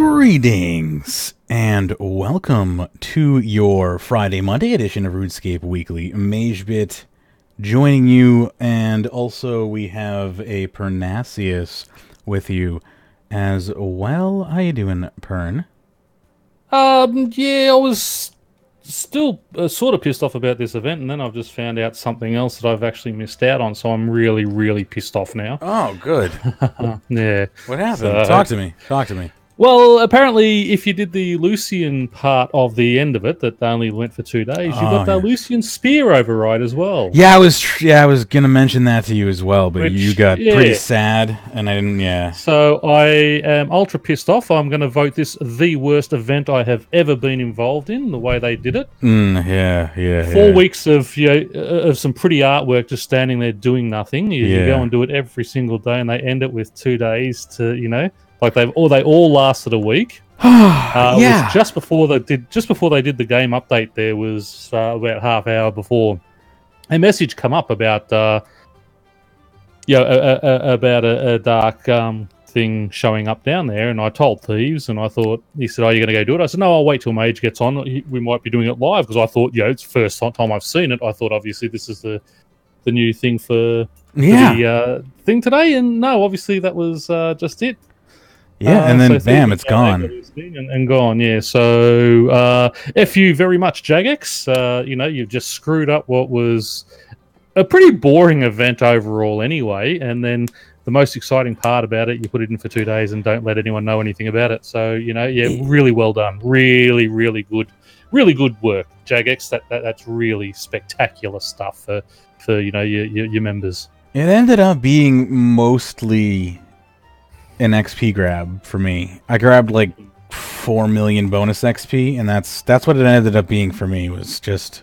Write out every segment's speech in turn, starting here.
Greetings and welcome to your Friday, Monday edition of Runescape Weekly. Magebit joining you, and also we have a Pyrnassius with you as well. How you doing, Pern? Yeah, I was still sort of pissed off about this event, and then I've just found out something else that I've actually missed out on, so I'm really, really pissed off now. Oh, good. Yeah. What happened? Talk to me. Talk to me. Well, apparently, if you did the Lucian part of the end of it, that only went for 2 days, you got the Lucian spear override as well. Yeah, I was gonna mention that to you as well, but you got pretty sad, and I didn't. Yeah. So I am ultra pissed off. I'm going to vote this the worst event I have ever been involved in. The way they did it. 4 weeks of of some pretty artwork just standing there doing nothing. You go and do it every single day, and they end it with 2 days to like they all lasted a week. It was just before they did the game update. There was about half hour before a message come up about about a dark thing showing up down there, and I told Thieves, and he said, "Oh, you're going to go do it?" I said, "No, I'll wait till Mage gets on. We might be doing it live," because I thought, it's the first time I've seen it. I thought obviously this is the new thing for the thing today, and no, obviously that was just it. Yeah, and then bam, it's gone. And gone, yeah. So, F you very much, Jagex. You've just screwed up what was a pretty boring event overall anyway. And then the most exciting part about it, you put it in for 2 days and don't let anyone know anything about it. So, really well done. Really, really good work, Jagex. That's really spectacular stuff for your members. It ended up being mostly an XP grab for me. I grabbed like 4 million bonus XP, and that's what it ended up being for me, was just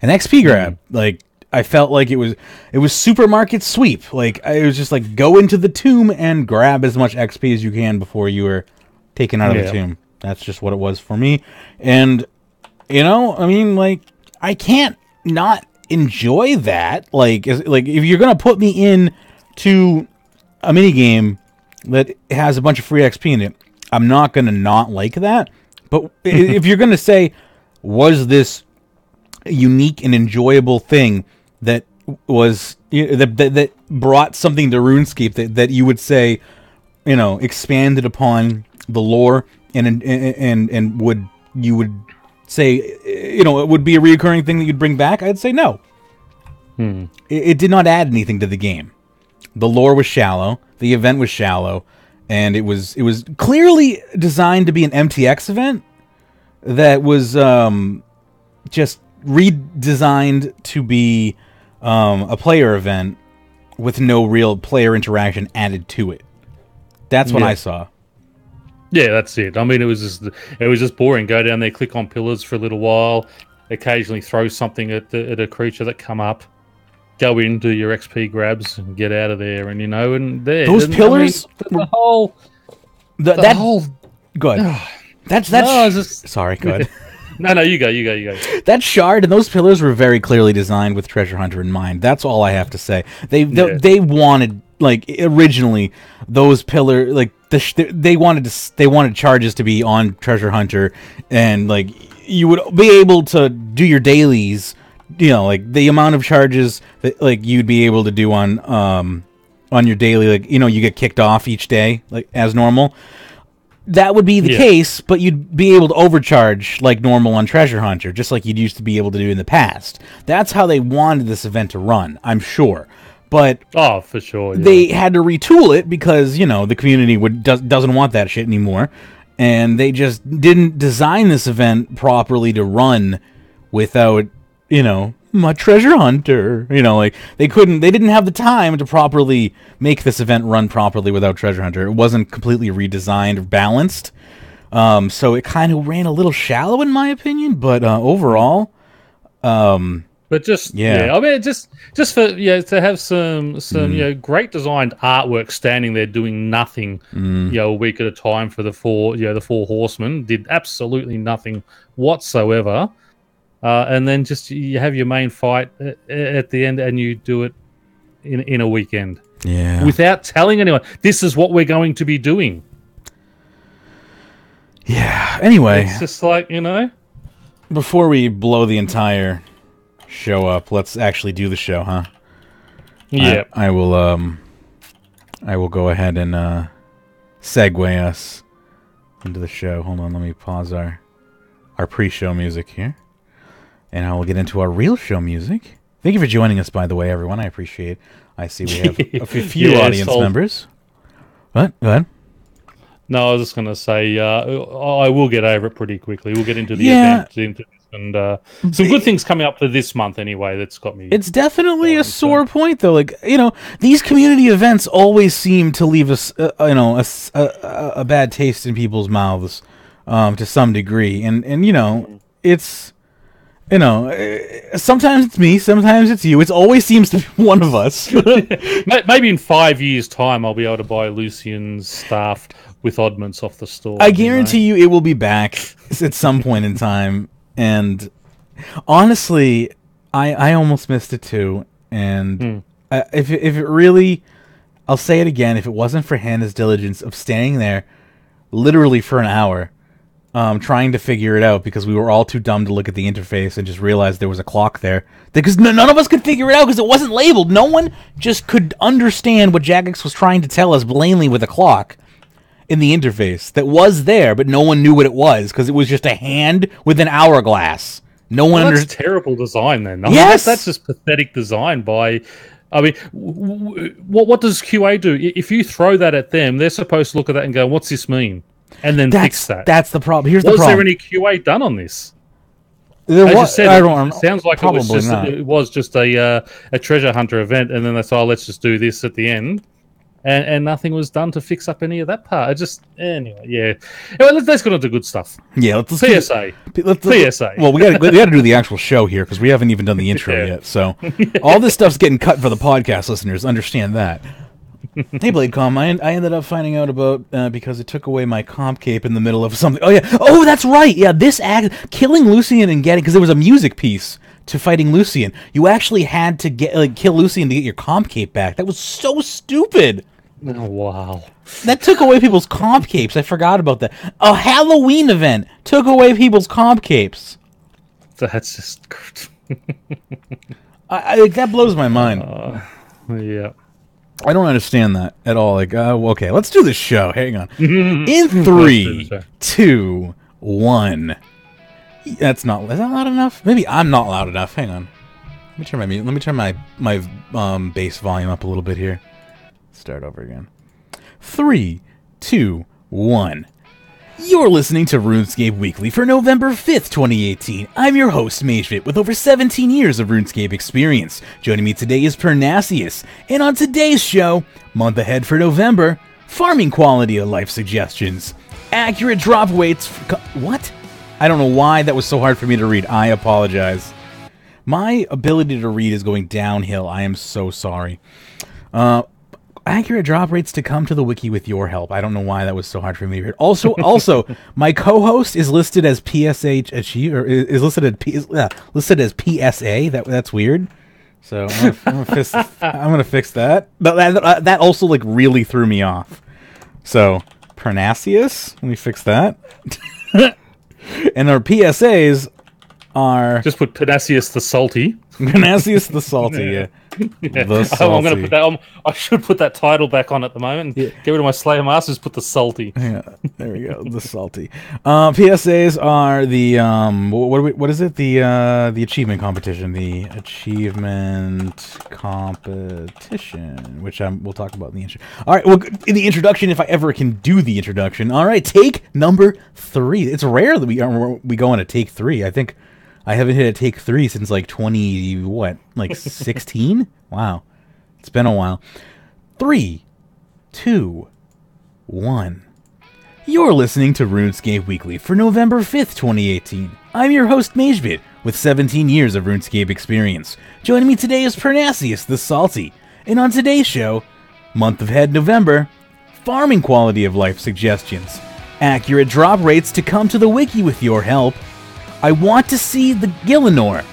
an XP grab. Like, I felt like it was supermarket sweep. Like, it was just like, go into the tomb and grab as much XP as you can before you were taken out of the tomb. That's just what it was for me. And I can't not enjoy that. Like if you're gonna put me in to a mini game that has a bunch of free XP in it, I'm not going to not like that. But if you're going to say, was this a unique and enjoyable thing that was that brought something to RuneScape that you would say, expanded upon the lore and would say, it would be a reoccurring thing that you'd bring back, I'd say no. It did not add anything to the game. The lore was shallow. The event was shallow, and it was clearly designed to be an MTX event that was just redesigned to be a player event with no real player interaction added to it. That's what I saw. Yeah, that's it. I mean, it was just boring. Go down there, click on pillars for a little while, occasionally throw something at a creature that come up. Go in, do your XP grabs, and get out of there. And and there those pillars, the whole. Good. Sorry, good. No, you go. That shard and those pillars were very clearly designed with Treasure Hunter in mind. That's all I have to say. They wanted, like, originally those pillars, like they wanted charges to be on Treasure Hunter, and like you would be able to do your dailies. Like the amount of charges that like you'd be able to do on your daily, like, you get kicked off each day, like as normal. That would be the case, but you'd be able to overcharge like normal on Treasure Hunter, just like you'd used to be able to do in the past. That's how they wanted this event to run, I'm sure. But for sure, they had to retool it because the community doesn't want that shit anymore, and they just didn't design this event properly to run without my Treasure Hunter. Like they didn't have the time to properly make this event run properly without Treasure Hunter. It wasn't completely redesigned or balanced. So it kind of ran a little shallow in my opinion, but overall, I mean, just for to have some great designed artwork standing there doing nothing, a week at a time for the four horsemen, did absolutely nothing whatsoever. And then just you have your main fight at the end, and you do it in a weekend. Yeah. Without telling anyone, this is what we're going to be doing. Yeah. Anyway, It's just like, before we blow the entire show up, let's actually do the show, huh? Yeah. I will go ahead and segue us into the show. Hold on, let me pause our pre-show music here. And I will get into our real show music. Thank you for joining us, by the way, everyone. I appreciate it. I see we have a few audience members. What? Go ahead. No, I was just going to say, I will get over it pretty quickly. We'll get into the event, and some good things coming up for this month anyway. That's got me. It's definitely a sore point, though. Like, these community events always seem to leave us, a bad taste in people's mouths, to some degree. And it's, sometimes it's me, sometimes it's you. It always seems to be one of us. Maybe in 5 years' time, I'll be able to buy Lucian's staff with oddments off the store. I guarantee you it will be back at some point in time. And honestly, I almost missed it too. And if it really, I'll say it again, if it wasn't for Hannah's diligence of standing there literally for an hour, trying to figure it out because we were all too dumb to look at the interface and just realize there was a clock there. Because none of us could figure it out because it wasn't labeled. No one just could understand what Jagex was trying to tell us plainly with a clock in the interface that was there, but no one knew what it was because it was just a hand with an hourglass. No one That's terrible design then. Yes! That's just pathetic design by... I mean, what does QA do? If you throw that at them, they're supposed to look at that and go, what's this mean? And then fix that. That's the problem. Here's the problem. Was there any QA done on this? It sounds like it was just a treasure hunter event, and then they thought, let's just do this at the end. And nothing was done to fix up any of that part. Anyway, yeah. Anyway, let's get on to good stuff. Yeah, let's PSA. PSA. Well, we got to do the actual show here because we haven't even done the intro yet. So all this stuff's getting cut for the podcast listeners. Understand that. Hey, BladeCom, I ended up finding out about because it took away my comp cape in the middle of something. Oh yeah. Oh, that's right. Yeah, killing Lucian and getting, because there was a music piece to fighting Lucian. You actually had to kill Lucian to get your comp cape back. That was so stupid. Oh, wow. That took away people's comp capes. I forgot about that. A Halloween event took away people's comp capes. That's just... that blows my mind. Yeah. I don't understand that at all. Okay, let's do this show. Hang on. In 3, 2, 1. Is that loud enough? Maybe I'm not loud enough. Hang on. Let me turn my bass volume up a little bit here. Start over again. 3, 2, 1. You're listening to RuneScape Weekly for November 5th, 2018. I'm your host, Magebit, with over 17 years of RuneScape experience. Joining me today is Pyrnassius, and on today's show, month ahead for November, farming quality of life suggestions, accurate drop weights... What? I don't know why that was so hard for me to read. I apologize. My ability to read is going downhill. I am so sorry. Accurate drop rates to come to the wiki with your help. I don't know why that was so hard for me to read. Also, my co-host is listed as PSH Achiever, is listed as PSA. That's weird. So I'm gonna fix that. But that also really threw me off. So Pyrnassius, let me fix that. And our PSAs are just put Pyrnassius the Salty. Pyrnassius the Salty, yeah. The Salty. I'm going to put that. I should put that title back on at the moment. And get rid of my Slayer Masters. Put the Salty. Yeah, there we go. The Salty. PSAs are the what is it? The achievement competition. The achievement competition, which we'll talk about in the intro. All right. Well, in the introduction, if I ever can do the introduction. All right. Take number 3. It's rare that we go on a take 3. I think. I haven't hit a take 3 since 16? Wow. It's been a while. 3, 2, 1. You're listening to RuneScape Weekly for November 5th, 2018. I'm your host, Magebit, with 17 years of RuneScape experience. Joining me today is Pyrnassius the Salty. And on today's show, month of head November, farming quality of life suggestions, accurate drop rates to come to the wiki with your help, I want to see the Gielinor,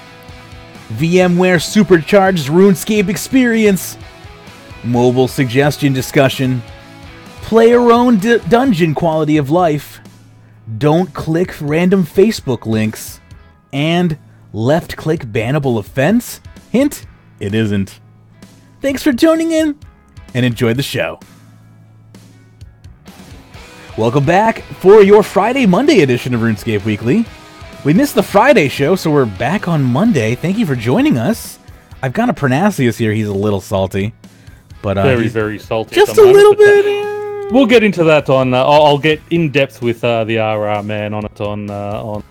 VMware SuperCharged RuneScape experience, mobile suggestion discussion, player-owned dungeon quality of life, don't click random Facebook links, and left-click bannable offense? Hint, it isn't. Thanks for tuning in, and enjoy the show. Welcome back for your Friday-Monday edition of Runescape Weekly. We missed the Friday show, so we're back on Monday. Thank you for joining us. I've got a Pyrnassius here. He's a little salty. But very salty. Just a little bit. We'll get into that on... I'll get in-depth with the RR man on it on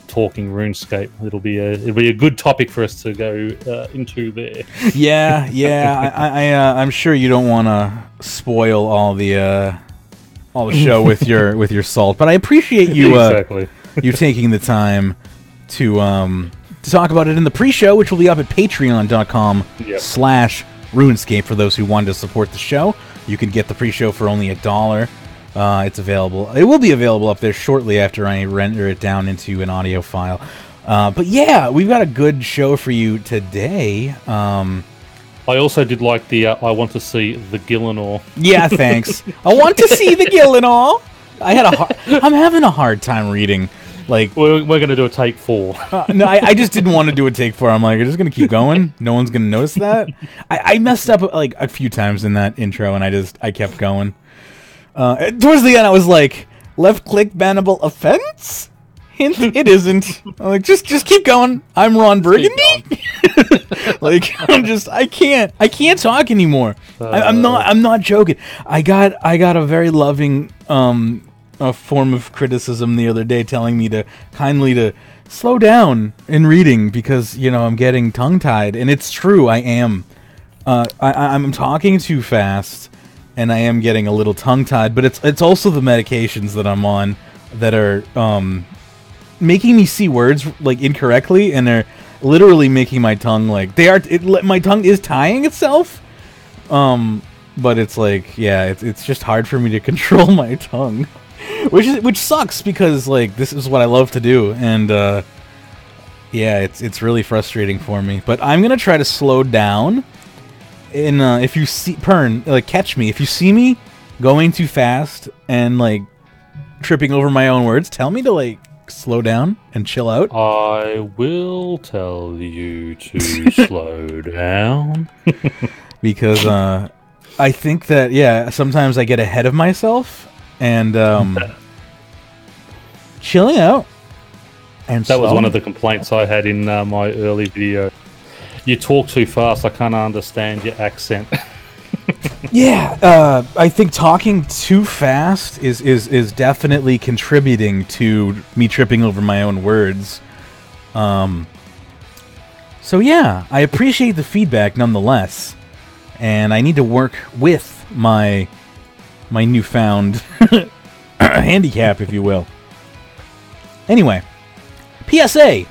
Talking RuneScape. It'll be a good topic for us to go into there. Yeah. I'm sure you don't want to spoil all the show with your salt, but I appreciate you exactly. You taking the time to talk about it in the pre-show, which will be up at patreon.com/RuneScape for those who wanted to support the show. You can get the pre-show for only $1. It's available. It will be available up there shortly after I render it down into an audio file. But yeah, we've got a good show for you today. I also did like the I want to see the Gielinor. Yeah, thanks. I want to see the Gielinor. I'm having a hard time reading. Like we're going to do a take 4. No, I just didn't want to do a take 4. I'm like, I'm just going to keep going. No one's going to notice that. I messed up like a few times in that intro, and I kept going. Towards the end, I was like, left click bannable offense? Hint, it isn't. I'm like, just keep going. I'm Ron Burgundy. Like, I can't talk anymore. I'm not joking. I got a very loving a form of criticism the other day telling me to slow down in reading because, I'm getting tongue-tied. And it's true, I am. I'm talking too fast, and I am getting a little tongue-tied. But it's also the medications that I'm on that are making me see words like incorrectly, and they're literally making my tongue like my tongue is tying itself. But it's like, yeah, it's just hard for me to control my tongue, which sucks because like this is what I love to do, and yeah, it's really frustrating for me. But I'm gonna try to slow down. And if you see Pern, like, catch me if you see me going too fast and like tripping over my own words. Tell me to like slow down and chill out. I will tell you to slow down. Because I think that, yeah, sometimes I get ahead of myself and chilling out. And that was one of the complaints I had in my early video. You talk too fast, I can't understand your accent. Yeah, I think talking too fast is definitely contributing to me tripping over my own words. So yeah, I appreciate the feedback nonetheless, and I need to work with my newfound handicap, if you will. Anyway, PSA.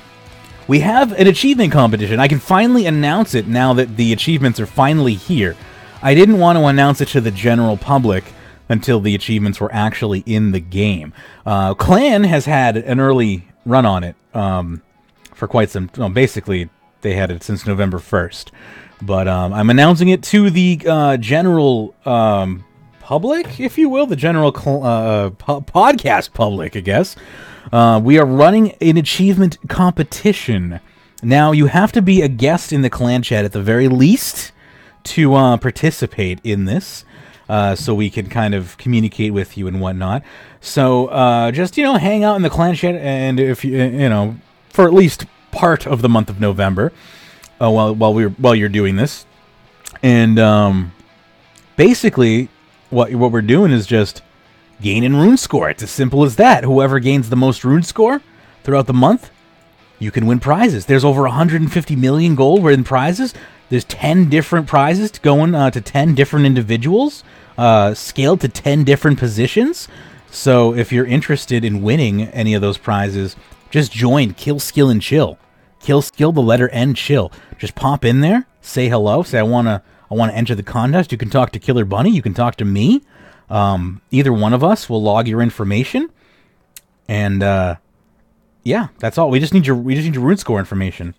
We have an achievement competition. I can finally announce it now that the achievements are finally here. I didn't want to announce it to the general public until the achievements were actually in the game. Clan has had an early run on it for quite some... Well, basically, they had it since November 1st. But I'm announcing it to the general public, if you will. The general podcast public, I guess. We are running an achievement competition. Now, you have to be a guest in the clan chat at the very least to participate in this, so we can kind of communicate with you and whatnot. So just, hang out in the clan chat, and if you, for at least part of the month of November, while you're doing this. And basically, what we're doing is just gaining rune score. It's as simple as that. Whoever gains the most rune score throughout the month, you can win prizes. There's over 150 million gold in prizes. There's 10 different prizes going to 10 different individuals, scaled to 10 different positions. So if you're interested in winning any of those prizes, just join Kill, Skill, and Chill. Kill, Skill, the letter N, Chill. Just pop in there, say hello, say I want to enter the contest. You can talk to Killer Bunny, you can talk to me. Either one of us will log your information, and yeah, that's all. We just need your rune score information,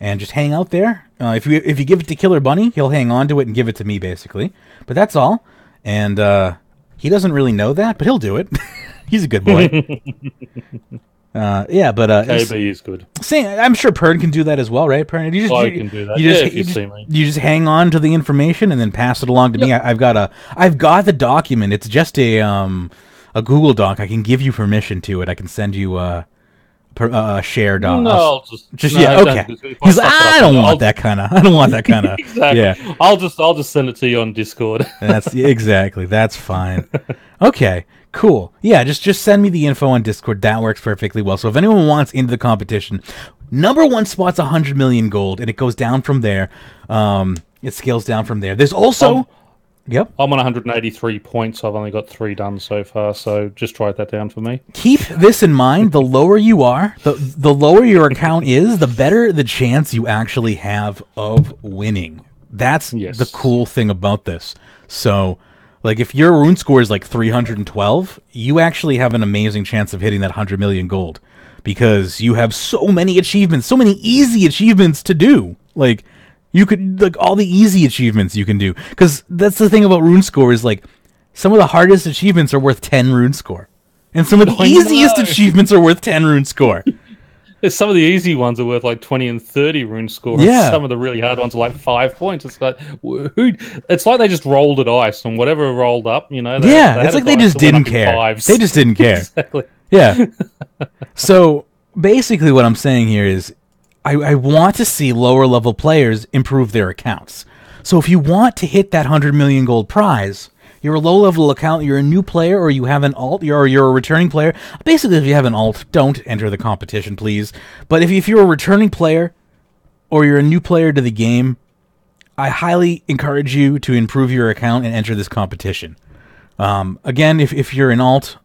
and just hang out there. If you give it to Killer Bunny, he'll hang on to it and give it to me, basically. But that's all. And he doesn't really know that, but he'll do it. He's a good boy. Yeah, but KB is good. I'm sure Pern can do that as well, right? Pern, I can do that. You just hang on to the information and then pass it along to me. I've got the document. It's just a Google Doc. I can give you permission to it. I can send you a share doc. No, okay. He's like, I don't want that kind of. Exactly. Yeah. I'll just send it to you on Discord. That's fine. Okay. Cool. Yeah, just send me the info on Discord. That works perfectly well. So if anyone wants into the competition, number one spot's 100 million gold, and it goes down from there. It scales down from there. There's also... Yep. I'm on 183 points. I've only got 3 done so far, so just write that down for me. Keep this in mind. The lower you are, the lower your account is, the better the chance you actually have of winning. That's the cool thing about this. So... like, if your rune score is like 312, you actually have an amazing chance of hitting that 100 million gold. Because you have so many achievements, so many easy achievements to do. Like, you could, like, all the easy achievements you can do. Because that's the thing about rune score is, like, some of the hardest achievements are worth 10 rune score. And some of the easiest achievements are worth 10 rune score. Some of the easy ones are worth like 20 and 30 rune score. Yeah. Some of the really hard ones are like 5 points. It's like, it's like they just rolled a dice and whatever rolled up, you know. It's like they just didn't care. They just didn't care. Exactly. Yeah. So basically what I'm saying here is I want to see lower level players improve their accounts. So if you want to hit that 100 million gold prize, you're a low-level account, you're a new player, or you have an alt, or you're a returning player. Basically, if you have an alt, don't enter the competition, please. But if you're a returning player, or you're a new player to the game, I highly encourage you to improve your account and enter this competition. Again, if you're an alt,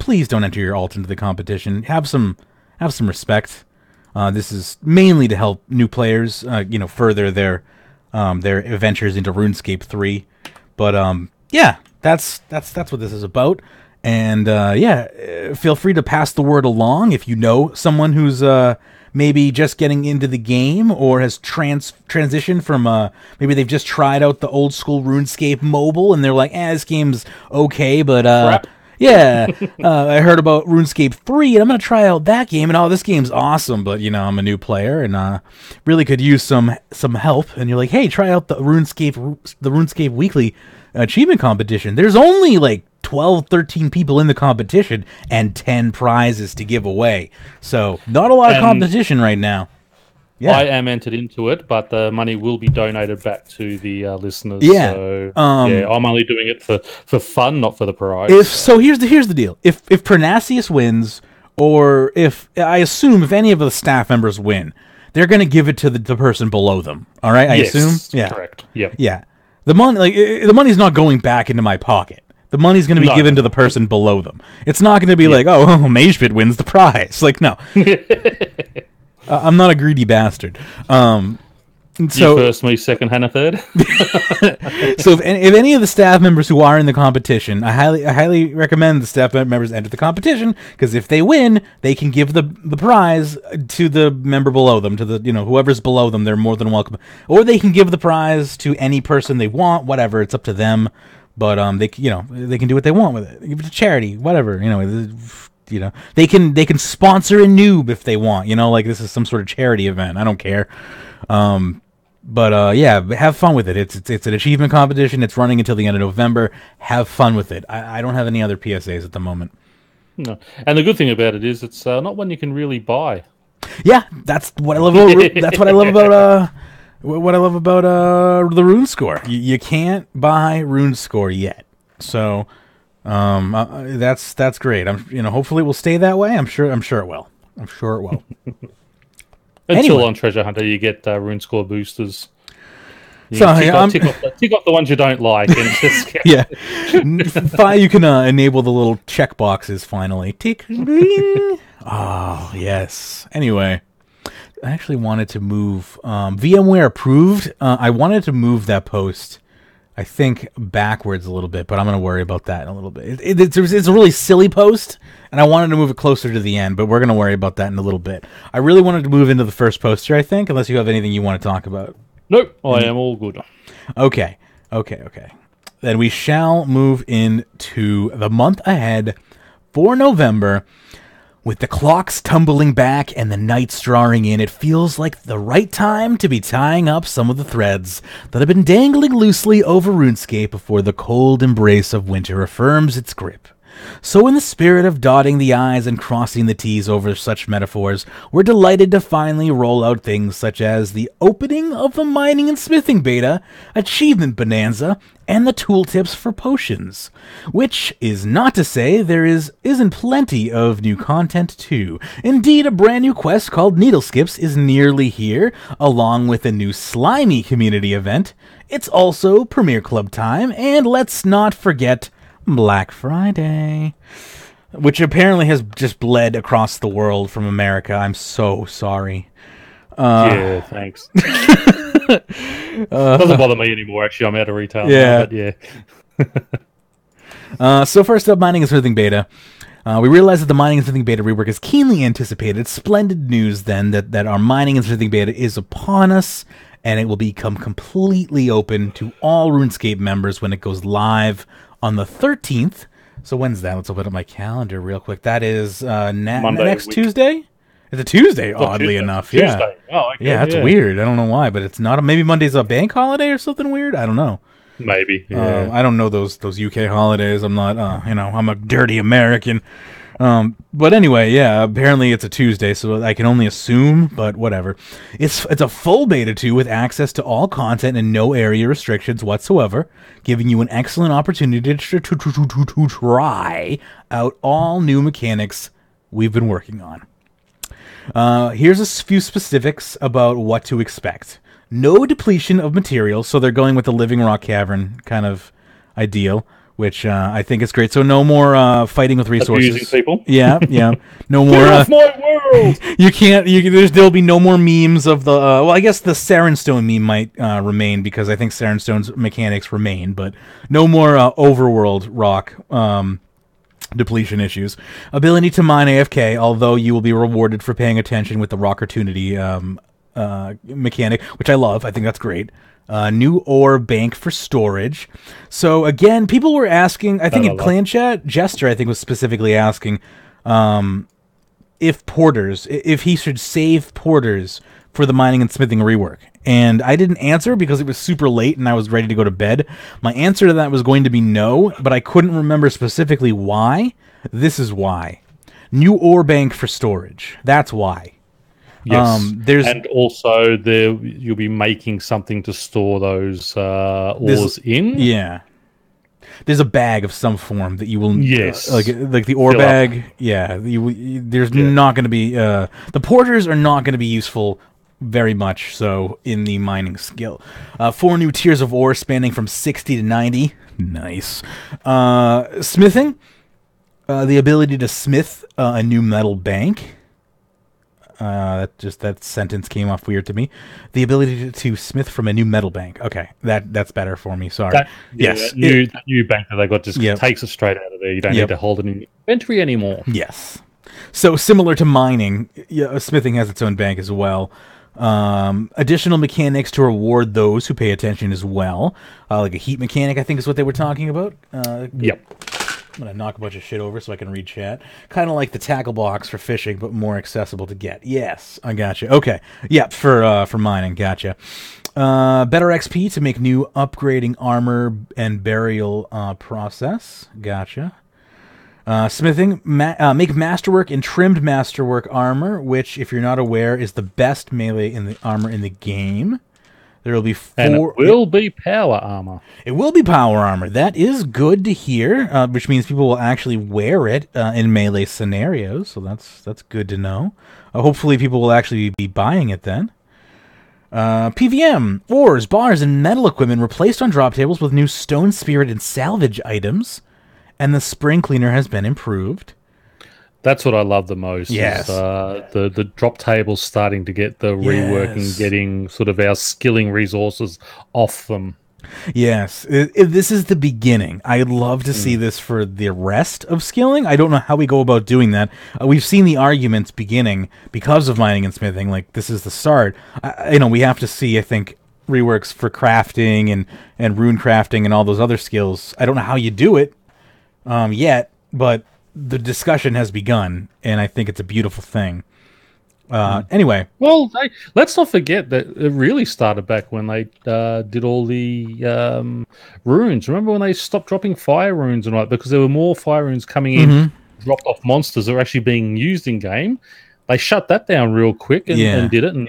please don't enter your alt into the competition. Have some respect. This is mainly to help new players, further their adventures into RuneScape 3. But yeah, that's what this is about. And feel free to pass the word along if you know someone who's maybe just getting into the game or has transitioned from maybe they've just tried out the old school RuneScape mobile and they're like, this game's okay, but crap. Yeah, I heard about RuneScape 3, and I'm going to try out that game, and this game's awesome, but, I'm a new player, and really could use some help, and you're like, hey, try out the RuneScape Weekly achievement competition. There's only, 12, 13 people in the competition, and 10 prizes to give away, so not a lot of competition right now. Yeah. I am entered into it, but the money will be donated back to the listeners. Yeah. So, I'm only doing it for fun, not for the prize. Here's the deal. If Pyrnassius wins, or if any of the staff members win, they're going to give it to the person below them. All right, I assume. Yeah. Correct. Yep. Yeah. The money's not going back into my pocket. The money's going to be given to the person below them. It's not going to be Magebit wins the prize. No. I'm not a greedy bastard. So you first, me second, Hannah third. So if any of the staff members who are in the competition, I highly recommend the staff members enter the competition, because if they win, they can give the prize to the member below them, to the whoever's below them. They're more than welcome, or they can give the prize to any person they want. Whatever, it's up to them. But they can do what they want with it. Give it to charity, whatever. They can sponsor a noob if they want. This is some sort of charity event. I don't care. But have fun with it. It's an achievement competition. It's running until the end of November. Have fun with it. I don't have any other PSAs at the moment. No, and the good thing about it is it's not one you can really buy. Yeah, that's what I love about. That's what I love about. What I love about the Rune Score. You can't buy Rune Score yet. So. That's great. Hopefully it will stay that way. I'm sure it will. Until on Treasure Hunter you get rune score boosters. Tick off the ones you don't like. And just yeah. You can enable the little check boxes finally. Tick. Oh yes. Anyway, I actually wanted to move. VMware approved. I wanted to move that post, I think, backwards a little bit, but I'm going to worry about that in a little bit. It's a really silly post, and I wanted to move it closer to the end, but we're going to worry about that in a little bit. I really wanted to move into the first poster, I think, unless you have anything you want to talk about. Nope, I am all good. Okay. Then we shall move into the month ahead for November. With the clocks tumbling back and the nights drawing in, it feels like the right time to be tying up some of the threads that have been dangling loosely over RuneScape before the cold embrace of winter affirms its grip. So in the spirit of dotting the I's and crossing the T's over such metaphors, we're delighted to finally roll out things such as the opening of the mining and smithing beta, achievement bonanza, and the tooltips for potions. Which is not to say there isn't plenty of new content too. Indeed, a brand new quest called Needle Skips is nearly here, along with a new slimy community event. It's also Premier Club time, and let's not forget Black Friday, which apparently has just bled across the world from America. I'm so sorry. Yeah, thanks. Doesn't bother me anymore, actually. I'm out of retail now, but yeah. So first up, Mining and Smithing Beta. We realize that the Mining and Smithing Beta rework is keenly anticipated. Splendid news, then, that our Mining and Smithing Beta is upon us, and it will become completely open to all RuneScape members when it goes live on the 13th. So when's that? Let's open up my calendar real quick. That is next Tuesday? It's a Tuesday, oddly enough. Tuesday. Yeah. Oh, okay. Yeah, that's weird. I don't know why, but it's not. Maybe Monday's a bank holiday or something weird? I don't know. Maybe. Yeah. I don't know those UK holidays. I'm not, I'm a dirty American. But anyway, yeah, apparently it's a Tuesday, so I can only assume, but whatever. It's a full beta 2 with access to all content and no area restrictions whatsoever, giving you an excellent opportunity to try out all new mechanics we've been working on. Here's a few specifics about what to expect. No depletion of materials, so they're going with the Living Rock Cavern kind of ideal, which I think is great. So no more fighting with resources. Abusing people. Yeah. No more. Get off my world! There'll be no more memes of the. Well, I guess the Sarenstone meme might remain because I think Sarenstone's mechanics remain, but no more overworld rock depletion issues. Ability to mine AFK, although you will be rewarded for paying attention with the Rockertunity mechanic, which I love. I think that's great. New ore bank for storage. So again, people were asking, I think in clan chat, Jester, I think, was specifically asking if he should save porters for the mining and smithing rework. And I didn't answer because it was super late and I was ready to go to bed. My answer to that was going to be no, but I couldn't remember specifically why. This is why. New ore bank for storage. That's why. Yes, and also you'll be making something to store those ores in. Yeah, there's a bag of some form that you will. Yes, like the ore bag. Up. Yeah, there's not going to be the porters are not going to be useful very much so in the mining skill. 4 new tiers of ore spanning from 60 to 90. Nice. Smithing, the ability to smith a new metal bank. That sentence came off weird to me. The ability to smith from a new metal bank. Okay, that's better for me. Sorry. That new bank that they got just takes it straight out of there. You don't need to hold it in your inventory anymore. Yes. So similar to mining, smithing has its own bank as well. Additional mechanics to reward those who pay attention as well. Like a heat mechanic, I think is what they were talking about. Yep. I'm going to knock a bunch of shit over so I can read chat. Kind of like the tackle box for fishing, but more accessible to get. Yes, I gotcha. Okay. Yeah, for mining. Gotcha. Better XP to make new upgrading armor and burial process. Gotcha. Smithing. Make masterwork and trimmed masterwork armor, which, if you're not aware, is the best melee in the armor in the game. There will be 4... And it will be power armor. It will be power armor. That is good to hear, which means people will actually wear it in melee scenarios, so that's good to know. Hopefully people will actually be buying it then. PVM, ores, bars, and metal equipment replaced on drop tables with new stone spirit and salvage items, and the spring cleaner has been improved. That's what I love the most. Yes. Is, the drop tables starting to get the rework and getting sort of our skilling resources off them. Yes. This is the beginning. I'd love to see this for the rest of skilling. I don't know how we go about doing that. We've seen the arguments beginning because of mining and smithing. Like, this is the start. We have to see, I think, reworks for crafting and rune crafting and all those other skills. I don't know how you do it yet, but the discussion has begun, and I think it's a beautiful thing. Anyway. Well, let's not forget that it really started back when they did all the runes. Remember when they stopped dropping fire runes and all that? Because there were more fire runes coming in, dropped off monsters that were actually being used in game. They shut that down real quick and did it. And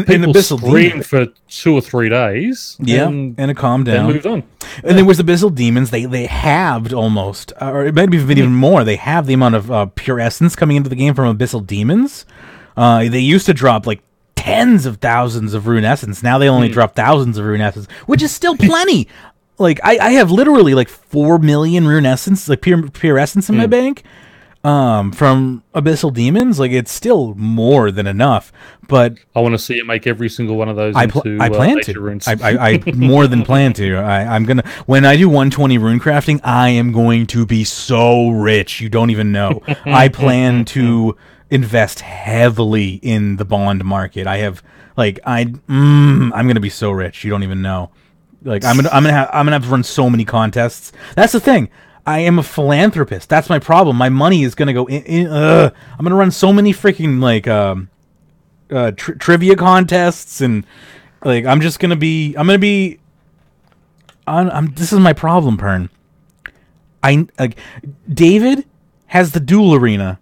people screamed for 2 or 3 days. Yeah, and it calmed down. Then moved on. And there was the Abyssal Demons. They halved almost, or it might be even more. They have the amount of pure essence coming into the game from Abyssal Demons. They used to drop like tens of thousands of rune essence. Now they only drop thousands of rune essence, which is still plenty. Like I have literally like 4 million rune essence, like pure essence in my bank. From Abyssal Demons, like it's still more than enough. But I want to see it make every single one of those. I plan to. Runes. I more than plan to. I'm gonna, when I do 120 rune crafting, I am going to be so rich. You don't even know. I plan to invest heavily in the bond market. I have like I'm gonna be so rich. You don't even know. Like I'm gonna have to run so many contests. That's the thing. I am a philanthropist. That's my problem. My money is gonna go in. I'm gonna run so many freaking like trivia contests, and like I'm gonna be. This is my problem, Pern. David has the duel arena,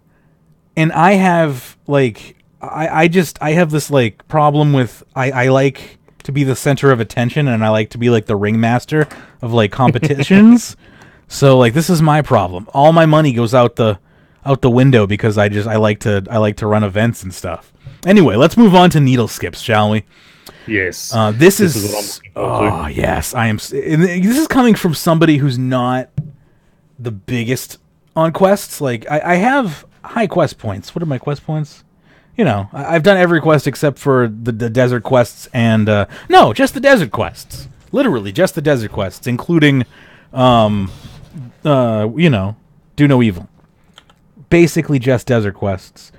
and I have like I have this like problem with I like to be the center of attention, and I like to be like the ringmaster of like competitions. So like this is my problem. All my money goes out the window because I like to run events and stuff. Anyway, let's move on to needle skips, shall we? Yes. This is what I'm looking forward to. Yes, I am. This is coming from somebody who's not the biggest on quests. Like I have high quest points. What are my quest points? You know, I've done every quest except for the desert quests and no, just the desert quests. Literally, just the desert quests, including do no evil. Basically, just desert quests.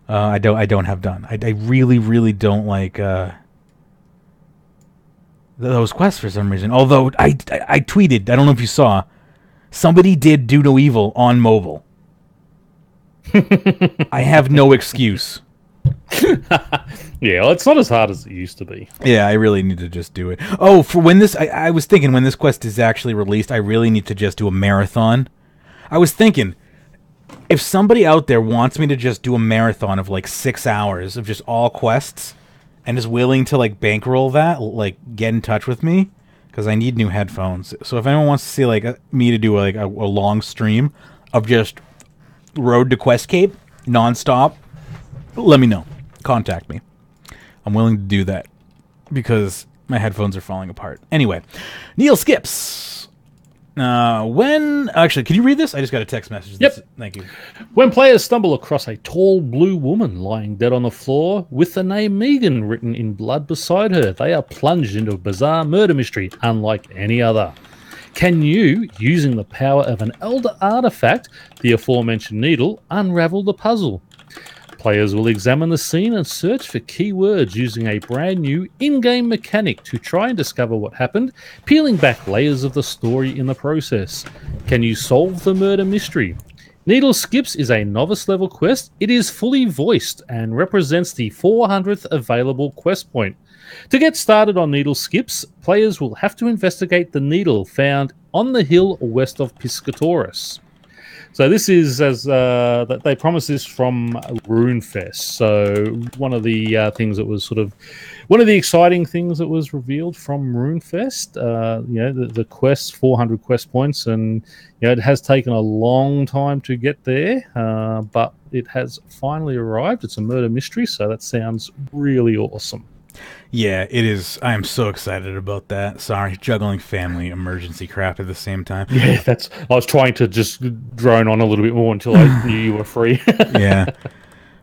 I don't have done. I really don't like those quests for some reason. Although I tweeted, I don't know if you saw, somebody did do no evil on mobile. I have no excuse. Yeah, well, it's not as hard as it used to be. Yeah, I really need to just do it. Oh, for when this, I was thinking when this quest is actually released, I really need to just do a marathon. I was thinking, if somebody out there wants me to just do a marathon of like 6 hours of just all quests, and is willing to like bankroll that, like get in touch with me, because I need new headphones. So if anyone wants to see like me to do like a long stream of just Road to Quest Cape nonstop, let me know. Contact me. I'm willing to do that because my headphones are falling apart. Anyway, Neil skips. Actually, can you read this? I just got a text message. Yep. Thank you. When players stumble across a tall blue woman lying dead on the floor with the name Megan written in blood beside her, they are plunged into a bizarre murder mystery unlike any other. Can you, using the power of an elder artifact, the aforementioned needle, unravel the puzzle? Players will examine the scene and search for keywords using a brand new in-game mechanic to try and discover what happened, peeling back layers of the story in the process. Can you solve the murder mystery? Needle Skips is a novice level quest. It is fully voiced and represents the 400th available quest point. To get started on Needle Skips, players will have to investigate the needle found on the hill west of Piscatoris. So this is, as they promised this from Runefest. So one of the things that was sort of one of the exciting things that was revealed from Runefest. The quest, 400 quest points, and it has taken a long time to get there, but it has finally arrived. It's a murder mystery, so that sounds really awesome. Yeah, it is. I am so excited about that. Sorry, juggling family emergency crap at the same time. Yeah, I was trying to just drone on a little bit more until I knew you were free. Yeah.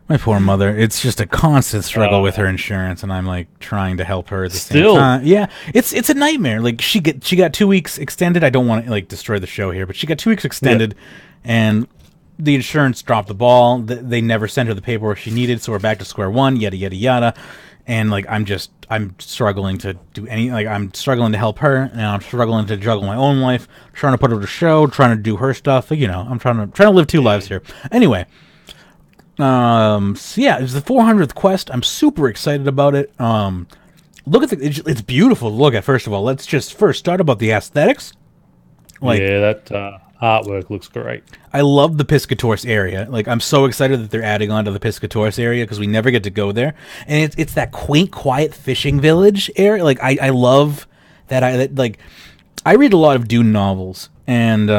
My poor mother. It's just a constant struggle with her insurance, and I'm like trying to help her at the same time. Yeah, it's a nightmare. Like she got 2 weeks extended. I don't want to like destroy the show here, but she got 2 weeks extended, and the insurance dropped the ball. They never sent her the paperwork she needed, so we're back to square one. Yada yada yada. And like I'm struggling to do any, like I'm struggling to help her, and I'm struggling to juggle my own life, trying to put her to show, trying to do her stuff. You know, I'm trying to live two lives here. Anyway, so yeah, it's the 400th quest. I'm super excited about it. Look at it's beautiful to look at. First of all, let's just first start about the aesthetics. Like, yeah, that artwork looks great. I love the Piscators area. Like, I'm so excited that they're adding on to the Piscators area because we never get to go there. And it's that quaint, quiet fishing village area. Like, I love that. I read a lot of Dune novels, and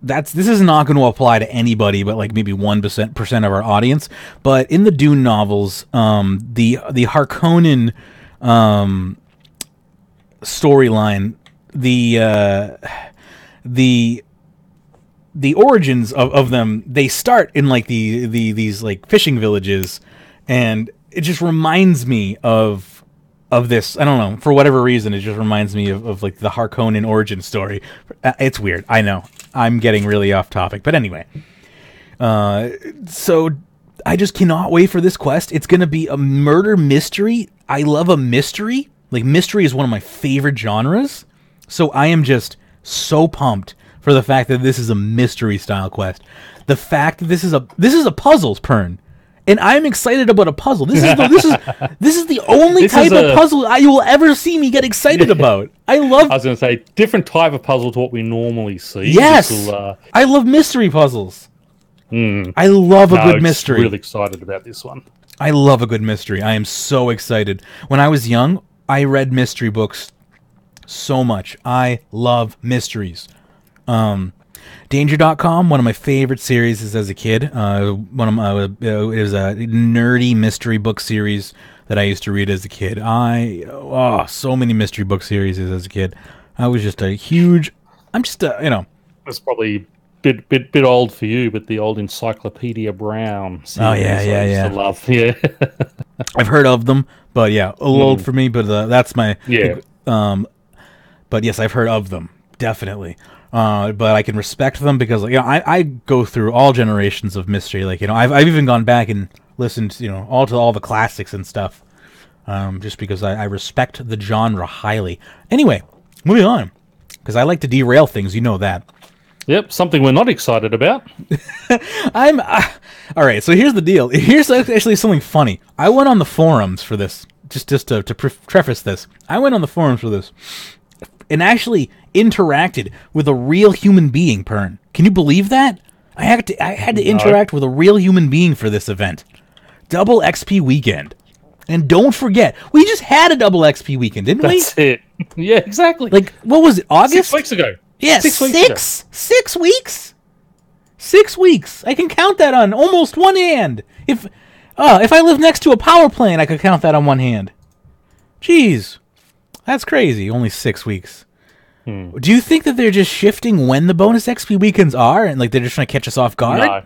this is not going to apply to anybody but like maybe 1% of our audience. But in the Dune novels, the Harkonnen storyline, the origins of them, they start in like these like fishing villages, and it just reminds me of this. I don't know, for whatever reason, it just reminds me of like the Harkonnen origin story. It's weird, I know. I'm getting really off topic, but anyway. So I just cannot wait for this quest. It's going to be a murder mystery. I love a mystery. Like, mystery is one of my favorite genres. So I am just so pumped for the fact that this is a mystery style quest. The fact that this is a puzzles, Pern. And I'm excited about a puzzle. This is the only type of puzzle you will ever see me get excited about. I was going to say, different type of puzzle to what we normally see. Yes, I love mystery puzzles. I love a good mystery. I'm really excited about this one. I love a good mystery. I am so excited. When I was young, I read mystery books so much. I love mysteries. Danger.com, one of my favorite series as a kid. It was a nerdy mystery book series that I used to read as a kid. So many mystery book series as a kid. I was just It's probably bit old for you, but the old Encyclopedia Brown series. Oh yeah. I used to love. Yeah. I've heard of them, but yeah, a little old for me. But that's my but yes, I've heard of them, definitely. But I can respect them because I go through all generations of mystery. Like, I've even gone back and listened to all the classics and stuff. Just because I respect the genre highly. Anyway, moving on, because I like to derail things. You know that. Yep, something we're not excited about. All right, so here's the deal. Here's actually something funny. I went on the forums for this, just to preface this. I went on the forums for this and actually interacted with a real human being, Pern. Can you believe that? I had to interact with a real human being for this event. Double XP weekend. And don't forget, we just had a double XP weekend, didn't we? That's it. Yeah, exactly. Like, what was it, August? 6 weeks ago. Yeah, 6 weeks. 6 weeks? 6 weeks. I can count that on almost one hand. If I lived next to a power plant, I could count that on one hand. Jeez. That's crazy. Only 6 weeks. Do you think that they're just shifting when the bonus XP weekends are, and like they're just trying to catch us off guard? No.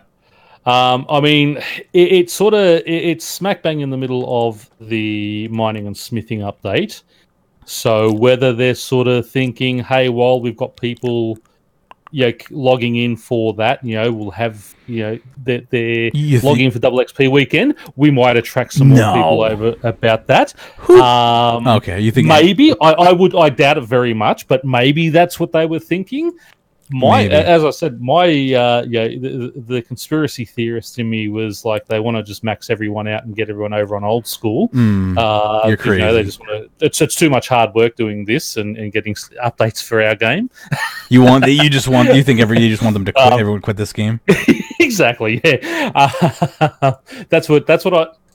I mean, it's smack bang in the middle of the mining and smithing update. So whether they're sort of thinking, hey, while we've got people, logging in for that, we'll have, they're logging in for double XP weekend, we might attract some more people over about that. Okay, you think maybe? I doubt it very much, but maybe that's what they were thinking. As I said, the conspiracy theorist in me was like they want to just max everyone out and get everyone over on old school. You're crazy. They just want to. It's too much hard work doing this and getting updates for our game. You just want them to quit, everyone quit this game. Exactly. Yeah. That's what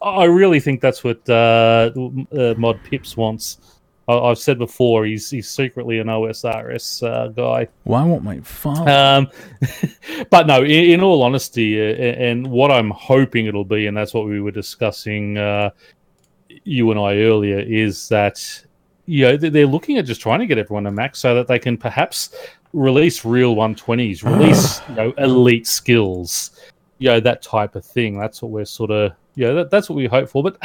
I really think. That's what Mod Pips wants. I've said before, he's secretly an OSRS guy. Why won't my phone? But no, in all honesty, and what I'm hoping it'll be, and that's what we were discussing, you and I earlier, is that they're looking at just trying to get everyone to max so that they can perhaps release real 120s, release elite skills, that type of thing. That's what we're sort of that's what we hope for. But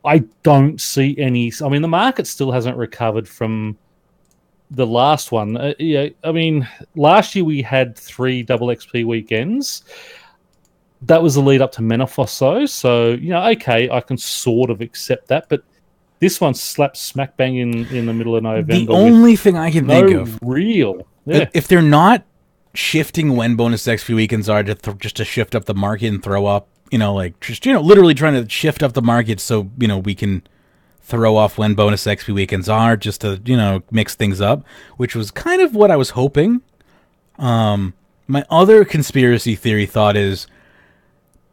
I don't see any. I mean, the market still hasn't recovered from the last one. Yeah, I mean, last year we had 3 double XP weekends. That was the lead up to Menophoso, so okay, I can sort of accept that, but this one slaps smack bang in the middle of November. The only thing I can think of, if they're not shifting when bonus XP weekends are just to shift up the market and throw up, literally trying to shift up the market so we can throw off when bonus XP weekends are, just to mix things up, which was kind of what I was hoping. My other conspiracy theory thought is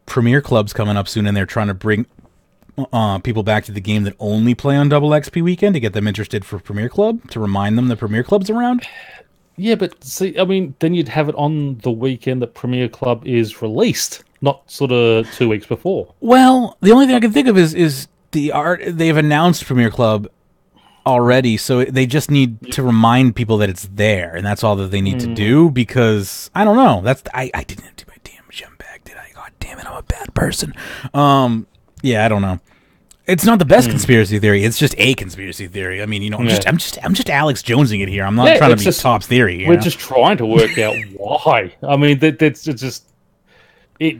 Premier Club's coming up soon, and they're trying to bring people back to the game that only play on double XP weekend to get them interested for Premier Club, to remind them that Premier Club's around. Yeah, but see, I mean, then you'd have it on the weekend that Premier Club is released, not sort of 2 weeks before. Well, the only thing I can think of is they've announced Premier Club already, so they just need to remind people that it's there, and that's all that they need to do, because I don't know. I didn't empty my damn gem bag, did I? God damn it, I'm a bad person. Yeah, I don't know. It's not the best conspiracy theory. It's just a conspiracy theory. I mean, I'm just Alex Jonesing it here. I'm not trying to be top theory. We're just trying to work out why. I mean, that's just it.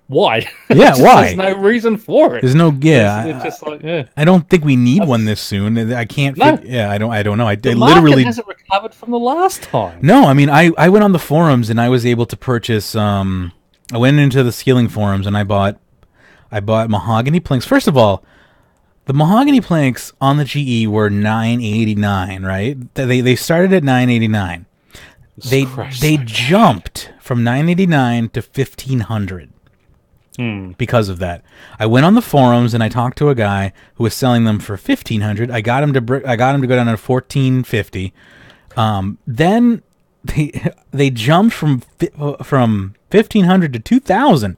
Why? Yeah, why? There's no reason for it. There's no. Yeah, it's just like I don't think we need one this soon. I can't. No. I don't know. The literally market hasn't recovered from the last time. No, I mean, I went on the forums and I was able to purchase. I went into the scaling forums and I bought mahogany planks. First of all, the mahogany planks on the GE were $9.89, right? They started at $9.89. They jumped from $9.89 to $1,500 because of that. I went on the forums and I talked to a guy who was selling them for $1,500. I got him to go down to $1,450. Then they jumped from $1,500 to $2,000.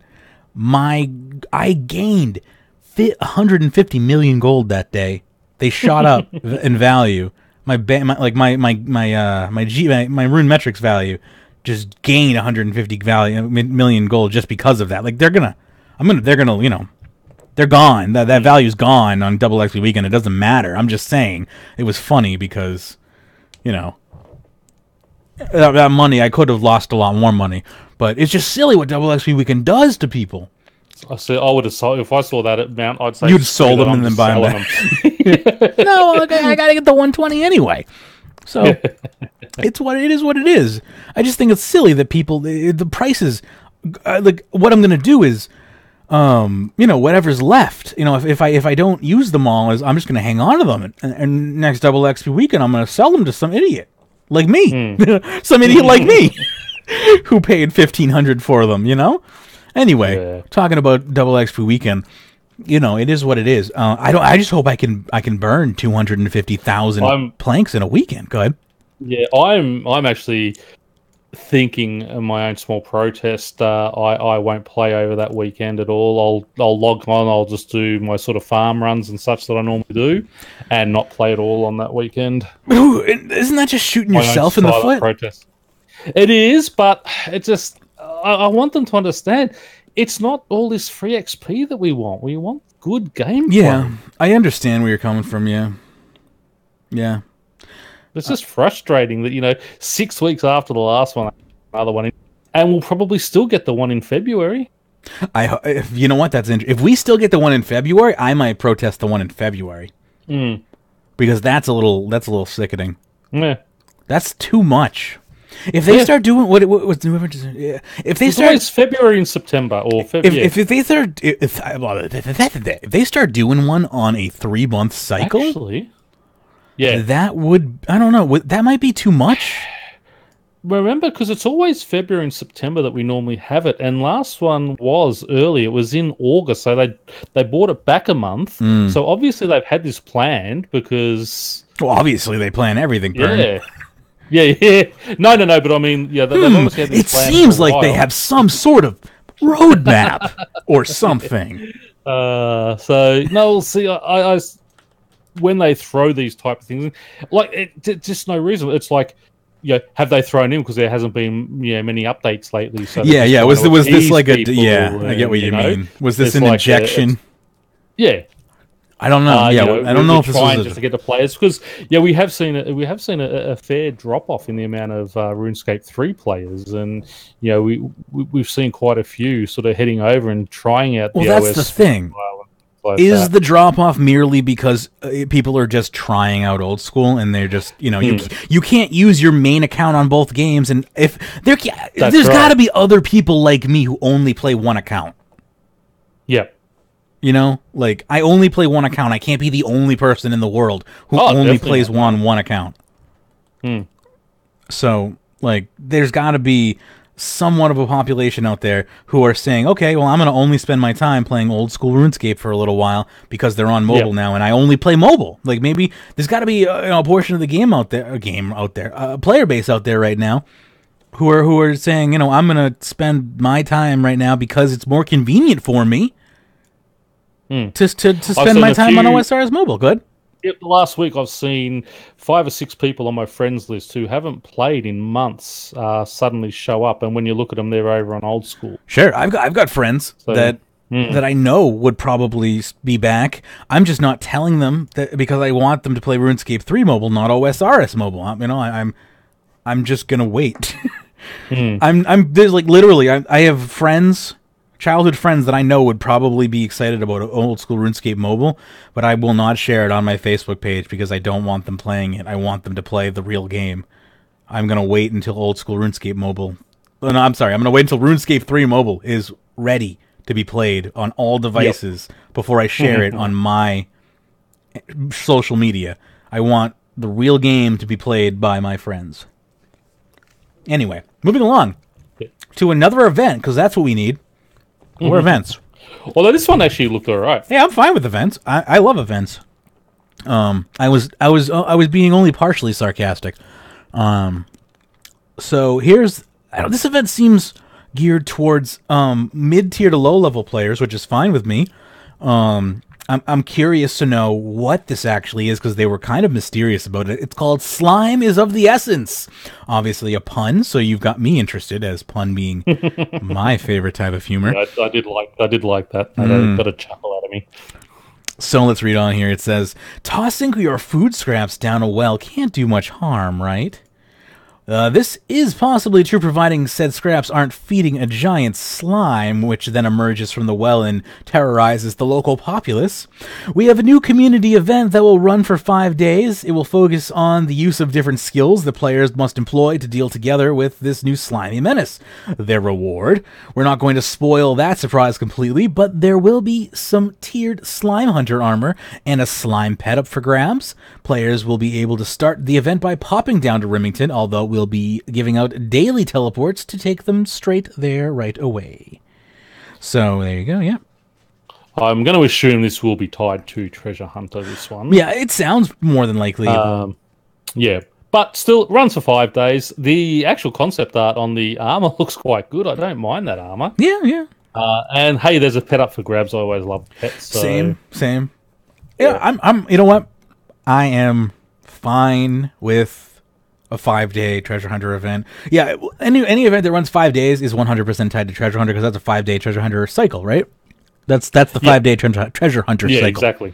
I gained 150 million gold that day. They shot up in value. My rune metrics value just gained 150 million gold just because of that. Like they're gonna, they're gone. That value's gone on double XP weekend. It doesn't matter. I'm just saying it was funny because, that money, I could have lost a lot more money, but it's just silly what double XP weekend does to people. I would have sold, if I saw that amount, I'd say you'd have sold them and then buy them back. No, I gotta get the 120 anyway. So it's what it is. What it is. I just think it's silly that people the prices. Like what I'm gonna do is, whatever's left. If I don't use them all, I'm just gonna hang on to them, and next double XP weekend I'm gonna sell them to some idiot like me, some idiot like me, who paid $1,500 for them. Anyway, talking about double XP weekend. It is what it is. I just hope I can burn 250,000 planks in a weekend. Go ahead. Yeah, I'm actually thinking in my own small protest. I won't play over that weekend at all. I'll log on. I'll just do my sort of farm runs and such that I normally do, and not play at all on that weekend. Ooh, isn't that just shooting yourself in the foot? Protest. It is, but it just. I want them to understand. It's not all this free XP that we want. We want good gameplay. Yeah, I understand where you're coming from. Yeah. It's just frustrating that 6 weeks after the last one, another one, and we'll probably still get the one in February. You know what? That's interesting. If we still get the one in February, I might protest the one in February. Because that's a little sickening. Yeah, that's too much. If they start doing if they start, it's February and September, or February. If they start doing one on a 3-month cycle, actually, yeah, that would, I don't know, that might be too much. Remember, because it's always February and September that we normally have it, and last one was early. It was in August, so they brought it back a month. So obviously they've had this planned because. Well, obviously they plan everything. Yeah. Yeah. No, but I mean, they've obviously had this plan. It seems like they have some sort of roadmap or something. So no, see, I when they throw these type of things, like just no reason. It's like, have they thrown in because there hasn't been many updates lately? So was this like a I get what you mean. Was this an injection? Yeah. I don't know. I don't know if this trying is just to get the players, because we have seen a fair drop off in the amount of RuneScape 3 players, and we've seen quite a few sort of heading over and trying out. Well, that's the thing. Is the drop off merely because people are just trying out old school and they're just you can't use your main account on both games, and if there's got to be other people like me who only play one account. Yeah. Like, I only play one account. I can't be the only person in the world who only plays one account. So, like, there's got to be somewhat of a population out there who are saying, okay, well, I'm going to only spend my time playing old school RuneScape for a little while because they're on mobile now, and I only play mobile. Like, maybe there's got to be a portion of the player base out there right now who are saying, I'm going to spend my time right now because it's more convenient for me. To spend my time on OSR's mobile. Good. Last week I've seen 5 or 6 people on my friends list who haven't played in months suddenly show up, and when you look at them, they're over on old school. Sure, I've got friends that I know would probably be back. I'm just not telling them that because I want them to play RuneScape 3 mobile, not OSRS mobile. I'm just gonna wait. There's like literally I have friends. Childhood friends that I know would probably be excited about old school RuneScape mobile, but I will not share it on my Facebook page because I don't want them playing it. I want them to play the real game. I'm going to wait until old school RuneScape mobile... No, I'm sorry. I'm going to wait until RuneScape 3 mobile is ready to be played on all devices before I share it on my social media. I want the real game to be played by my friends. Anyway, moving along to another event, because that's what we need. Or events. Although this one actually looked alright. Yeah, I'm fine with events. I love events. I was being only partially sarcastic. So here's this event seems geared towards mid-tier to low-level players, which is fine with me. I'm curious to know what this actually is because they were kind of mysterious about it. It's called Slime is of the Essence. Obviously a pun, so you've got me interested, as pun being my favorite type of humor. Yeah, I did like that. I got a chuckle out of me. So let's read on here. It says, tossing your food scraps down a well can't do much harm, right? This is possibly true providing said scraps aren't feeding a giant slime, which then emerges from the well and terrorizes the local populace. We have a new community event that will run for 5 days. It will focus on the use of different skills the players must employ to deal together with this new slimy menace. Their reward: we're not going to spoil that surprise completely, but there will be some tiered slime hunter armor and a slime pet up for grabs. Players will be able to start the event by popping down to Remington, although we'll be giving out daily teleports to take them straight there right away. So there you go, yeah. I'm going to assume this will be tied to Treasure Hunter, this one. Yeah, it sounds more than likely. Yeah, but still, it runs for 5 days. The actual concept art on the armor looks quite good. I don't mind that armor. Yeah. And hey, there's a pet up for grabs. I always love pets. So... Same. Yeah, I'm. You know what? I am fine with a 5-day Treasure Hunter event. Yeah, any event that runs 5 days is 100% tied to Treasure Hunter because that's a 5-day Treasure Hunter cycle, right? That's the 5-day Treasure Hunter cycle. Yeah, exactly.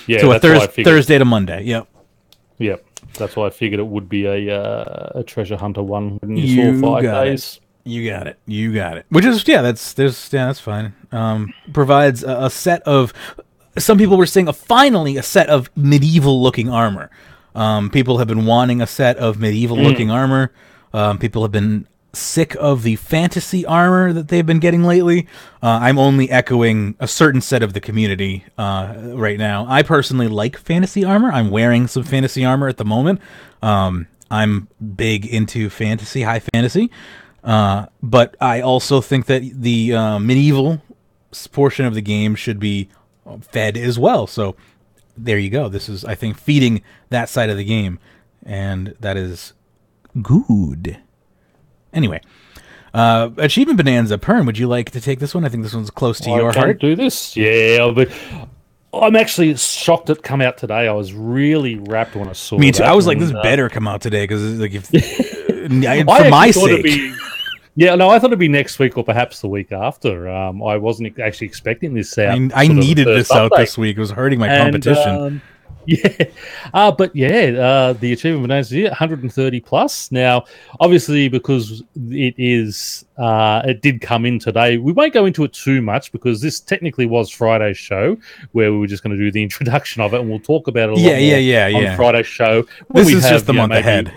Yeah, so a Thursday to Monday. Yep. Yep. That's why I figured it would be a Treasure Hunter one when you saw 5 days. You got it. Which is that's fine. Provides a set of. Some people were saying finally a set of medieval looking armor. People have been wanting a set of medieval-looking armor. People have been sick of the fantasy armor that they've been getting lately. I'm only echoing a certain set of the community right now. I personally like fantasy armor. I'm wearing some fantasy armor at the moment. I'm big into fantasy, high fantasy. But I also think that the medieval portion of the game should be fed as well. So there you go. This is, I think, feeding that side of the game, and that is good. Anyway, Achievement Bonanza. Pern, would you like to take this one? I think this one's close to your heart. Do this? Yeah, but I'm actually shocked it come out today. I was really wrapped when I saw it. Me too. I was like, this better come out today because, like, for my sake. Yeah, no, I thought it'd be next week or perhaps the week after. I wasn't actually expecting this out. I needed this out this week. It was hurting my competition. The achievement bonanza is 130 plus. Now, obviously, because it did come in today, we won't go into it too much because this technically was Friday's show where we were just going to do the introduction of it, and we'll talk about it a lot on Friday's show. This is just the month ahead.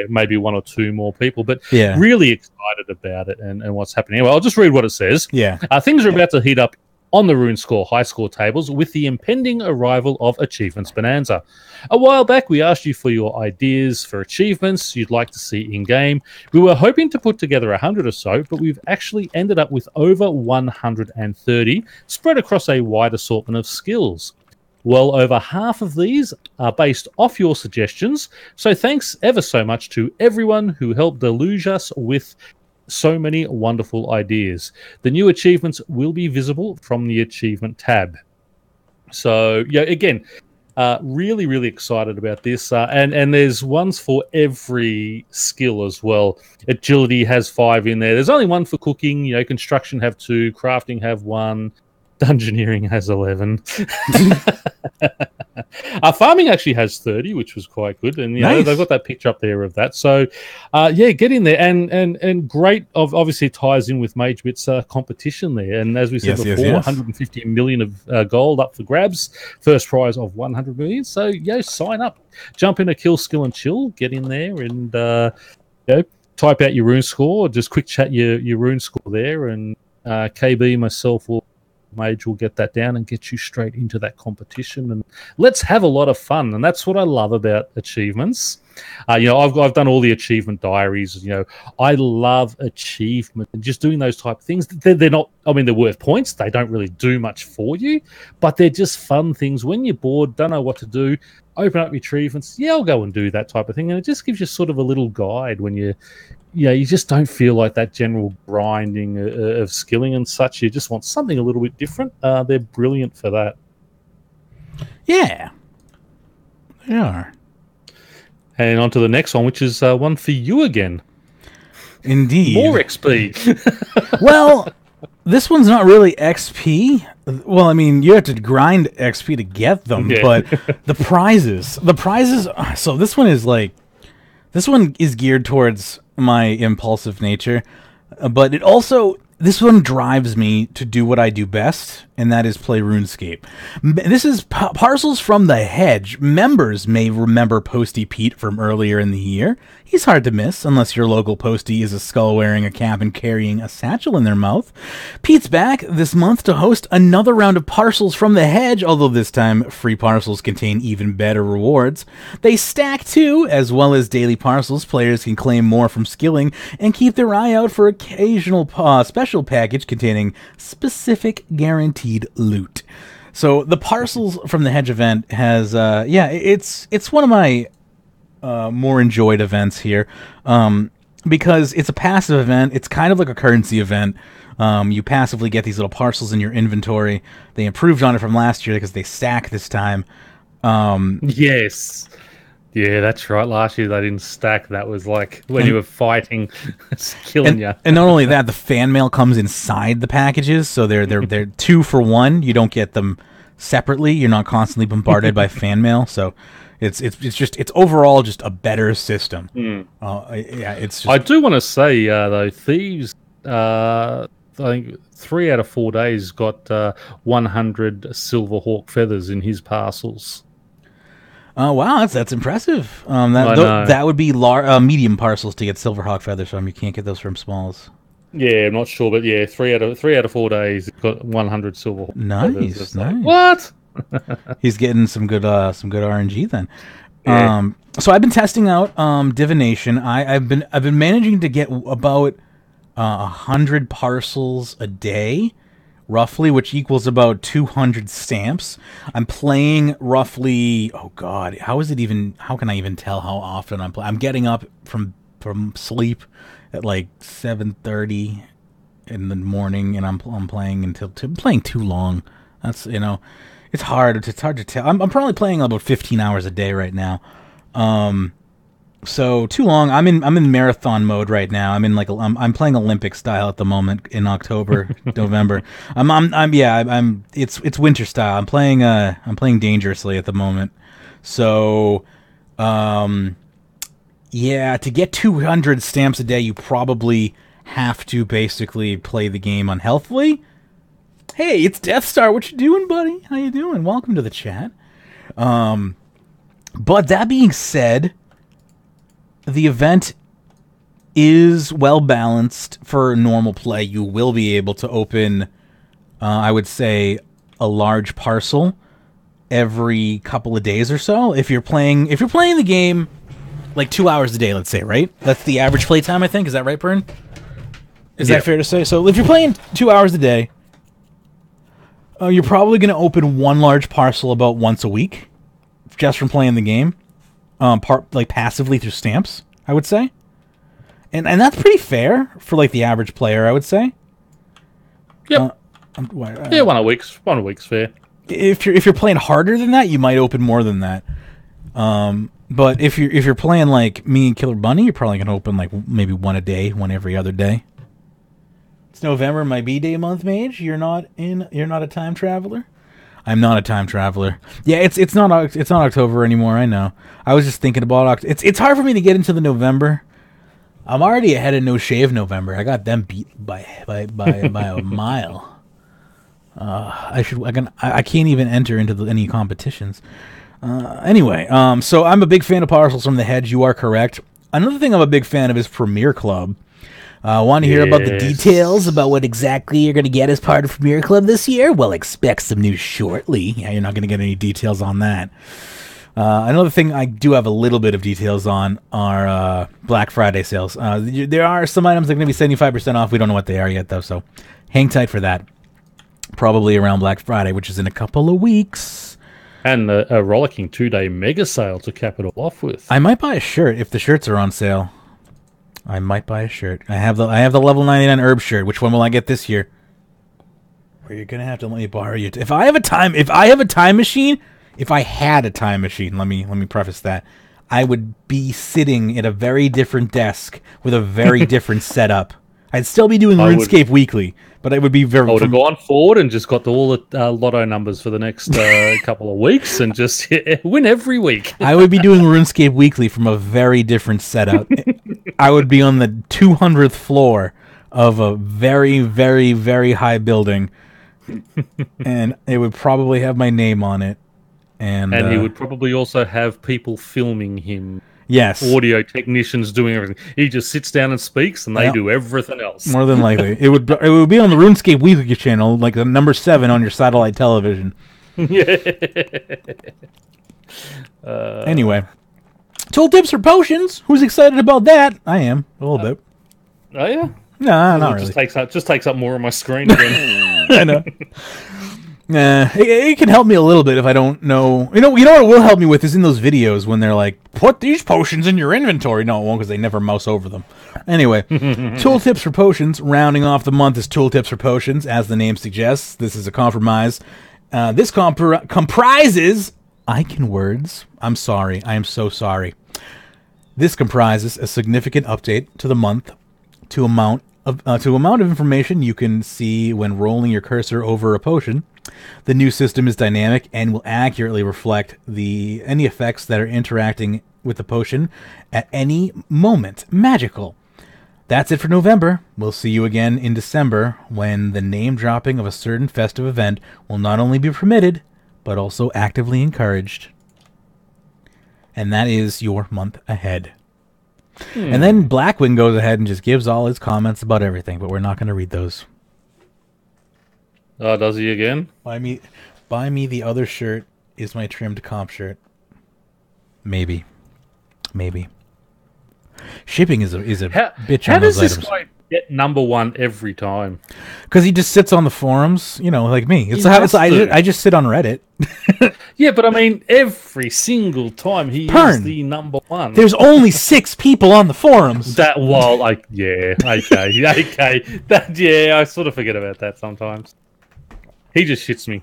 Maybe one or two more people, but really excited about it and what's happening. Anyway, I'll just read what it says. Things are about to heat up on the RuneScore high score tables with the impending arrival of Achievements Bonanza. A while back, we asked you for your ideas for achievements you'd like to see in-game. We were hoping to put together 100 or so, but we've actually ended up with over 130 spread across a wide assortment of skills. Well over half of these are based off your suggestions, so thanks ever so much to everyone who helped deluge us with so many wonderful ideas. The new achievements will be visible from the achievement tab. So, again, really, really excited about this. And there's ones for every skill as well. Agility has 5 in there. There's only one for cooking. Construction have 2, crafting have 1. Dungeoneering has 11. Farming actually has 30, which was quite good, and nice. They've got that picture up there of that. So, get in there, and great. Obviously, ties in with Magebit's competition there. And as we said before, 150 million of gold up for grabs. First prize of 100 million. So, sign up, jump in a kill, skill, and chill. Get in there and type out your rune score. Just quick chat your rune score there, and KB, myself, will. Mage will get that down and get you straight into that competition, and let's have a lot of fun. And that's what I love about achievements. I've done all the achievement diaries. I love achievement and just doing those type of things. They're not. I mean, they're worth points. They don't really do much for you, but they're just fun things. When you're bored, don't know what to do, open up your achievements. I'll go and do that type of thing, and it just gives you sort of a little guide when you just don't feel like that general grinding of skilling and such. You just want something a little bit different. They're brilliant for that. Yeah, they are. And on to the next one, which is one for you again. Indeed. More XP. Well, this one's not really XP. Well, I mean, you have to grind XP to get them, but the prizes. So this one is geared towards my impulsive nature, but this one drives me to do what I do best, and that is play RuneScape. This is Parcels from the Hedge. Members may remember Posty Pete from earlier in the year. He's hard to miss, unless your local Posty is a skull wearing a cap and carrying a satchel in their mouth. Pete's back this month to host another round of Parcels from the Hedge, although this time free parcels contain even better rewards. They stack too, as well as daily parcels. Players can claim more from skilling and keep their eye out for occasional special package containing specific guaranteed loot. So the Parcels from the Hedge event has, it's one of my more enjoyed events here, because it's a passive event. It's kind of like a currency event. You passively get these little parcels in your inventory. They improved on it from last year because they stack this time. Yes. Yeah, that's right. Last year they didn't stack. That was like when you were fighting, it's killing you. And not only that, the fan mail comes inside the packages, so they're 2 for 1. You don't get them separately. You're not constantly bombarded by fan mail. So it's overall just a better system. It's just... I do want to say though, Thieves, I think 3 out of 4 days got 100 silver hawk feathers in his parcels. Wow, that's impressive. That would be medium parcels to get silverhawk feathers from. You can't get those from smalls. Yeah, I'm not sure, but 3 out of 4 days got 100 silverhawk feathers. Nice. What? He's getting some good RNG then. Yeah. So I've been testing out divination. I've been managing to get about 100 parcels a day, roughly, which equals about 200 stamps. I'm playing roughly. Oh God, how can I even tell how often I'm playing? I'm getting up from sleep at like 7:30 in the morning, and I'm playing I'm playing too long. That's it's hard to tell. I'm probably playing about 15 hours a day right now. So too long. I'm in marathon mode right now. I'm in like I'm playing Olympic style at the moment in October, November. It's winter style. I'm playing dangerously at the moment. So, to get 200 stamps a day, you probably have to basically play the game unhealthily. Hey, it's Death Star. What you doing, buddy? How you doing? Welcome to the chat. But that being said, the event is well balanced for normal play. You will be able to open, I would say, a large parcel every couple of days or so. If you're playing the game like 2 hours a day, let's say, right? That's the average play time, I think. Is that right, Pern? Is that fair to say? So if you're playing 2 hours a day, you're probably going to open one large parcel about once a week, just from playing the game. Passively through stamps, I would say, and that's pretty fair for like the average player, I would say. Yep. One a week's fair. If you're playing harder than that, you might open more than that. But if you're playing like me and Killer Bunny, you're probably gonna open like maybe one a day, one every other day. It's November, my B-Day month, Mage. You're not a time traveler. I'm not a time traveler. Yeah, it's not October anymore. I know. I was just thinking about it's hard for me to get into the November. I'm already ahead of No Shave November. I got them beat by a mile. I can't even enter into any competitions. Anyway, so I'm a big fan of parcels from the hedge. You are correct. Another thing I'm a big fan of is Premier Club. Want to hear about the details about what exactly you're going to get as part of Premier Club this year? Well, expect some news shortly. Yeah, you're not going to get any details on that. Another thing I do have a little bit of details on are Black Friday sales. There are some items that are going to be 75% off. We don't know what they are yet, though, so hang tight for that. Probably around Black Friday, which is in a couple of weeks. And a rollicking 2-day mega sale to cap it all off with. I might buy a shirt if the shirts are on sale. I might buy a shirt. I have the level 99 herb shirt. Which one will I get this year? Or you're gonna have to let me borrow your. If I had a time machine, let me preface that. I would be sitting at a very different desk with a very different setup. I'd still be doing RuneScape Weekly, but I would be very. I would have gone forward and just got all the lotto numbers for the next couple of weeks and just win every week. I would be doing RuneScape Weekly from a very different setup. I would be on the 200th floor of a very, very, very high building, and it would probably have my name on it. And he would probably also have people filming him. Yes. Audio technicians doing everything. He just sits down and speaks, and they do everything else. More than likely. It would be on the RuneScape Weekly channel, like the number 7 on your satellite television. Anyway. Tooltips for potions. Who's excited about that? I am. A little bit. Oh, yeah? No, not really. Just takes up more of my screen again. I know. It can help me a little bit if I don't know. You know what it will help me with is in those videos when they're like, put these potions in your inventory. No, it won't because they never mouse over them. Anyway, tooltips for potions. Rounding off the month is tooltips for potions, as the name suggests. This is a compromise. This comprises icon words. I'm sorry. I am so sorry. This comprises a significant update to the month to amount of information you can see when rolling your cursor over a potion. The new system is dynamic and will accurately reflect any effects that are interacting with the potion at any moment. Magical. That's it for November. We'll see you again in December when the name dropping of a certain festive event will not only be permitted, but also actively encouraged. And that is your month ahead. And then Blackwing goes ahead and just gives all his comments about everything, but we're not going to read those. Oh, does he again? Buy me the other shirt is my trimmed comp shirt. Maybe. Shipping is a bitch how on those items. How does this guy get number 1 every time? Because he just sits on the forums, like me. I just sit on Reddit. Yeah, but I mean, every single time he is the number 1. There's only 6 people on the forums. Okay. I sort of forget about that sometimes. He just shits me.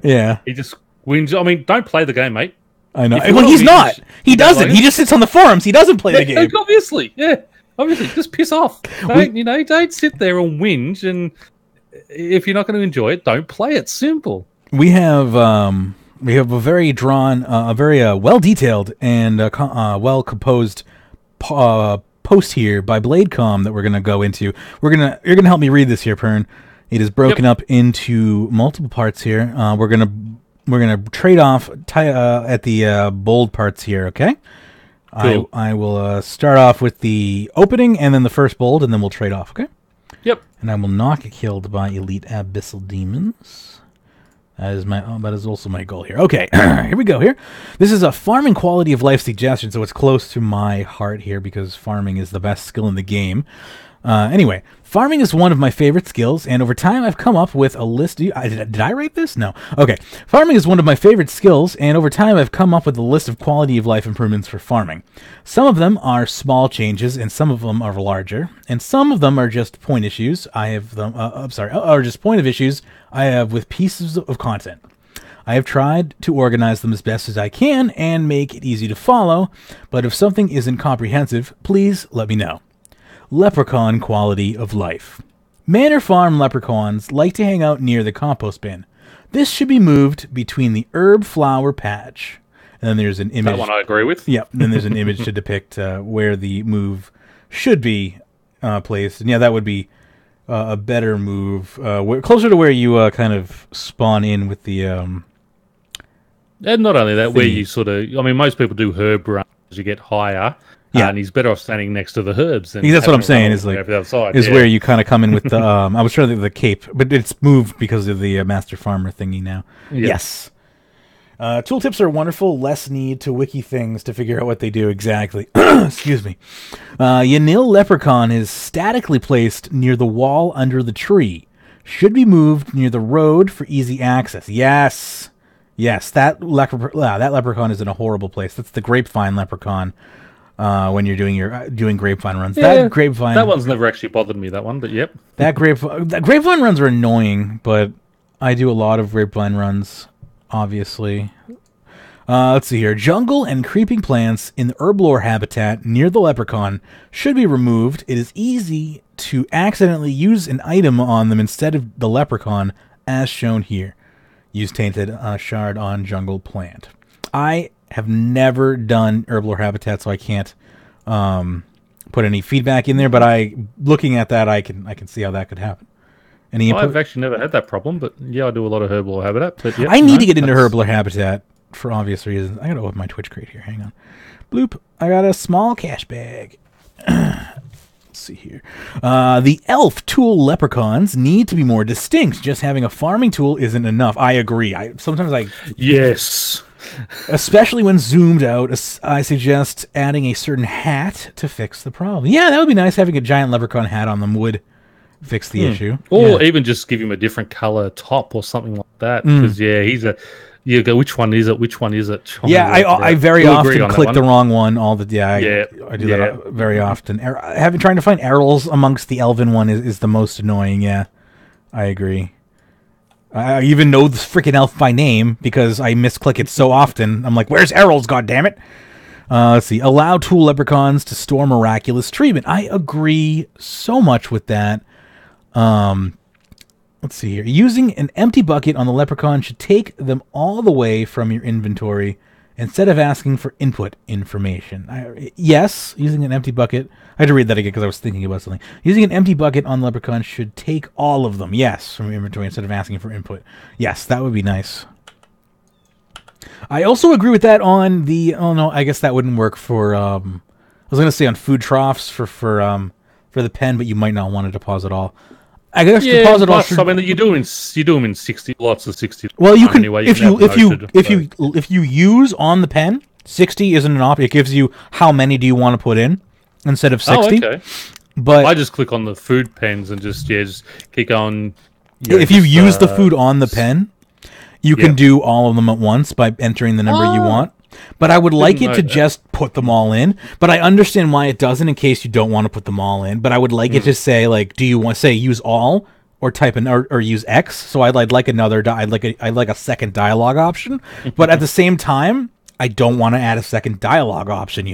Yeah. He just wins. I mean, don't play the game, mate. I know. Well, he's not. He doesn't. He just sits on the forums. He doesn't play the game. Obviously, yeah. Obviously, just piss off. Don't sit there and whinge. And if you're not going to enjoy it, don't play it. Simple. We have a very drawn, a very well detailed and well composed post here by BladeCom that we're going to go into. You're gonna help me read this here, Pern. It is broken up into multiple parts here. We're gonna trade off at the bold parts here. Okay. Cool. I will start off with the opening and then the first bold, and then we'll trade off. Okay. Yep. And I will not get killed by elite abyssal demons. That is also my goal here. Okay, here we go here. This is a farming quality of life suggestion, so it's close to my heart here because farming is the best skill in the game. Anyway, farming is one of my favorite skills, and over time I've come up with a list. Did I write this? No. Okay. Farming is one of my favorite skills, and over time I've come up with a list of quality of life improvements for farming. Some of them are small changes, and some of them are larger, and some of them are just point issues. Are just point of issues I have with pieces of content. I have tried to organize them as best as I can and make it easy to follow, but if something isn't comprehensive, please let me know. Leprechaun quality of life. Manor farm leprechauns like to hang out near the compost bin. This should be moved between the herb flower patch. And then there's an image. That one I agree with. Yep. Then there's an image to depict where the move should be placed. And yeah, that would be a better move. Closer to where you kind of spawn in with the... and not only that, where you sort of... I mean, most people do herb runs as you get higher. Yeah, and he's better off standing next to the herbs. Than that's what I'm saying. Is like where you kind of come in with the. I was trying to think of the cape, but it's moved because of the master farmer thingy now. Yeah. Yes. Tooltips are wonderful. Less need to wiki things to figure out what they do exactly. Excuse me. Yanil Leprechaun is statically placed near the wall under the tree. Should be moved near the road for easy access. Yes. That leprechaun is in a horrible place. That's the grapevine leprechaun. When you're doing grapevine runs, that one's never actually bothered me. That one, but yep, that grapevine runs are annoying, but I do a lot of grapevine runs. Obviously, let's see here. Jungle and creeping plants in the herblore habitat near the leprechaun should be removed. It is easy to accidentally use an item on them instead of the leprechaun, as shown here. Use tainted shard on jungle plant. I have never done herblore habitat, so I can't put any feedback in there. But looking at that, I can see how that could happen. I've actually never had that problem, but yeah, I do a lot of herblore habitat. But yeah, I need to get into herblore habitat for obvious reasons. I gotta open my Twitch crate here. Hang on. Bloop. I got a small cash bag. Let's see here. The elf tool leprechauns need to be more distinct. Just having a farming tool isn't enough. I agree. Yes. Especially when zoomed out, I suggest adding a certain hat to fix the problem. Yeah, that would be nice. Having a giant leprechaun hat on them would fix the issue. Or even just give him a different color top or something like that. Because, you go, which one is it? Which one is it? I very often click the wrong one. I do that very often. Trying to find arrows amongst the elven one is the most annoying. Yeah, I agree. I even know this freaking elf by name because I misclick it so often. I'm like, where's Errol's, goddammit? Let's see. Allow tool leprechauns to store miraculous treatment. I agree so much with that. Let's see here. Using an empty bucket on the leprechaun should take them all the way from your inventory instead of asking for input information. Yes, using an empty bucket. I had to read that again because I was thinking about something. Using an empty bucket on the leprechaun should take all of them, yes, from your inventory instead of asking for input. Yes, that would be nice. I also agree with that on the... Oh, no, I guess that wouldn't work for... I was going to say on food troughs for the pen, but you might not want to deposit all. I guess deposit all. I mean, you do them in 60 lots of 60. Well, you can anyway, if you use on the pen, 60 isn't an option. It gives you how many do you want to put in instead of 60. Oh, okay. But I just click on the food pens and just keep going. If you use the food on the pen, you can do all of them at once by entering the number you want. But I would like it to just put them all in. But I understand why it doesn't in case you don't want to put them all in. But I would like it to say, like, do you want to say use all or type in or use X? So I'd like another. I'd like a second dialogue option. But at the same time, I don't want to add a second dialogue option,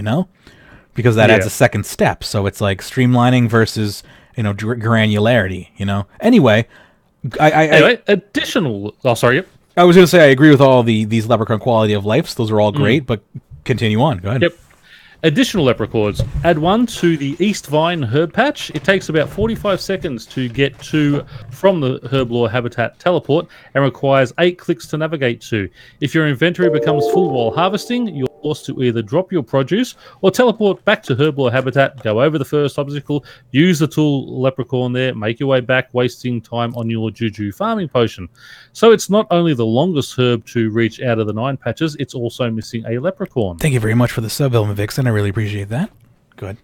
because that adds a second step. So it's like streamlining versus, granularity, Anyway, additional... Oh, sorry, yep. I was going to say I agree with all these Leprechaun quality of lives. Those are all great, but continue on. Go ahead. Yep. Additional leprechauns. Add one to the East Vine herb patch. It takes about 45 seconds to get to from the Herblore habitat teleport and requires 8 clicks to navigate to. If your inventory becomes full while harvesting, you're forced to either drop your produce or teleport back to Herblore habitat, go over the first obstacle, use the tool leprechaun there, make your way back, wasting time on your Juju farming potion. So it's not only the longest herb to reach out of the 9 patches, it's also missing a leprechaun. Thank you very much for the sub, Elma Vixen. I really appreciate that. Go ahead.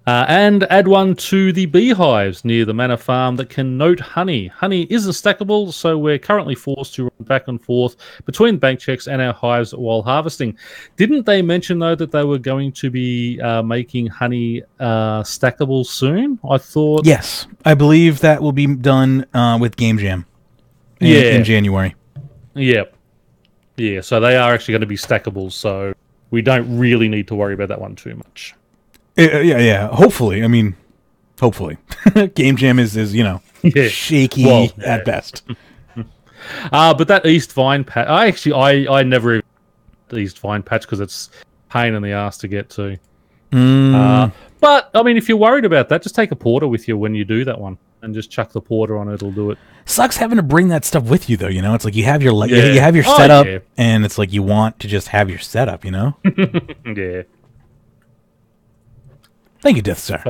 And add one to the beehives near the manor farm that can note honey. Honey isn't stackable, so we're currently forced to run back and forth between bank checks and our hives while harvesting. Didn't they mention, though, that they were going to be making honey stackable soon? I thought... Yes, I believe that will be done with Game Jam in January. Yeah. Yeah, so they are actually going to be stackable, so we don't really need to worry about that one too much. Yeah. Hopefully. I mean, hopefully. Game Jam is shaky at best. But that East Vine patch... I never the East Vine patch because it's pain in the ass to get to. But, I mean, if you're worried about that, just take a porter with you when you do that one. And just chuck the porter on it, it'll do it. Sucks having to bring that stuff with you, though, It's like you have your you have your setup, and it's like you want to just have your setup, Yeah. Thank you, Death Star.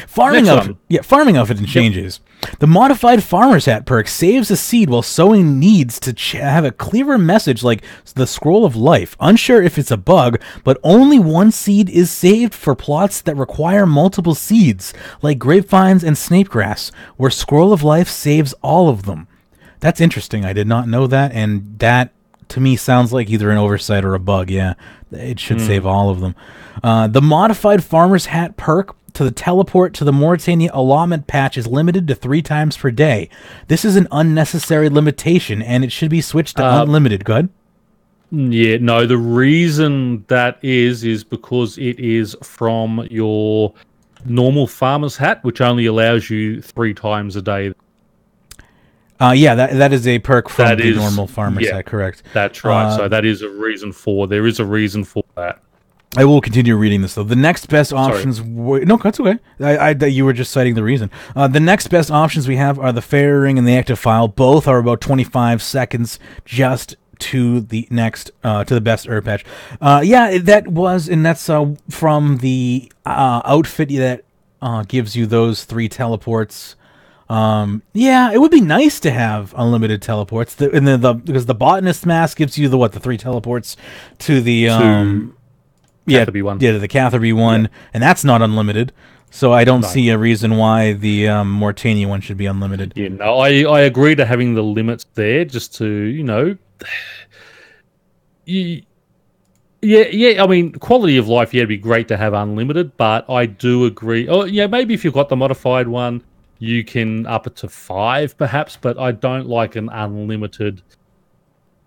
Farming outfit and changes. The modified farmer's hat perk saves a seed while sowing needs to have a clearer message like the scroll of life. Unsure if it's a bug, but only one seed is saved for plots that require multiple seeds, like grapevines and snapegrass, where scroll of life saves all of them. That's interesting. I did not know that, and that to me sounds like either an oversight or a bug. Yeah, it should save all of them. The modified farmer's hat perk to the teleport to the Mauritania allotment patch is limited to 3 times per day. This is an unnecessary limitation, and it should be switched to unlimited. Go ahead. Yeah, no, the reason that is because it is from your normal farmer's hat, which only allows you 3 times a day. That is a perk from the normal farmer's hat, correct. That's right, so that is a reason for... There is a reason for that. I will continue reading this, though. The next best options... No, that's okay. You were just citing the reason. The next best options we have are the Fairy Ring and the Active File. Both are about 25 seconds just to the next... to the best herb patch. That was... And that's from the outfit that gives you those 3 teleports. It would be nice to have unlimited teleports. Because the Botanist Mask gives you the 3 teleports to the... Catherby one. Yeah, the Catherby one, and that's not unlimited. So I don't see a reason why the Mauritania one should be unlimited. Yeah, no, I agree to having the limits there, just to I mean, quality of life. It'd be great to have unlimited, but I do agree. Oh, yeah, maybe if you've got the modified one, you can up it to 5, perhaps. But I don't like an unlimited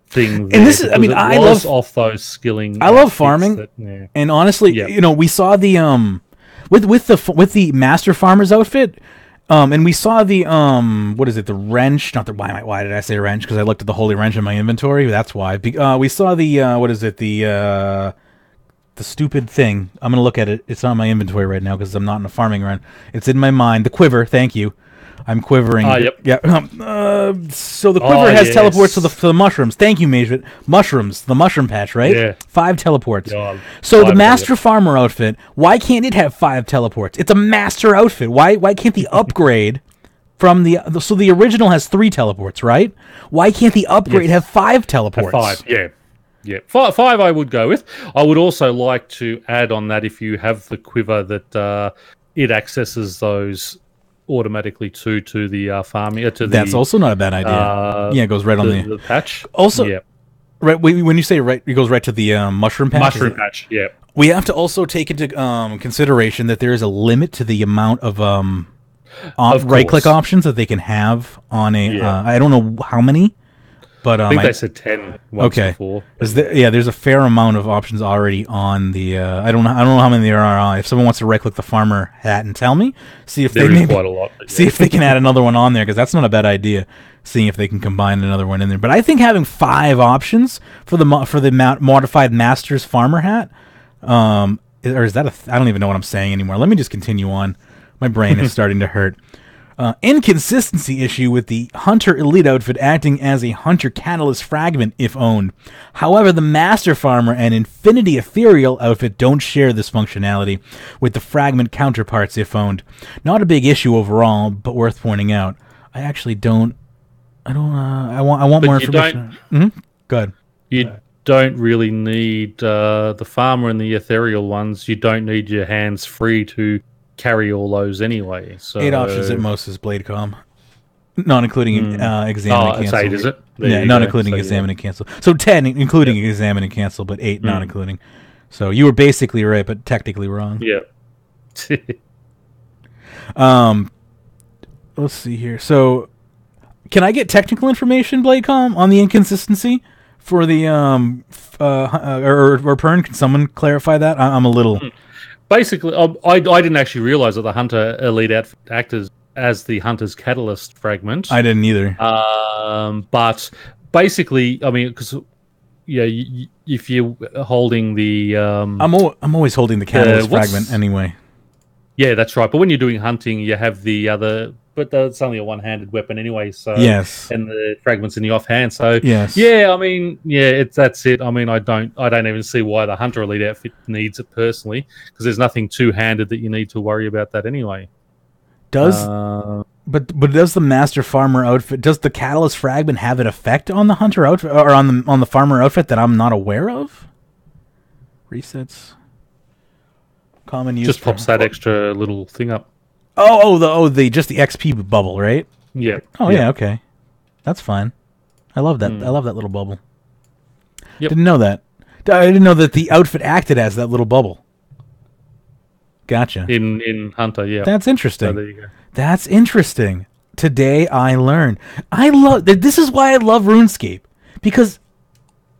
thing there, and this is, I mean, I love off those skilling. I love farming, and honestly, we saw the with the Master Farmer's outfit, and we saw the the wrench? Not the why did I say wrench? Because I looked at the holy wrench in my inventory. That's why. We saw the stupid thing. I'm gonna look at it. It's not in my inventory right now because I'm not in a farming run. It's in my mind. The quiver. Thank you. I'm quivering. Yep. Yeah. So the quiver has teleports to the mushrooms. Thank you, Magebit. Mushrooms. The mushroom patch, right? Yeah. 5 teleports. So the Master Farmer outfit, why can't it have 5 teleports? It's a master outfit. Why can't the upgrade from so the original has 3 teleports, right? Why can't the upgrade have 5 teleports? 5, yeah. Yeah, 5 I would go with. I would also like to add on that if you have the quiver that it accesses those automatically to the farming. That's also not a bad idea. It goes right on the patch. Also, right when you say right, it goes right to the mushroom patch. Mushroom patch, yeah. We have to also take into consideration that there is a limit to the amount of right-click options that they can have on a. I don't know how many. But I think they said 10 once before. There's a fair amount of options already on the. I don't know how many there are. If someone wants to right-click the farmer hat and tell me, see if there is quite a lot. See if they can add another one on there, because that's not a bad idea. Seeing if they can combine another one in there. But I think having 5 options for the modified Master's farmer hat, or is that I don't even know what I'm saying anymore. Let me just continue on. My brain is starting to hurt. Inconsistency issue with the Hunter Elite outfit acting as a Hunter Catalyst fragment if owned. However, the Master Farmer and Infinity Ethereal outfit don't share this functionality with the fragment counterparts if owned. Not a big issue overall, but worth pointing out. I actually don't. I want more information. Go ahead. You don't really need the Farmer and the Ethereal ones. You don't need your hands free to carry all those anyway. So 8 options at most is Bladecom, not including examine and cancel. 8, is it? Not including examine and cancel. So 10 including examine and cancel, but 8 not including. So you were basically right, but technically wrong. Yeah. Let's see here. So can I get technical information, Bladecom, on the inconsistency for the or Pern? Can someone clarify that? I'm a little. Basically, I didn't actually realize that the Hunter Elite outfit acted as the Hunter's Catalyst fragment. I didn't either. But basically, I mean, because if you're holding the, I'm always holding the Catalyst fragment anyway. Yeah, that's right. But when you're doing hunting, you have the other. But it's only a one-handed weapon anyway, so yes, and the fragments in the offhand. So yes, yeah, I mean, yeah, that's it. I mean, I don't even see why the Hunter Elite outfit needs it personally, because there's nothing two-handed that you need to worry about that anyway. But does the Master Farmer outfit? Does the Catalyst fragment have an effect on the Hunter outfit or on the Farmer outfit that I'm not aware of? Resets. Common use. Just pops that extra little thing up. Just the XP bubble, right? Yeah. Oh yeah, okay. That's fine. I love that. I love that little bubble. Yep. Didn't know that. I didn't know that the outfit acted as that little bubble. Gotcha. In Hunter, yeah. That's interesting. So there you go. That's interesting. Today I learned. This is why I love RuneScape, because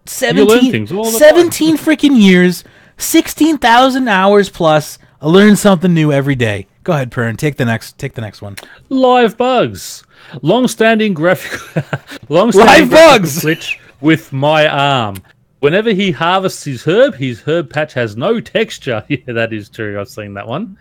17 freaking years, 16,000 hours plus. I learn something new every day. Go ahead, Pern. Take the next one. Live bugs. Long-standing graphic glitch with my arm. Whenever he harvests his herb patch has no texture. Yeah, that is true. I've seen that one.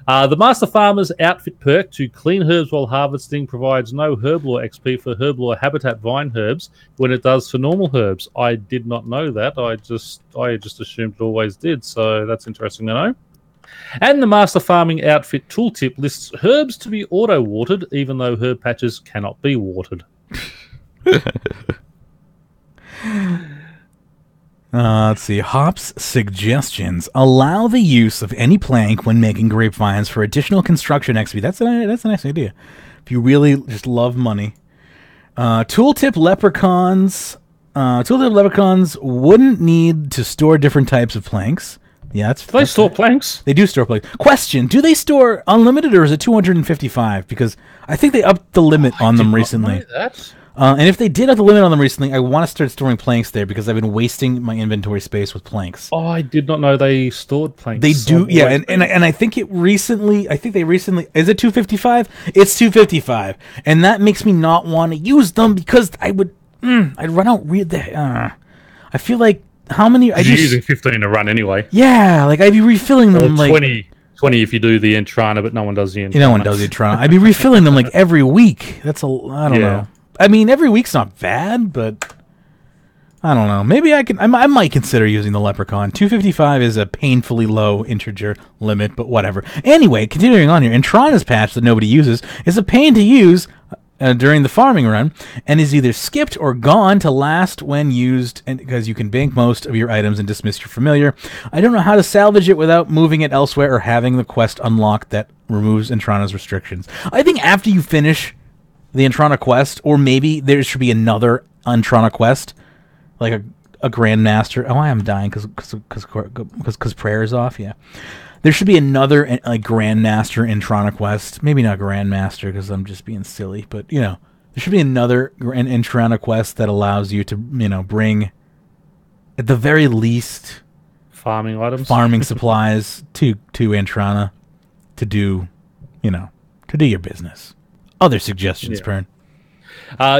The Master Farmer's outfit perk to clean herbs while harvesting provides no Herblore XP for Herblore Habitat Vine herbs when it does for normal herbs. I did not know that. I just assumed it always did. So that's interesting to know. And the Master Farming Outfit Tooltip lists herbs to be auto-watered, even though herb patches cannot be watered. Let's see. Hop's Suggestions allow the use of any plank when making grapevines for additional construction XP. That's a nice idea. If you really just love money. Tooltip Leprechauns wouldn't need to store different types of planks. Yeah, they store planks. They do store planks. Question: do they store unlimited, or is it 255? Because I think they upped the limit on them recently. And if they did up the limit on them recently, I want to start storing planks there, because I've been wasting my inventory space with planks. Oh, I did not know they stored planks. They do, yeah. And I think they recently. Is it 255? It's 255, and that makes me not want to use them, because I'd run out. I feel like. How many? You're using 15 to run anyway. Yeah, like I'd be refilling them like 20 if you do the Entrana, but no one does the Entrana. No one does the Entrana. I'd be refilling them like every week. I don't know. I mean, every week's not bad, but I don't know. Maybe I might consider using the Leprechaun. 255 is a painfully low integer limit, but whatever. Anyway, continuing on here, Entrana's patch that nobody uses is a pain to use during the farming run, and is either skipped or gone to last when used, and because you can bank most of your items and dismiss your familiar. I don't know how to salvage it without moving it elsewhere or having the quest unlocked that removes Entrana's restrictions. I think after you finish the Entrana quest, or maybe there should be another Entrana quest, like a Grandmaster. Oh, I am dying because prayer is off. Yeah. There should be another Grandmaster Entrana quest. Maybe not Grandmaster, because I'm just being silly. But, there There should be another Entrana quest that allows you to, bring, at the very least, farming items, farming supplies to Entrana to do, to do your business. Other suggestions, Pern?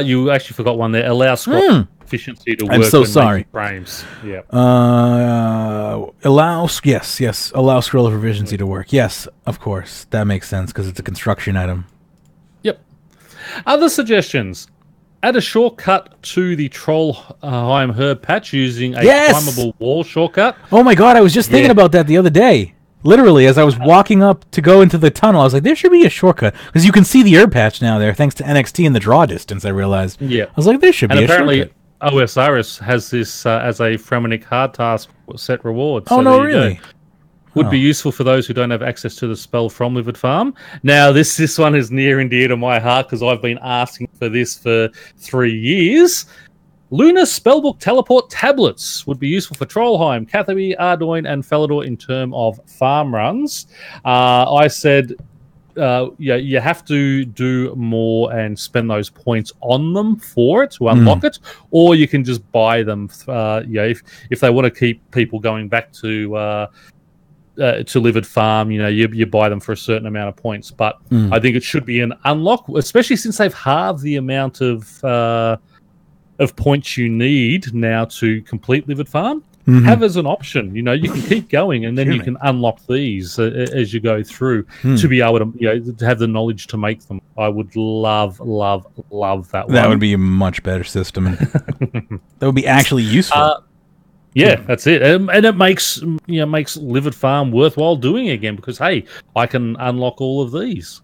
You actually forgot one there. Allow scroll efficiency to work. I'm so sorry. Frames. Yeah. Allow scroll efficiency to work. Yes, of course. That makes sense because it's a construction item. Yep. Other suggestions. Add a shortcut to the Trollheim herb patch using a climbable wall shortcut. Oh my god, I was just thinking about that the other day. Literally, as I was walking up to go into the tunnel, I was like, there should be a shortcut. Because you can see the herb patch now there, thanks to NXT and the draw distance, I realized. Yeah. I was like, there should be a shortcut. And apparently, Osiris has this as a Framinic hard task set reward. Oh, so no, really? Would be useful for those who don't have access to the spell from Livid Farm. Now, this one is near and dear to my heart because I've been asking for this for 3 years. Lunar Spellbook Teleport Tablets would be useful for Trollheim, Catherby, Ardoin, and Falador in terms of farm runs. I said, you have to do more and spend those points on them for it to unlock it, or you can just buy them. If they want to keep people going back to Livid Farm, you buy them for a certain amount of points. But I think it should be an unlock, especially since they've halved the amount of points you need now to complete Livid Farm. Have as an option. You can keep going, and then you can unlock these as you go through to be able to, to have the knowledge to make them. I would love that one. That would be a much better system. That would be actually useful. That's it, and it makes Livid Farm worthwhile doing again because hey, I can unlock all of these.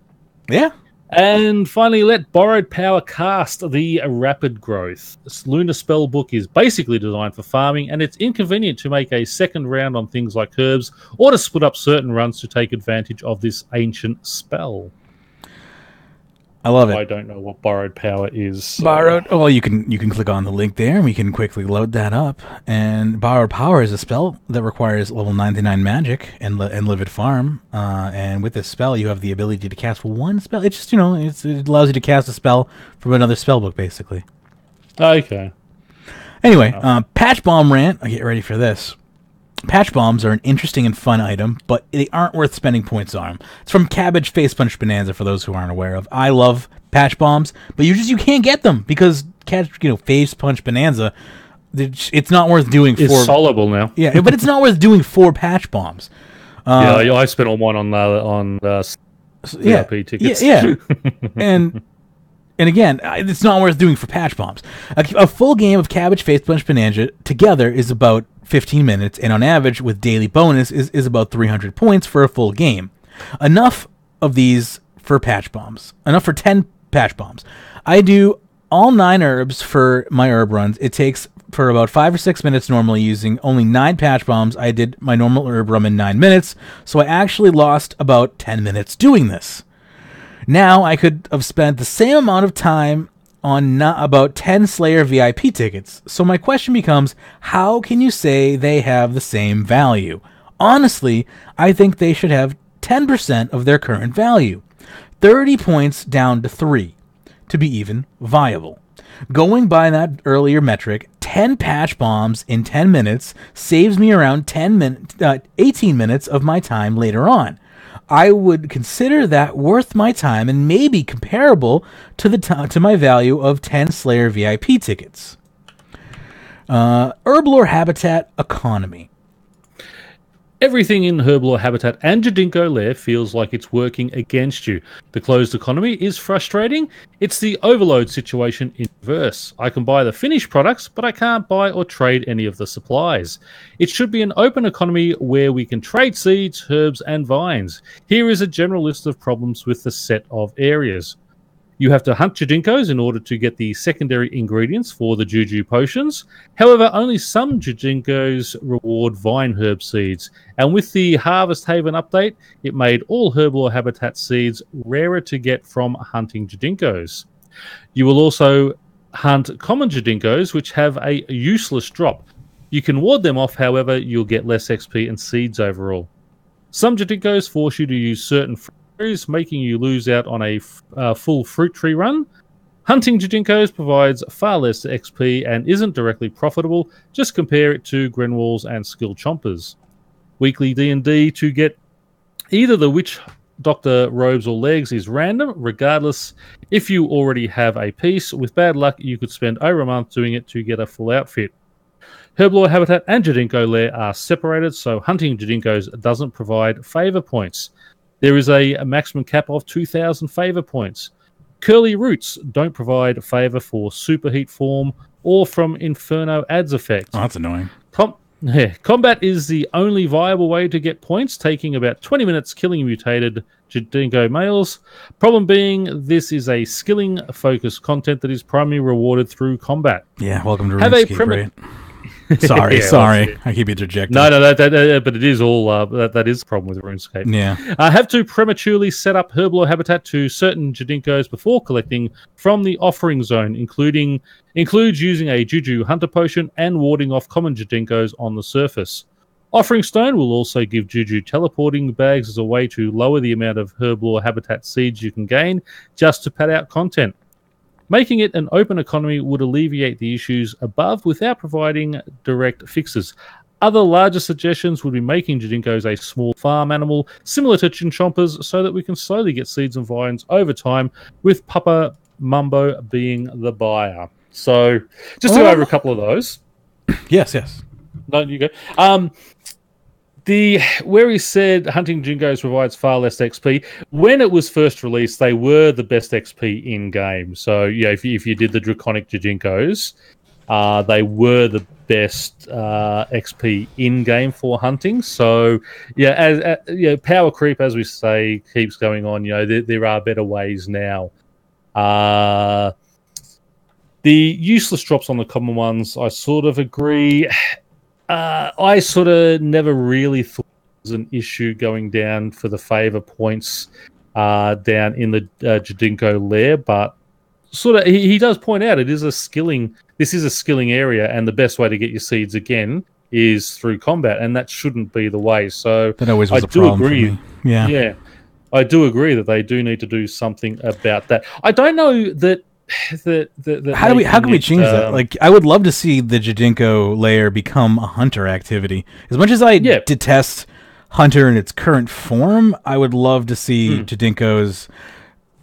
Yeah. And finally, let Borrowed Power cast the Rapid Growth. This Lunar Spellbook is basically designed for farming, and it's inconvenient to make a second round on things like herbs or to split up certain runs to take advantage of this ancient spell. I love it. I don't know what Borrowed Power is. Borrowed. Well, you can click on the link there, and we can quickly load that up. And Borrowed Power is a spell that requires level 99 magic and Livid Farm. And with this spell, you have the ability to cast one spell. It just it allows you to cast a spell from another spellbook, basically. Okay. Anyway, Patch Bomb rant. Get ready for this. Patch bombs are an interesting and fun item, but they aren't worth spending points on. It's from Cabbage Face Punch Bonanza, for those who aren't aware of. I love patch bombs, but you can't get them because Face Punch Bonanza, it's not worth doing. It's soluble now. Yeah, but it's not worth doing 4 patch bombs. I spent all mine on VIP tickets. Yeah. And again, it's not worth doing for patch bombs. A full game of Cabbage Face Punch Bonanza together is about 15 minutes, and on average, with daily bonus, is about 300 points for a full game. Enough of these for patch bombs. Enough for 10 patch bombs. I do all 9 herbs for my herb runs. It takes for about 5 or 6 minutes normally using only 9 patch bombs. I did my normal herb run in 9 minutes, so I actually lost about 10 minutes doing this. Now I could have spent the same amount of time on about 10 Slayer VIP tickets. So my question becomes, how can you say they have the same value? Honestly, I think they should have 10% of their current value. 30 points down to 3 to be even viable. Going by that earlier metric, 10 patch bombs in 10 minutes saves me around 18 minutes of my time later on. I would consider that worth my time and maybe comparable to my value of 10 Slayer VIP tickets. Herblore Habitat Economy. Everything in Herblore Habitat and Jadinko Lair feels like it's working against you. The closed economy is frustrating. It's the overload situation in reverse. I can buy the finished products, but I can't buy or trade any of the supplies. It should be an open economy where we can trade seeds, herbs, and vines. Here is a general list of problems with the set of areas. You have to hunt Jidinkos in order to get the secondary ingredients for the Juju potions. However, only some Jidinkos reward vine herb seeds. And with the Harvest Haven update, it made all Herblore Habitat seeds rarer to get from hunting Jidinkos. You will also hunt common Jidinkos, which have a useless drop. You can ward them off, however, you'll get less XP and seeds overall. Some Jidinkos force you to use certain fruits, making you lose out on a full fruit tree run. Hunting Jidinkos provides far less XP and isn't directly profitable. Just compare it to Grenwalls and Skill Chompers. Weekly D&D to get either the Witch Doctor robes or legs is random, regardless. If you already have a piece, with bad luck, you could spend over a month doing it to get a full outfit. Herblore Habitat and Jadinko Lair are separated, so hunting Jadinkos doesn't provide favour points. There is a maximum cap of 2,000 favour points. Curly Roots don't provide favour for Superheat form or from Inferno Adds effect. Oh, that's annoying. Combat is the only viable way to get points, taking about 20 minutes killing mutated Jadinko males. Problem being, this is a skilling-focused content that is primarily rewarded through combat. Yeah, welcome to RuneScape, right? Sorry, I keep interjecting. No, but it is all that is the problem with RuneScape. Yeah, have to prematurely set up Herblore Habitat to certain Jadinkos before collecting from the offering zone, includes using a Juju Hunter Potion and warding off common Jadinkos on the surface. Offering Stone will also give Juju teleporting bags as a way to lower the amount of Herblore Habitat seeds you can gain, just to pad out content. Making it an open economy would alleviate the issues above without providing direct fixes. Other larger suggestions would be making Jadinkos a small farm animal, similar to Chinchompers, so that we can slowly get seeds and vines over time, with Papa Mumbo being the buyer. So, just to go over a couple of those. Yes. No, you go. Where he said hunting Jinkos provides far less XP, when it was first released, they were the best XP in game. So yeah, if you did the Draconic Jinkos, they were the best XP in game for hunting. So yeah, power creep, as we say, keeps going on. There are better ways now. The useless drops on the common ones, I sort of agree. I sort of never really thought it was an issue going down for the favour points down in the Jadinko Lair, but sort of he does point out this is a skilling area, and the best way to get your seeds again is through combat, and that shouldn't be the way. So that always was a problem for me. Yeah, I do agree that they do need to do something about that. I don't know that. How can we change that? Like, I would love to see the Jadinko layer become a hunter activity. As much as I detest hunter in its current form, I would love to see Jadinko's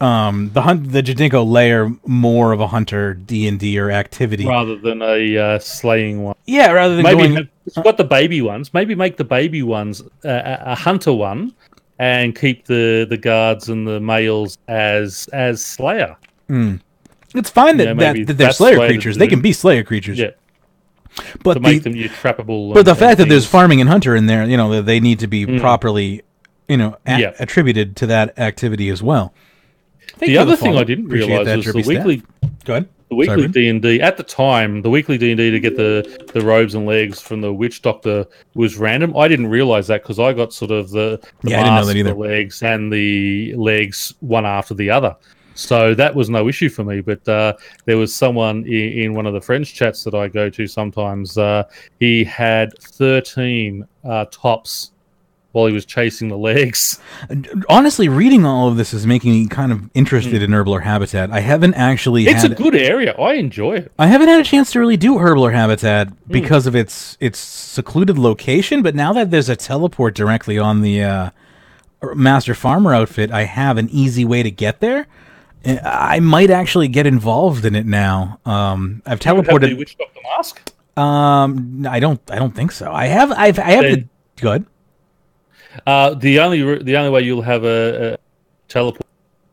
the Jadinko layer more of a hunter D&D or activity rather than a slaying one. Yeah, rather than it's got the baby ones. Maybe make the baby ones a hunter one, and keep the guards and the males as slayer. It's fine that they're Slayer creatures. They can be Slayer creatures. Yeah. But to make them trappable. But the fact that there's farming and hunter in there, they need to be properly, attributed to that activity as well. The other thing I didn't realize was the weekly. Go ahead. The weekly D&D at the time, the weekly D&D to get the robes and legs from the Witch Doctor was random. I didn't realize that because I got sort of the I didn't know that either. The legs and the legs one after the other. So that was no issue for me, but there was someone in one of the Friends chats that I go to sometimes. He had 13 tops while he was chasing the legs. Honestly, reading all of this is making me kind of interested in Herblore Habitat. I haven't actually It's a good area. I enjoy it. I haven't had a chance to really do Herblore Habitat because of its secluded location, but now that there's a teleport directly on the Master Farmer outfit, I have an easy way to get there. I might actually get involved in it now. I've teleported. The Witch Doctor mask? I don't think so. I have the good. The only way you'll have a teleport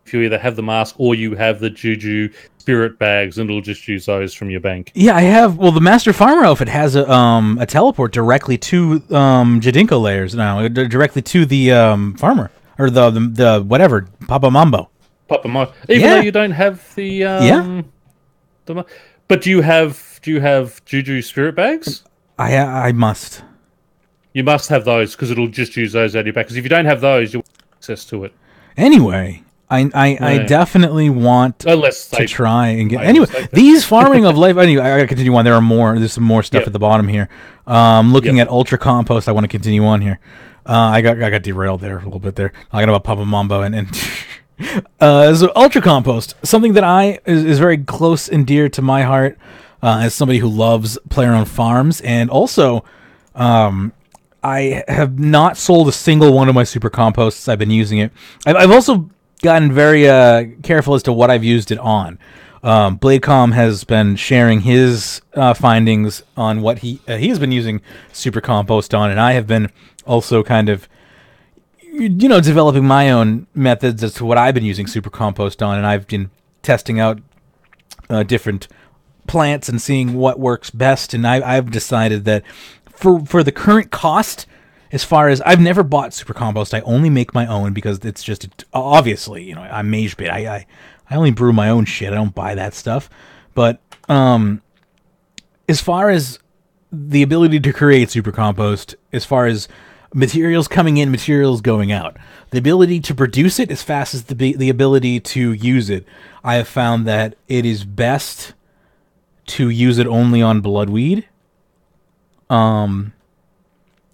if you either have the mask or you have the Juju spirit bags, and it'll just use those from your bank. Yeah, I have. Well, the Master Farmer outfit has a teleport directly to Jadinko layers now, directly to the farmer or the whatever Papa Mambo. Even though you don't have the but do you have Juju spirit bags? I must. You must have those because it'll just use those out of your back. Because if you don't have those, you'll have access to it. Anyway, I definitely want to try and get. Anyway, these farming of life. Anyway, I gotta continue on. There's some more stuff at the bottom here. Looking at Ultra Compost, I want to continue on here. I got derailed there a little bit there. Talking about Papa Mambo and So Ultra Compost, something that is very close and dear to my heart as somebody who loves player-owned farms, and also I have not sold a single one of my Super Composts. I've been using it. I've also gotten very careful as to what I've used it on. Bladecom has been sharing his findings on what he has been using Super Compost on, and I have been also kind of developing my own methods as to what I've been using Super Compost on, and I've been testing out different plants and seeing what works best, and I've decided that for the current cost, as far as I've never bought Super Compost, I only make my own because it's just obviously I'm Magebit. I only brew my own shit. I don't buy that stuff. But as far as the ability to create Super Compost, as far as materials coming in, materials going out, the ability to produce it as fast as the ability to use it, I have found that it is best to use it only on bloodweed. And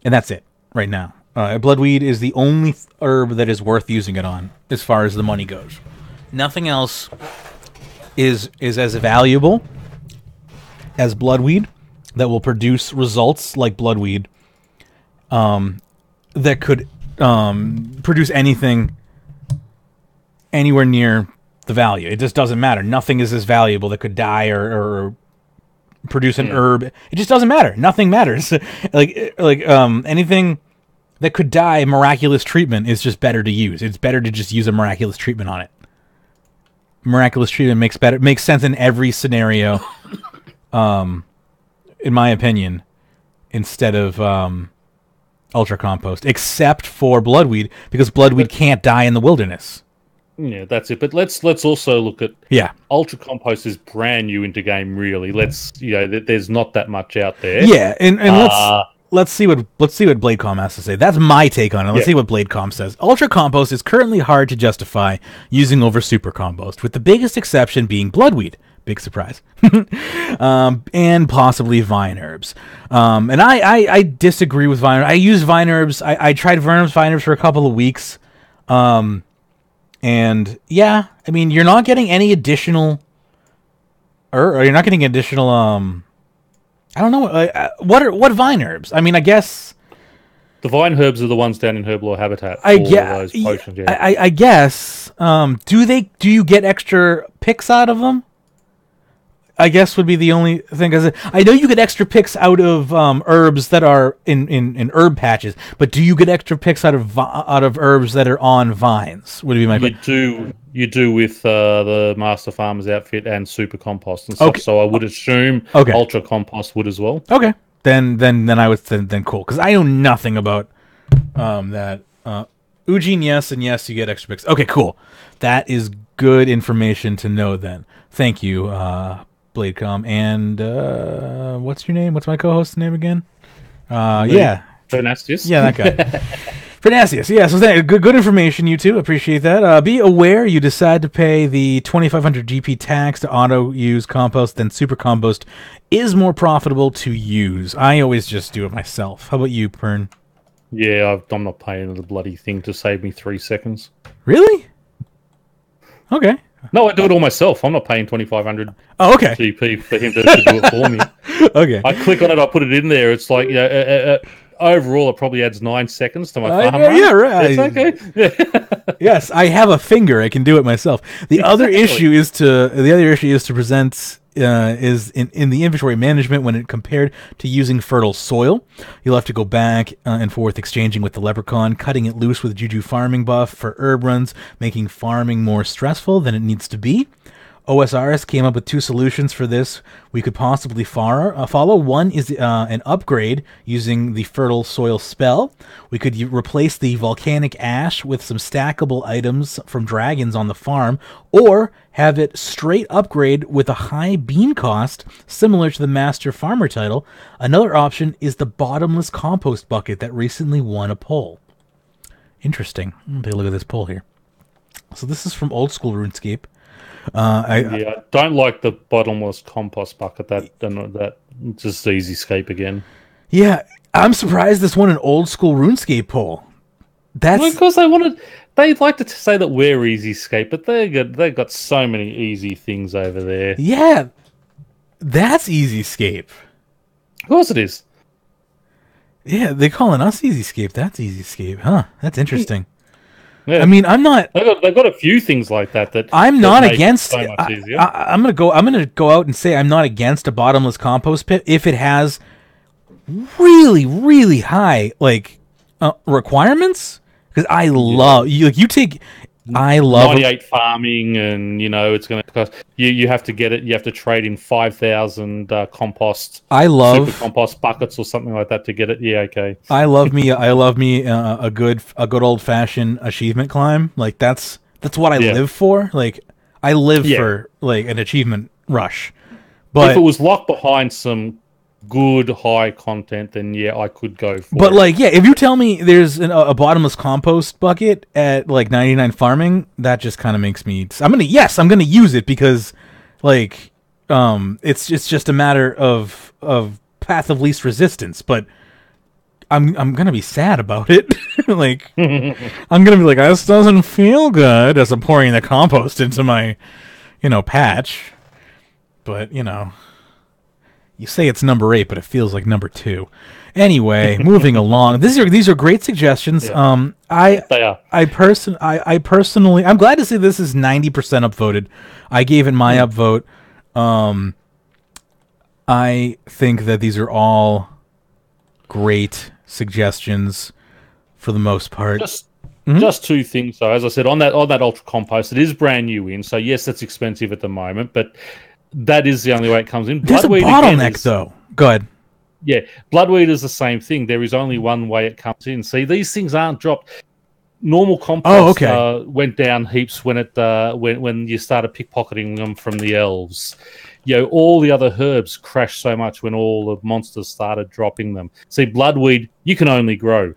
that's it right now. Bloodweed is the only herb that is worth using it on as far as the money goes. Nothing else is as valuable as bloodweed that will produce results like bloodweed that could produce anything anywhere near the value. It just doesn't matter. Nothing is as valuable that could die or produce an herb. It just doesn't matter. Nothing matters. Anything that could die, miraculous treatment is just better to use. It's better to just use a miraculous treatment on it. Miraculous treatment makes sense in every scenario, in my opinion, instead of Ultra Compost, except for bloodweed, because bloodweed can't die in the wilderness. Yeah, that's it. But let's also look at Ultra Compost is brand new into game. Really, there's not that much out there. Yeah, and let's see what Bladecom has to say. That's my take on it. Let's see what Bladecom says. Ultra Compost is currently hard to justify using over Super Compost, with the biggest exception being bloodweed. Big surprise. And possibly vine herbs. And I disagree with vine herbs. I use vine herbs. I tried vine herbs for a couple of weeks. And yeah, I mean, you're not getting any additional, or you're not getting additional, I don't know, what vine herbs? I mean, I guess the vine herbs are the ones down in Herblore Habitat. I guess. Do you get extra picks out of them? I guess would be the only thing. Cause I know you get extra picks out of herbs that are in herb patches, but do you get extra picks out of herbs that are on vines? Would be my question. You do with the Master Farmer's outfit and Super Compost and stuff. Okay. So I would assume Ultra Compost would as well. Okay, then I would then cool, because I know nothing about that. Ujin, yes, and yes, you get extra picks. Okay, cool. That is good information to know. Then thank you, Bladecom, and what's your name? What's my co-host's name again? Pyrnassius. Yeah, that guy. Pyrnassius. Yeah, so good information, you two. Appreciate that. Be aware you decide to pay the 2,500 GP tax to auto-use compost, then Super Compost is more profitable to use. I always just do it myself. How about you, Pern? Yeah, I'm not paying the bloody thing to save me 3 seconds. Really? Okay. No, I do it all myself. I'm not paying 2,500 GP for him to do it for me. Okay. I click on it, I put it in there. It's like, overall, it probably adds 9 seconds to my farm run. Yeah, right. It's okay. Yes, I have a finger. I can do it myself. The other issue is to present is in the inventory management when it compared to using fertile soil. You'll have to go back and forth exchanging with the leprechaun, cutting it loose with Juju farming buff for herb runs, making farming more stressful than it needs to be. OSRS came up with 2 solutions for this we could possibly follow. One is an upgrade using the fertile soil spell. We could replace the volcanic ash with some stackable items from dragons on the farm, or have it straight upgrade with a high bean cost, similar to the Master Farmer title. Another option is the bottomless compost bucket that recently won a poll. Interesting. Take a look at this poll here. So this is from old school RuneScape. I don't like the bottomless compost bucket. That just easy escape again. Yeah, I'm surprised this won an old school RuneScape poll. That's because they wanted. They like to say that we're Easyscape, but they've got so many easy things over there. Yeah, that's Easyscape. Of course it is. Yeah, they're calling us Easyscape. That's Easyscape, huh? That's interesting. Yeah. I mean, I'm not. They've got a few things like that. I'm not against. So much easier. I'm gonna go out and say I'm not against a bottomless compost pit if it has really, really high requirements. Because I love you take. I love 98 farming, and it's going to cost you have to get it. You have to trade in 5,000 compost. I love super compost buckets or something like that to get it. Yeah, okay. I love me a good old fashioned achievement climb. Like that's what I live for. Like I live for like an achievement rush. But if it was locked behind some good high content, then I could go for but it. if you tell me there's a bottomless compost bucket at like 99 farming, that just kind of makes me I'm gonna use it because it's just a matter of path of least resistance, but I'm gonna be sad about it. I'm gonna be like, this doesn't feel good as I'm pouring the compost into my patch, but you say it's number 8, but it feels like number 2. Anyway, moving along. These are great suggestions. Yeah. They are. I personally, I'm glad to see this is 90% upvoted. I gave it my upvote. I think that these are all great suggestions for the most part. Just two things. So as I said, on that Ultra Compost, it is brand new in. So yes, that's expensive at the moment, but that is the only way it comes in. There's Bloodweed a bottleneck, though. Go ahead. Yeah, Bloodweed is the same thing. There is only one way it comes in. See, these things aren't dropped. Normal compost went down heaps when you started pickpocketing them from the elves. All the other herbs crashed so much when all the monsters started dropping them. See, Bloodweed, you can only grow.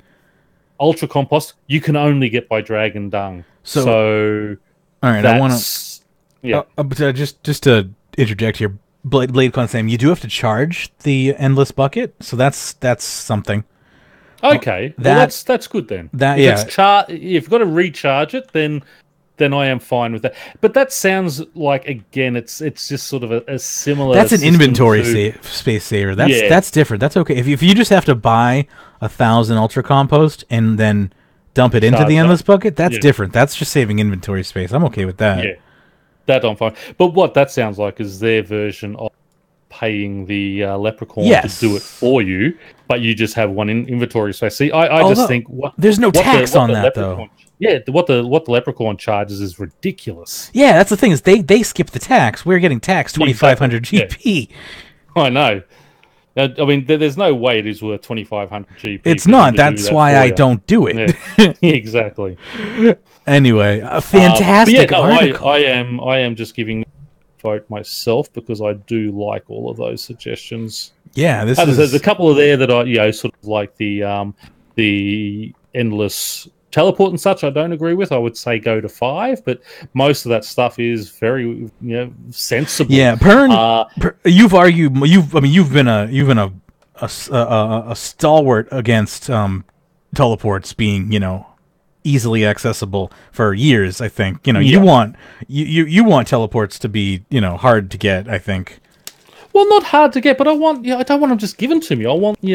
Ultra Compost, you can only get by dragon dung. So all right, I want to just to interject here. BladeCon saying you do have to charge the endless bucket, so that's something. Okay, that's good then. If you've got to recharge it, then I am fine with that. But that sounds like, again, it's just sort of a similar. That's an inventory space saver. That's different. That's okay. If you just have to buy 1,000 Ultra Compost and then dump it into the endless bucket, that's different. That's just saving inventory space. I'm okay with that. Yeah. That I'm fine. But what that sounds like is their version of paying the leprechaun to do it for you, but you just have one inventory space. See, I just think there's no tax on that though. Yeah, what the leprechaun charges is ridiculous. Yeah, that's the thing is they skip the tax. We're getting taxed 2,500 GP. Yeah. I know. I mean, there's no way it is worth 2,500 GP. It's not. That's why I don't do it. Yeah. Exactly. Anyway, a fantastic article. I am just giving vote myself because I do like all of those suggestions. Yeah, there's a couple of there that I sort of like the endless teleport and such. I don't agree with. I would say go to 5, but most of that stuff is very sensible. Yeah, you've been a stalwart against teleports being easily accessible for years. I think you want teleports to be hard to get. I think. Well, not hard to get, but I don't want them just given to me. I want them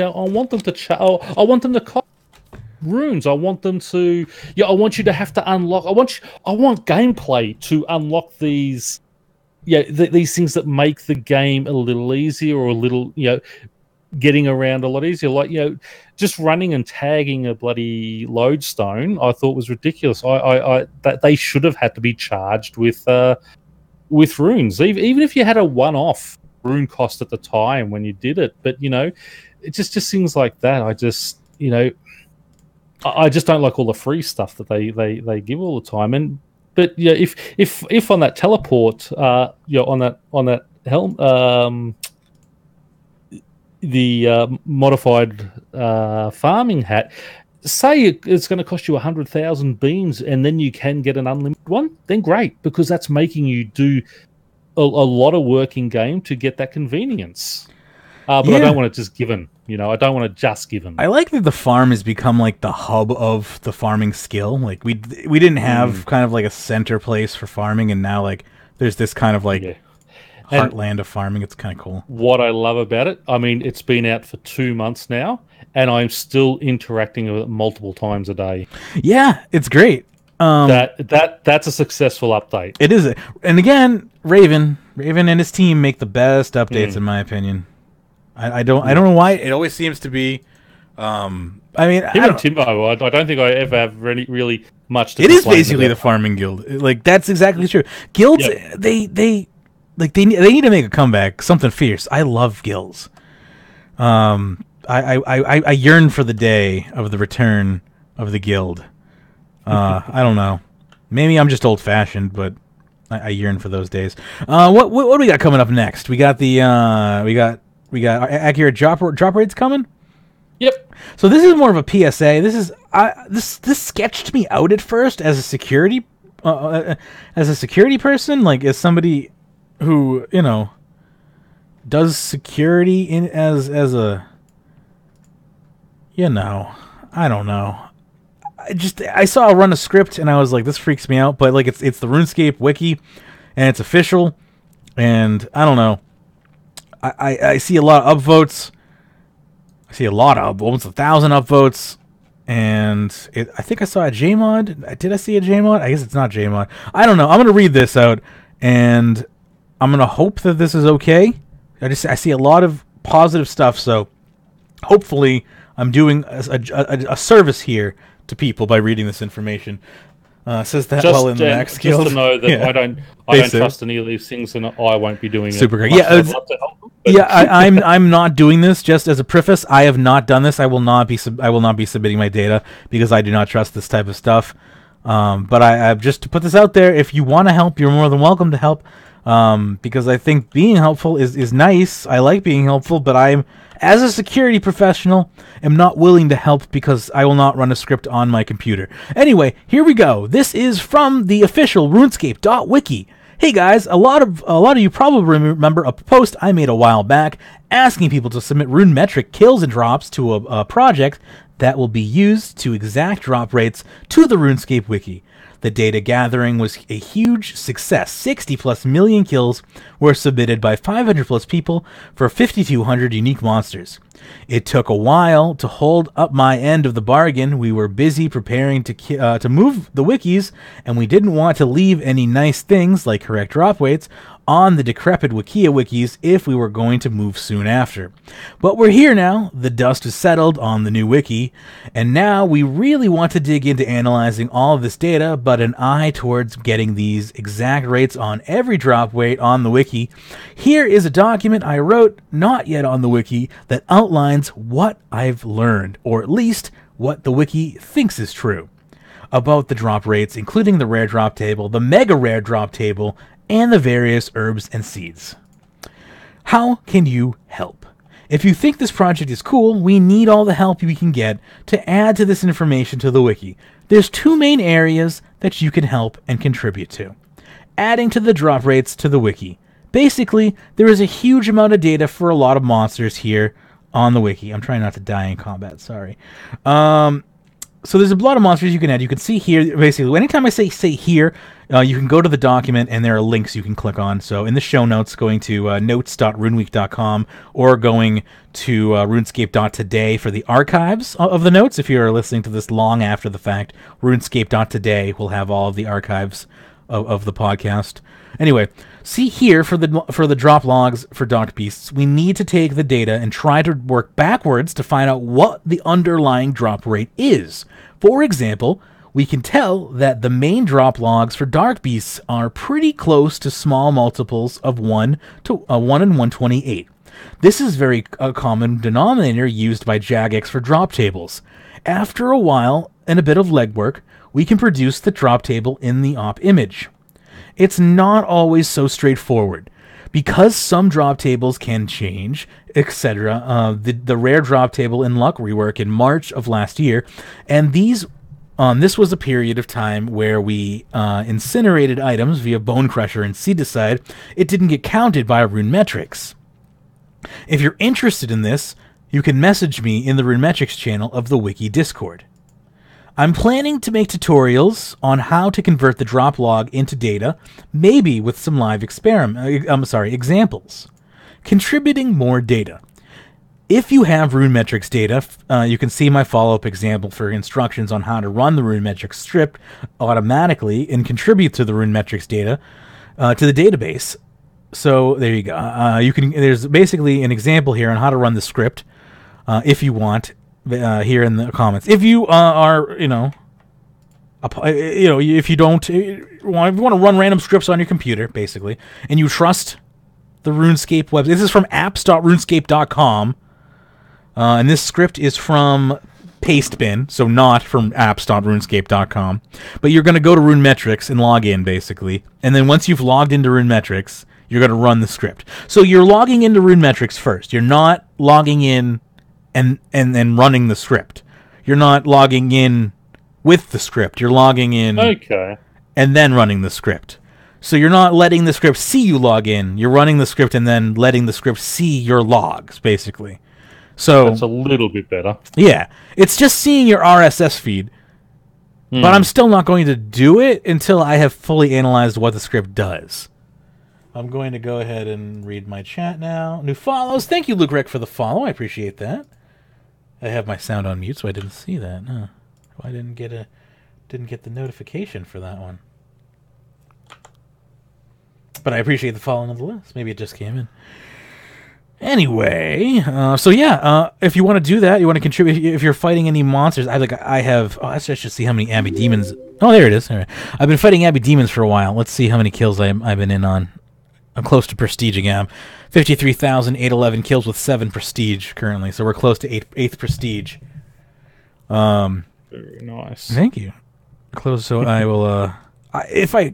to I want them to cost runes. I want them to. I want you to have to unlock. I want gameplay to unlock these. These things that make the game a little easier or a little getting around a lot easier. Like just running and tagging a bloody lodestone, I thought was ridiculous. That they should have had to be charged with runes, even if you had a one-off rune cost at the time when you did it. But it just things like that. I just don't like all the free stuff that they give all the time. But if on that teleport, on that helm, the modified farming hat, say it's going to cost you 100,000 beans, and then you can get an unlimited one, then great, because that's making you do a lot of work in game to get that convenience. But I don't want it just given. You know, I don't want to just give them. I like that the farm has become like the hub of the farming skill. Like we didn't have kind of like a center place for farming, and now like there's this kind of like heartland of farming. It's kind of cool. What I love about it, I mean, it's been out for 2 months now, and I'm still interacting with it multiple times a day. Yeah, it's great. That's a successful update. It is, and again, Raven and his team make the best updates in my opinion. I don't know why it always seems to be. I mean, him and Timbo, I don't think I ever have really much to. It is basically the farming guild. Like that's exactly true. Guilds, they need to make a comeback. Something fierce. I love guilds. I yearn for the day of the return of the guild. I don't know. Maybe I'm just old fashioned, but I yearn for those days. What do we got coming up next? We got the we got accurate drop rates coming. Yep. So this is more of a PSA. This is this sketched me out at first as a security person, like as somebody who does security as a I don't know. I saw a run a script and I was like, this freaks me out. But like it's the RuneScape Wiki and it's official, and I don't know. I see a lot of upvotes. I see a lot of almost 1,000 upvotes, and I think I saw a JMod. Did I see a JMod? I guess it's not JMod. I don't know. I'm gonna read this out, and I'm gonna hope that this is okay. I see a lot of positive stuff, so hopefully I'm doing a service here to people by reading this information. Says that just, well in the Max Guild. Just to know that I don't trust any of these things, and I won't be doing Super it. great. Yeah, I'm not doing this. Just as a preface, I have not done this. I will not be submitting my data because I do not trust this type of stuff. But I just to put this out there, if you want to help, you're more than welcome to help. Because I think being helpful is nice. I like being helpful, but I'm, as a security professional, am not willing to help because I will not run a script on my computer. Anyway, here we go. This is from the official RuneScape.wiki. Hey guys, a lot of you probably remember a post I made a while back asking people to submit rune metric kills and drops to a project that will be used to exact drop rates to the RuneScape Wiki. The data gathering was a huge success. 60 plus million kills were submitted by 500 plus people for 5,200 unique monsters. It took a while to hold up my end of the bargain. We were busy preparing to move the wikis, and we didn't want to leave any nice things like correct drop weights on the decrepit Wikia wikis if we were going to move soon after. But we're here now, the dust is settled on the new wiki, and now we really want to dig into analyzing all of this data, but an eye towards getting these exact rates on every drop weight on the wiki. Here is a document I wrote, not yet on the wiki, that outlines what I've learned, or at least what the wiki thinks is true, about the drop rates, including the rare drop table, the mega rare drop table, and the various herbs and seeds. How can you help? If you think this project is cool, we need all the help we can get to add to this information to the wiki. There's two main areas that you can help and contribute to. Adding to the drop rates to the wiki. Basically, there is a huge amount of data for a lot of monsters here on the wiki. I'm trying not to die in combat, sorry. So there's a lot of monsters you can add. You can see here, basically, anytime I say here, you can go to the document and there are links you can click on. So in the show notes, going to notes.runeweek.com or going to runescape.today for the archives of the notes. If you're listening to this long after the fact, runescape.today will have all of the archives of the podcast. Anyway, see here for the drop logs for docked beasts, we need to take the data and try to work backwards to find out what the underlying drop rate is. For example, we can tell that the main drop logs for dark beasts are pretty close to small multiples of 1 and 128. This is a common denominator used by Jagex for drop tables. After a while and a bit of legwork, we can produce the drop table in the op image. It's not always so straightforward. Because some drop tables can change, etc., the rare drop table in Luck rework in March of last year, and this was a period of time where we incinerated items via Bone Crusher and Seedicide. It didn't get counted by rune metrics. If you're interested in this, you can message me in the Runemetrics channel of the Wiki Discord. I'm planning to make tutorials on how to convert the drop log into data, maybe with some live examples. Contributing more data. If you have Runemetrics data, you can see my follow-up example for instructions on how to run the Runemetrics script automatically and contribute to the Runemetrics data to the database. So there you go. There's basically an example here on how to run the script if you want. Here in the comments, if you if you don't want to run random scripts on your computer, basically, and you trust the RuneScape website. This is from apps.runescape.com, and this script is from Pastebin, so not from apps.runescape.com. But you're going to go to Runemetrics and log in, basically, and then once you've logged into Runemetrics, you're going to run the script. So you're logging into Runemetrics first. You're not logging in and then running the script. You're not logging in with the script. You're logging in and then running the script. So you're not letting the script see you log in. You're running the script and then letting the script see your logs, basically. So that's a little bit better. Yeah. It's just seeing your RSS feed. But I'm still not going to do it until I have fully analyzed what the script does. I'm going to go ahead and read my chat now. New follows. Thank you, Luke Rick, for the follow. I appreciate that. I have my sound on mute, so I didn't see that. No. I didn't get the notification for that one. But I appreciate the follow nonetheless. Maybe it just came in. Anyway, if you want to do that, you want to contribute. If you're fighting any monsters, I should see how many Abbey Demons. Oh, there it is. All right. I've been fighting Abbey Demons for a while. Let's see how many kills I've been in on. I'm close to Prestige again. 53,811 kills with 7 Prestige currently, so we're close to 8th Prestige. Very nice. Thank you. Close. So I will. If I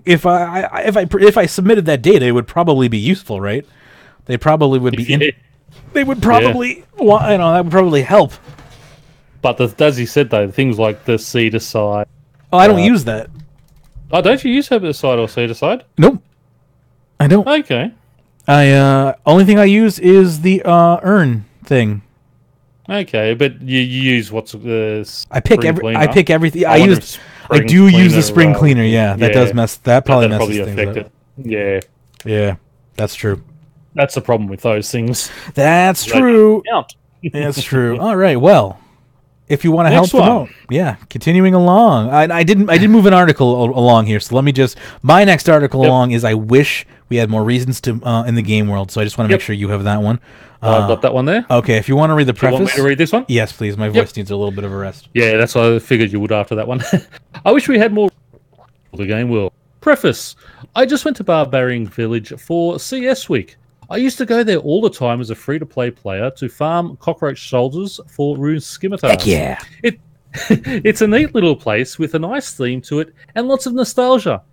submitted that data, it would probably be useful, right? They probably would be. They would probably. That would probably help. But as you said though, things like the Seed-Aside. Oh, I don't use that. Oh, don't you use Herbicide or Seed-Aside? Nope. I don't. Okay. Only thing I use is the urn thing. Okay, but you use what's I pick everything. I do use the spring cleaner. Yeah, that does mess. That probably messes things up. Yeah, that's true. That's the problem with those things. That's true. That's true. All right. Well, if you want to help them out, continuing along. I did move an article along here, so let me just. My next article along is I wish we had more reasons to in the game world, so I just want to make sure you have that one. I've got that one there. Okay, if you want to read the preface. You want me to read this one? Yes, please. My voice needs a little bit of a rest. Yeah, that's what I figured you would after that one. I wish we had more the game world. Preface. I just went to Barbarian Village for CS Week. I used to go there all the time as a free-to-play player to farm cockroach soldiers for rune scimitars. Heck yeah. It's a neat little place with a nice theme to it and lots of nostalgia.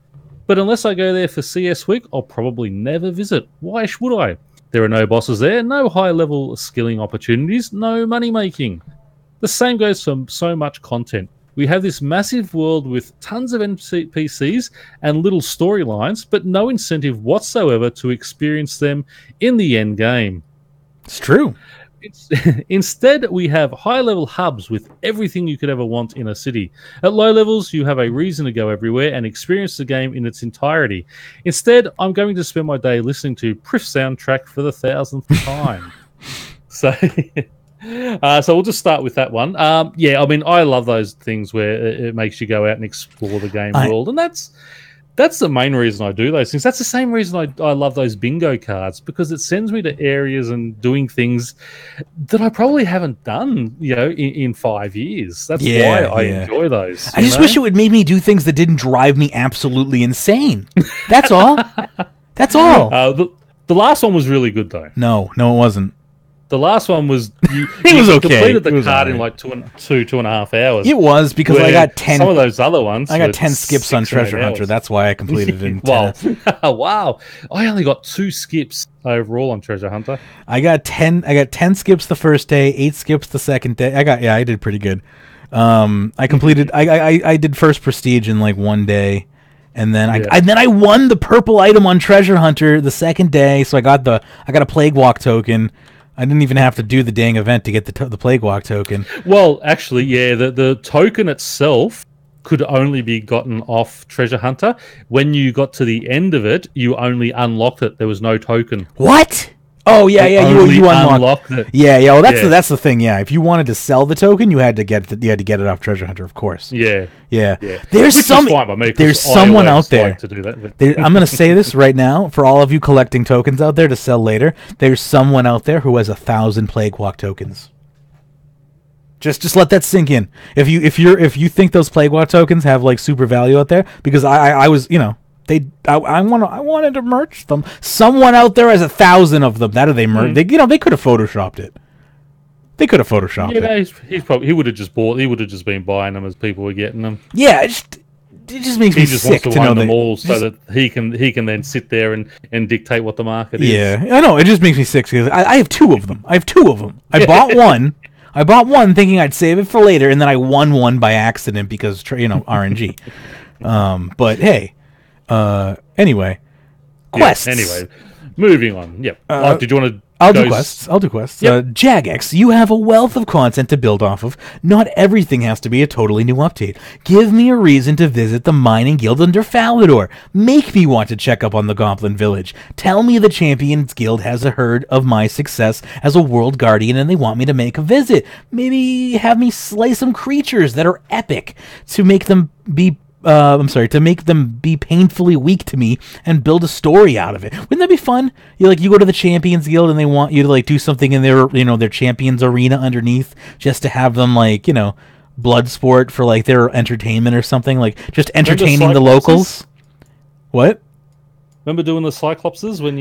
But unless I go there for CS Week, I'll probably never visit. Why should I? There are no bosses there, no high-level skilling opportunities, no money-making. The same goes for so much content. We have this massive world with tons of NPCs and little storylines, but no incentive whatsoever to experience them in the end game. It's true. Instead, we have high-level hubs with everything you could ever want in a city. At low levels, you have a reason to go everywhere and experience the game in its entirety. Instead, I'm going to spend my day listening to Prif soundtrack for the 1,000th time. So we'll just start with that one. I mean, I love those things where it makes you go out and explore the game world, and that's the main reason I do those things. That's the same reason I love those bingo cards, because it sends me to areas and doing things that I probably haven't done, in 5 years. That's why I enjoy those. I just wish it would make me do things that didn't drive me absolutely insane. That's all. That's all. The last one was really good, though. No, it wasn't. The last one was you completed the card in like two and a half hours. It was because I got 10. Some of those other ones, I got 10 skips on Treasure Hunter. That's why I completed it in 10. Wow! I only got 2 skips overall on Treasure Hunter. I got 10 skips the first day, 8 skips the second day. I did pretty good. I completed. I did first prestige in like 1 day. And then I won the purple item on Treasure Hunter the second day, so I got a Plague Walk token. I didn't even have to do the dang event to get the Plague Walk token. Well, actually, yeah, the token itself could only be gotten off Treasure Hunter. When you got to the end of it, you only unlocked it. There was no token. What? Oh yeah, you unlocked it. Yeah. Well, that's the thing. Yeah, if you wanted to sell the token, you had to get it off Treasure Hunter, of course. Yeah. There's someone out there. Like to do that, I'm going to say this right now for all of you collecting tokens out there to sell later. There's someone out there who has 1,000 Plague Walk tokens. Just let that sink in. If you think those Plague Walk tokens have like super value out there, because I was, I wanted to merch them. Someone out there has 1,000 of them. That are they merch? They could have photoshopped it. They could have photoshopped it. He would have just bought. He would have just been buying them as people were getting them. Yeah, it just makes me sick to know them all, so that he can then sit there and dictate what the market is. Yeah, I know. It just makes me sick because I have 2 of them. I bought one. I bought one thinking I'd save it for later, and then I won one by accident because RNG. But hey. Anyway, quests. Anyway, moving on. Yep. Did you want to? I'll do quests. Yep. Jagex, you have a wealth of content to build off of. Not everything has to be a totally new update. Give me a reason to visit the mining guild under Falador. Make me want to check up on the Goblin Village. Tell me the Champions Guild has heard of my success as a World Guardian and they want me to make a visit. Maybe have me slay some creatures that are epic to make them be painfully weak to me and build a story out of it. Wouldn't that be fun? You go to the Champions Guild and they want you to do something in their Champions Arena underneath just to have them blood sport for their entertainment or something, just entertaining the locals. What? Remember doing the Cyclopses when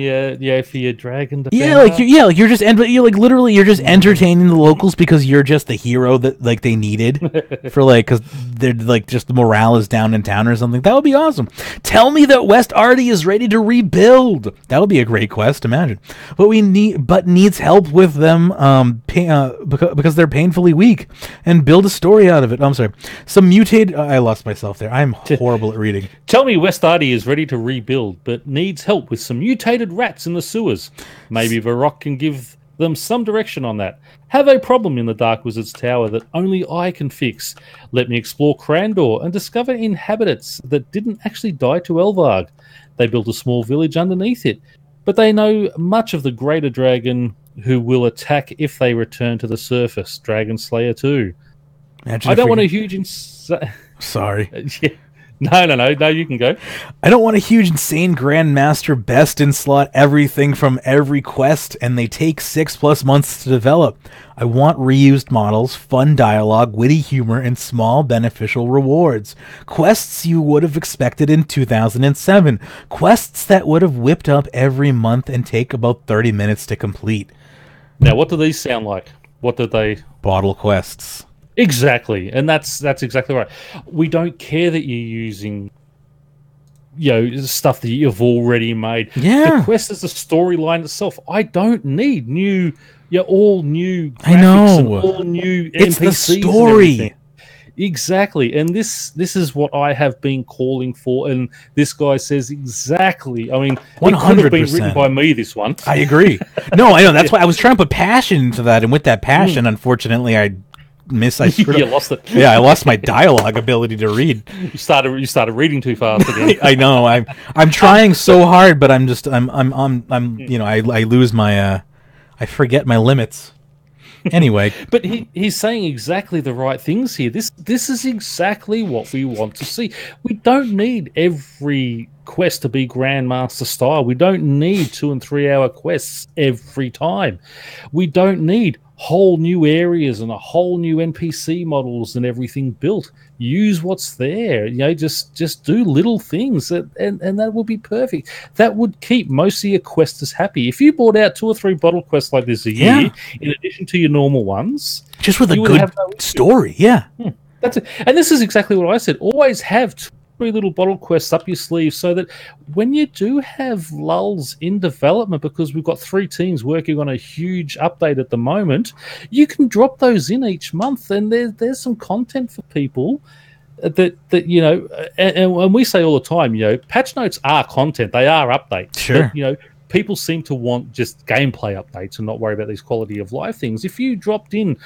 for your dragon? You're just entertaining the locals because you're just the hero that they needed for because they're just the morale is down in town or something. That would be awesome. Tell me that West Arty is ready to rebuild. That would be a great quest. Imagine, but needs help with them because they're painfully weak and build a story out of it. I'm sorry. Some mutated. I lost myself there. I'm horrible at reading. Tell me West Arty is ready to rebuild, but needs help with some mutated rats in the sewers. Maybe Varrock can give them some direction on that. Have a problem in the Dark Wizard's Tower that only I can fix. Let me explore Crandor and discover inhabitants that didn't actually die to Elvarg. They built a small village underneath it, but they know much of the greater dragon who will attack if they return to the surface. Dragon Slayer 2. I don't want a huge... Sorry. Yeah. No, you can go. I don't want a huge, insane Grandmaster best in slot everything from every quest, and they take 6+ months to develop. I want reused models, fun dialogue, witty humor, and small beneficial rewards. Quests you would have expected in 2007. Quests that would have whipped up every month and take about 30 minutes to complete. Now, what do these sound like? What did they... Bottle quests. Exactly, and that's exactly right. We don't care that you're using, stuff that you've already made. Yeah, the quest is the storyline itself. I don't need all new graphics. I know, and all new it's NPCs the story. Exactly, and this is what I have been calling for, and this guy says exactly. I mean, 100%. It could have been written by me. This one, I agree. No, I know. That's why I was trying to put passion into that, and with that passion, unfortunately, I lost it. Yeah, I lost my dialogue ability to read. You started reading too fast again. I know. I'm trying so hard, but I lose my I forget my limits. Anyway, but he's saying exactly the right things here. This is exactly what we want to see. We don't need every quest to be Grandmaster style. We don't need 2 and 3 hour quests every time. We don't need whole new areas and a whole new NPC models and everything built. Use what's there. Just do little things and that will be perfect. That would keep most of your questers happy. If you bought out 2 or 3 bottle quests like this a year, in addition to your normal ones, just with a good story, that's it. And this is exactly what I said. Always have 2 or 3 little bottle quests up your sleeve so that when you do have lulls in development, because we've got 3 teams working on a huge update at the moment, you can drop those in each month, and there's some content for people that and we say all the time, patch notes are content, they are updates. Sure. But, people seem to want just gameplay updates and not worry about these quality of life things. If you dropped in,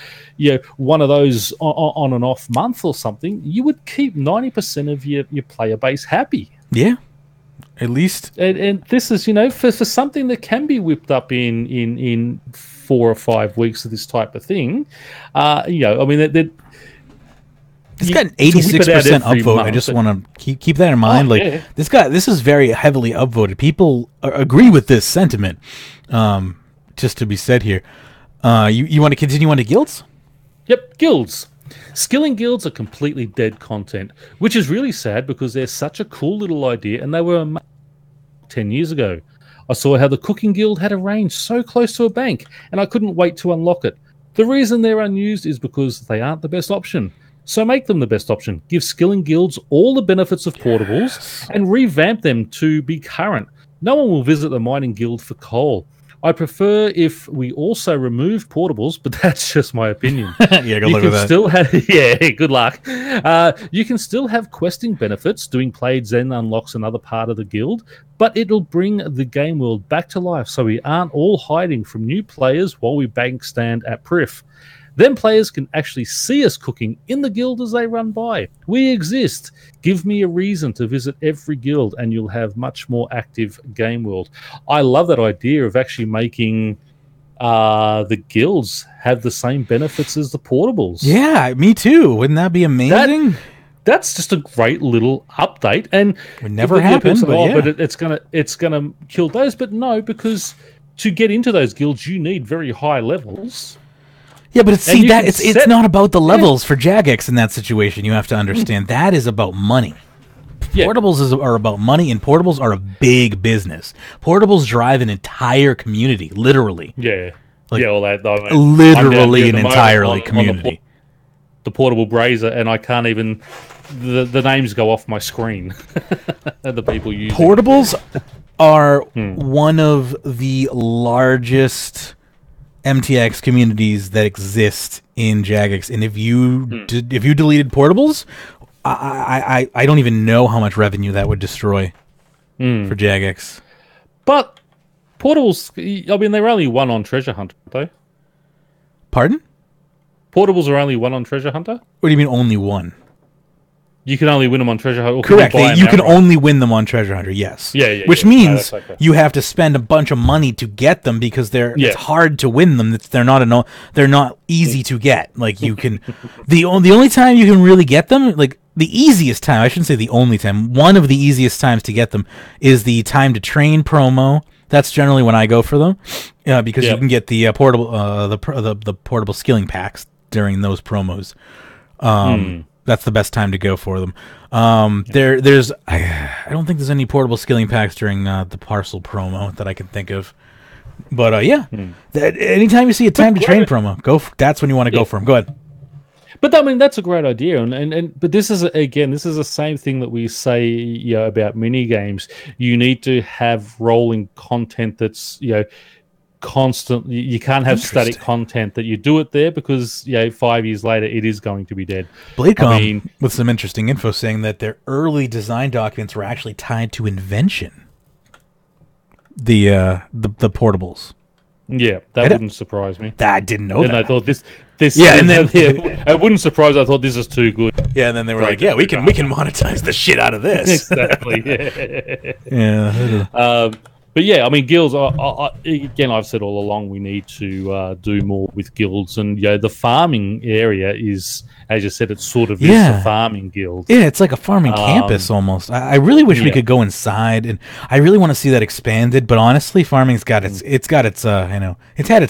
one of those on and off month or something, you would keep 90% of your player base happy. Yeah, at least. And this is, for something that can be whipped up in 4 or 5 weeks of this type of thing. It's got an 86% upvote. I just want to keep that in mind. This is very heavily upvoted. People agree with this sentiment. Just to be said here, you want to continue on to guilds? Yep, guilds. Skilling guilds are completely dead content, which is really sad because they're such a cool little idea, and they were 10 years ago. I saw how the cooking guild had a range so close to a bank, and I couldn't wait to unlock it. The reason they're unused is because they aren't the best option. So make them the best option. Give skilling guilds all the benefits of portables and revamp them to be current. No one will visit the mining guild for coal. I prefer if we also remove portables, but that's just my opinion. Yeah, good luck with that. Still have, good luck. You can still have questing benefits. Doing plaids then unlocks another part of the guild, but it'll bring the game world back to life so we aren't all hiding from new players while we bank stand at Priff. Then players can actually see us cooking in the guild as they run by. We exist. Give me a reason to visit every guild and you'll have much more active game world. I love that idea of actually making the guilds have the same benefits as the portables. Yeah, me too. Wouldn't that be amazing? That's just a great little update. And it would never happen, but it's gonna kill those. But no, because to get into those guilds, you need very high levels. Yeah, but it's not about the levels for Jagex in that situation. You have to understand that is about money. Yeah. Portables are about money, and portables are a big business. Portables drive an entire community, literally. Yeah, literally an entire community. The portable brazier, and I can't even. The names go off my screen. The people using portables are one of the largest MTX communities that exist in Jagex, and if you deleted portables, I don't even know how much revenue that would destroy for Jagex. But portables, I mean, they're only one on Treasure Hunter, aren't they? Pardon? Portables are only one on Treasure Hunter? What do you mean only one? You can only win them on Treasure Hunter. Correct. You can only win them on Treasure Hunter, yes. Yeah. Which means you have to spend a bunch of money to get them because it's hard to win them. They're not easy to get. Like you can, the only time you can really get them, like the easiest time, I shouldn't say the only time, one of the easiest times to get them is the time to train promo. That's generally when I go for them, because you can get the portable, the portable skilling packs during those promos. That's the best time to go for them. I don't think there's any portable skilling packs during the parcel promo that I can think of. But anytime you see a time to train promo, that's when you want to go for them. Go ahead. But I mean, that's a great idea, but this is the same thing that we say about mini games. You need to have rolling content that's constant. You can't have static content that you do it there because 5 years later it is going to be dead. Bladecom with some interesting info saying that their early design documents were actually tied to invention. The portables. Yeah, that wouldn't surprise me. I didn't know that. And I thought this and then it wouldn't surprise. I thought this is too good. Yeah, and then they were like, "Yeah, we can monetize the shit out of this." Exactly. Yeah. But yeah, I mean, guilds. Again, I've said all along we need to do more with guilds, and the farming area is, as you said, it's sort of is a farming guild. Yeah, it's like a farming campus almost. I really wish we could go inside, and I really want to see that expanded. But honestly, farming's got its it's had its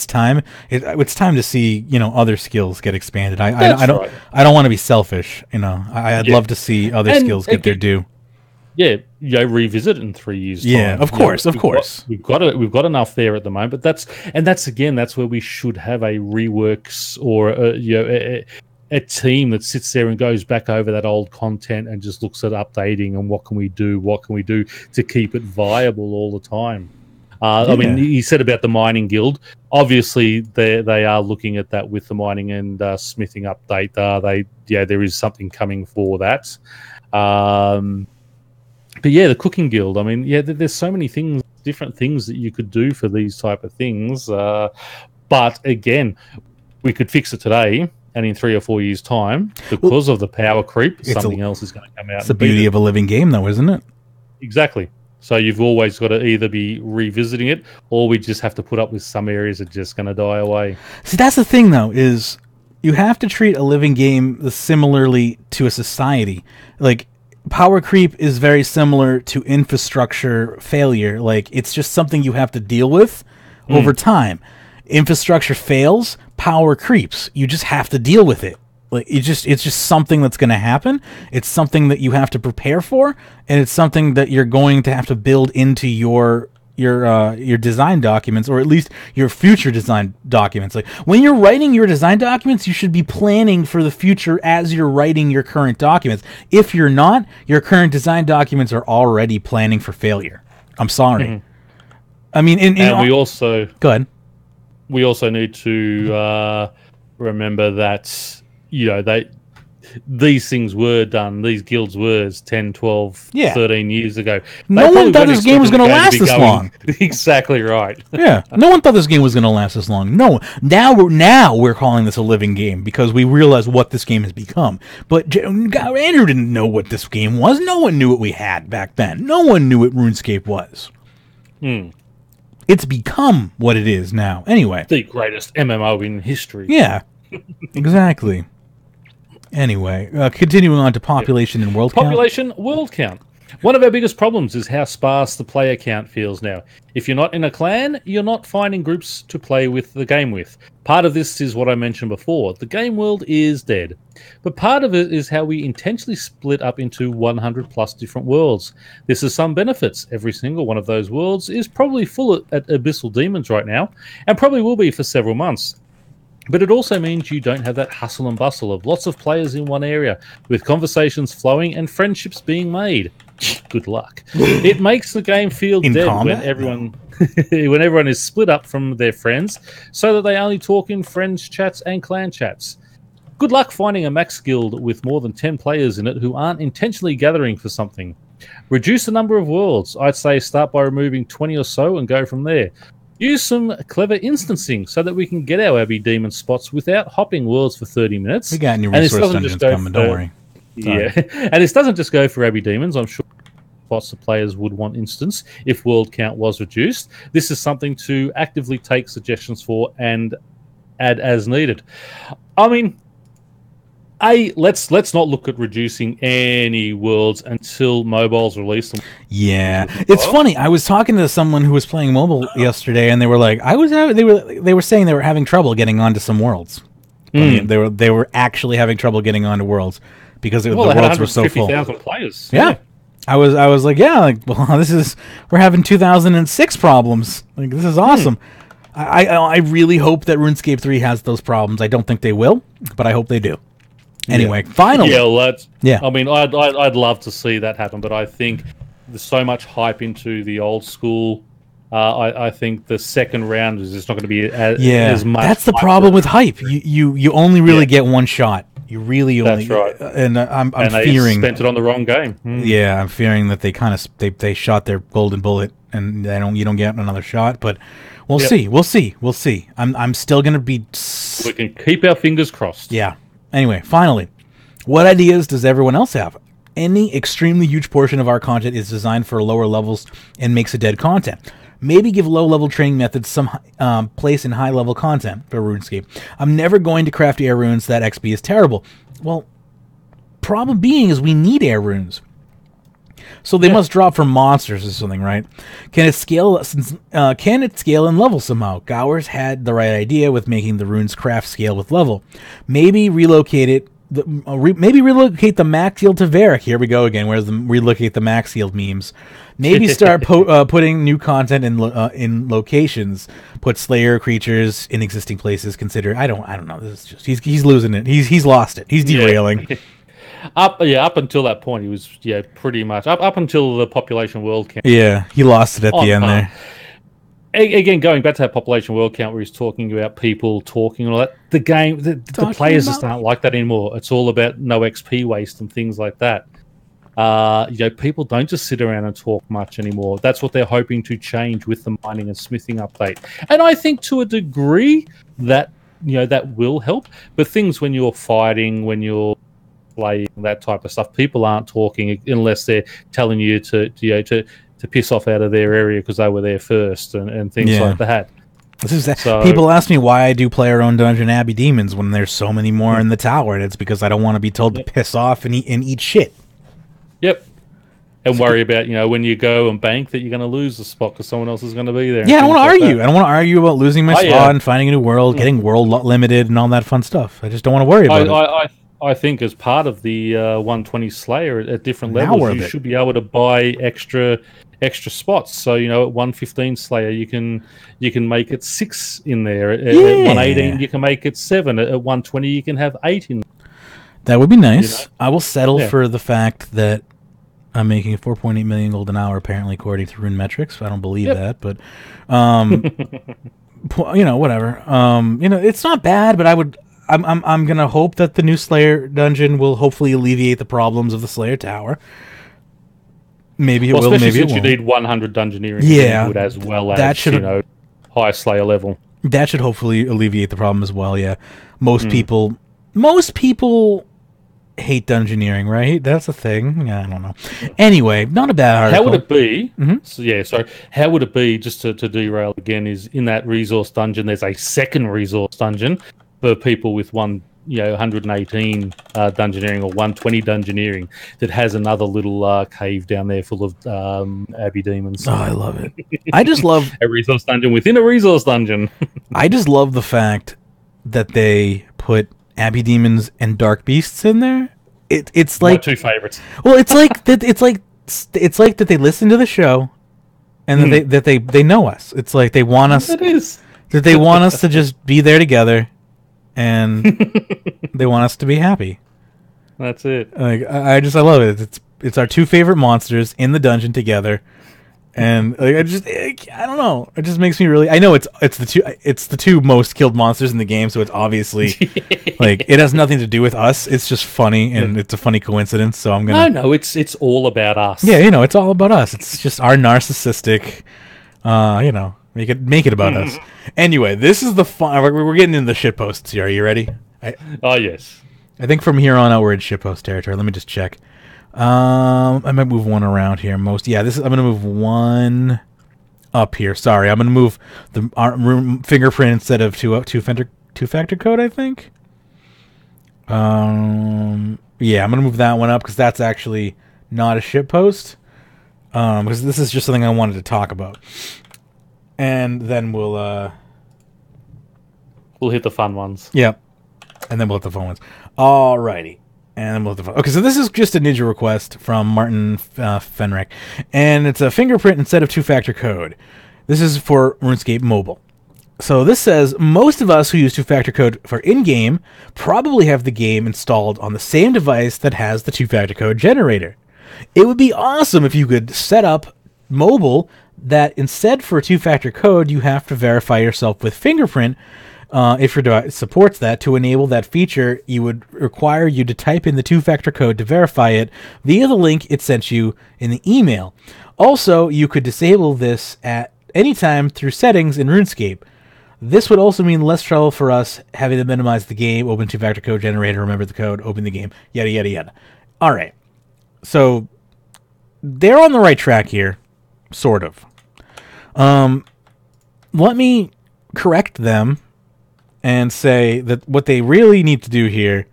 time. It's time to see other skills get expanded. I don't want to be selfish. I'd love to see other skills get their due. Yeah, revisit it in 3 years' time. Yeah, of course. We've got enough there at the moment, but that's where we should have a reworks or a team that sits there and goes back over that old content and just looks at updating and what can we do to keep it viable all the time. I mean, you said about the mining guild. Obviously, they are looking at that with the mining and smithing update. There is something coming for that. But the cooking guild. I mean, there's so many things different things that you could do for these type of things. But again, we could fix it today, and in 3 or 4 years' time, because of the power creep, something else is going to come out. It's the beauty of a living game, though, isn't it? Exactly. So you've always got to either be revisiting it, or we just have to put up with some areas that are just going to die away. See, that's the thing, though, is you have to treat a living game similarly to a society. Like, power creep is very similar to infrastructure failure. Like, it's just something you have to deal with over time. Infrastructure fails, power creeps. You just have to deal with it. Like, it's just something that's going to happen. It's something that you have to prepare for, and it's something that you're going to have to build into your design documents, or at least your future design documents. Like, when you're writing your design documents, you should be planning for the future as you're writing your current documents. If you're not, your current design documents are already planning for failure. I'm sorry. I mean, we also go ahead. We also need to remember that, these things were done, these guilds were 10, 12, 13 years ago. No one thought this game was going to last this long. Exactly right. Yeah, no one thought this game was going to last this long. No, now we're calling this a living game because we realize what this game has become. But Andrew didn't know what this game was. No one knew what we had back then. No one knew what RuneScape was. It's become what it is now. Anyway. The greatest MMO in history. Yeah, exactly. Anyway, continuing on to population and world count. Population, world count. One of our biggest problems is how sparse the player count feels now. If you're not in a clan, you're not finding groups to play with the game with. Part of this is what I mentioned before. The game world is dead. But part of it is how we intentionally split up into 100 plus different worlds. This has some benefits. Every single one of those worlds is probably full at abyssal demons right now, and probably will be for several months. But it also means you don't have that hustle and bustle of lots of players in one area, with conversations flowing and friendships being made. Good luck. It makes the game feel dead when everyone is split up from their friends, so that they only talk in friends chats and clan chats. Good luck finding a max guild with more than 10 players in it who aren't intentionally gathering for something. Reduce the number of worlds. I'd say start by removing 20 or so and go from there. Use some clever instancing so that we can get our Abbey Demon spots without hopping worlds for 30 minutes. We got new resource dungeons coming, don't worry. Yeah, and this doesn't just go for Abbey Demons. I'm sure lots of players would want instance if world count was reduced. This is something to actively take suggestions for and add as needed. I mean, let's not look at reducing any worlds until mobile's released them. Yeah, it's funny. I was talking to someone who was playing mobile yesterday, and they were like, they were saying they were having trouble getting onto some worlds. I mean, they were actually having trouble getting onto worlds because the worlds were so full. 150,000 players. Yeah. I was like, we're having 2006 problems. Like, this is awesome. I really hope that RuneScape 3 has those problems. I don't think they will, but I hope they do. Anyway, finally. I mean, I'd love to see that happen, but I think there's so much hype into the old school. I think the second round is just not going to be as much. That's the problem with hype. You only really get one shot. You really only. That's right. And I'm they fearing spent it on the wrong game. Yeah, I'm fearing that they kind of they shot their golden bullet and you don't get another shot. But we'll see. We'll see. I'm still going to be. We can keep our fingers crossed. Yeah. Anyway, finally, what ideas does everyone else have? Any extremely huge portion of our content is designed for lower levels and makes it dead content. Maybe give low-level training methods some place in high-level content for RuneScape. I'm never going to craft air runes. That XP is terrible. Well, problem being is we need air runes. So they must drop from monsters or something, right? Can it scale and level somehow? Gowers had the right idea with making the runes craft scale with level. Maybe relocate the max yield to Varric. Here we go again. Where's the relocate the max yield memes? Maybe start putting new content in locations. Put Slayer creatures in existing places. Consider I don't know. This is just he's losing it. He's lost it. He's derailing. Up until that point, he was pretty much up until the population world count. Yeah, he lost it at the end there. Again, going back to that population world count where he's talking about people talking and all that, the game, the players just aren't like that anymore. It's all about no XP waste and things like that. people don't just sit around and talk much anymore. That's what they're hoping to change with the mining and smithing update. And I think to a degree that that will help. But things when you're fighting, when you're playing, that type of stuff, people aren't talking unless they're telling you to piss off out of their area because they were there first and things like that. People ask me why I do player-owned dungeon Abbey Demons when there's so many more in the tower, and it's because I don't want to be told to piss off and eat shit. Yep. And worry about, when you go and bank that you're going to lose the spot because someone else is going to be there. Yeah, I don't want to argue. I don't want to argue about losing my spot and finding a new world, getting world limited and all that fun stuff. I just don't want to worry about it. I think as part of the 120 Slayer at different levels, you should be able to buy extra spots. So at 115 Slayer, you can make it 6 in there. At 118, you can make it 7. At 120, you can have 8 in. That would be nice. I will settle for the fact that I'm making 4.8 million gold an hour, apparently, according to Rune Metrics. I don't believe that, but whatever. It's not bad, but I'm gonna hope that the new Slayer dungeon will hopefully alleviate the problems of the Slayer Tower. Maybe it will. Maybe it won't. You need 100 dungeoneering as well as high Slayer level. That should hopefully alleviate the problem as well. Yeah, most people hate dungeoneering, right? That's a thing. Yeah, I don't know. Anyway, not a bad article. How would it be? How would it be, just to derail again, is in that resource dungeon, there's a second resource dungeon for people with 118 dungeoneering or 120 dungeoneering that has another little cave down there full of Abbey Demons. Oh, I love it. I just love a resource dungeon within a resource dungeon. I just love the fact that they put Abbey Demons and Dark Beasts in there. It's like my 2 favorites. Well, it's like that. It's like that they listen to the show, and that they know us. It's like they want us. It is that they want us to just be there together, and they want us to be happy. That's it. Like I love it. It's our 2 favorite monsters in the dungeon together. And I don't know. It just makes me really. I know it's the 2 most killed monsters in the game, so it's obviously it has nothing to do with us. It's just funny, and it's a funny coincidence. So I'm gonna. No, it's all about us. Yeah, it's all about us. It's just our narcissistic. Make it about us. Anyway, this is the fun. We're getting into the shitposts here. Are you ready? Yes. I think from here on out we're in shitpost territory. Let me just check. I might move one around here. I'm gonna move one up here. Sorry, I'm gonna move the fingerprint instead of two-factor code, I think. I'm gonna move that one up because that's actually not a shitpost. Because this is just something I wanted to talk about, and then we'll hit the fun ones. Yep, and then we'll hit the fun ones. Alrighty. And we'll have to okay, so this is just a ninja request from Martin Fenrick, and it's a fingerprint instead of 2-factor code. This is for RuneScape Mobile. So this says, most of us who use 2-factor code for in-game probably have the game installed on the same device that has the 2-factor code generator. It would be awesome if you could set up mobile that instead for a 2-factor code, you have to verify yourself with fingerprint. If your device supports that, to enable that feature, you would require you to type in the 2-factor code to verify it via the link it sent you in the email. Also, you could disable this at any time through settings in RuneScape. This would also mean less trouble for us having to minimize the game, open 2-factor code generator, remember the code, open the game, yada, yada, yada. All right. So they're on the right track here, sort of. Let me correct them and say that what they really need to do here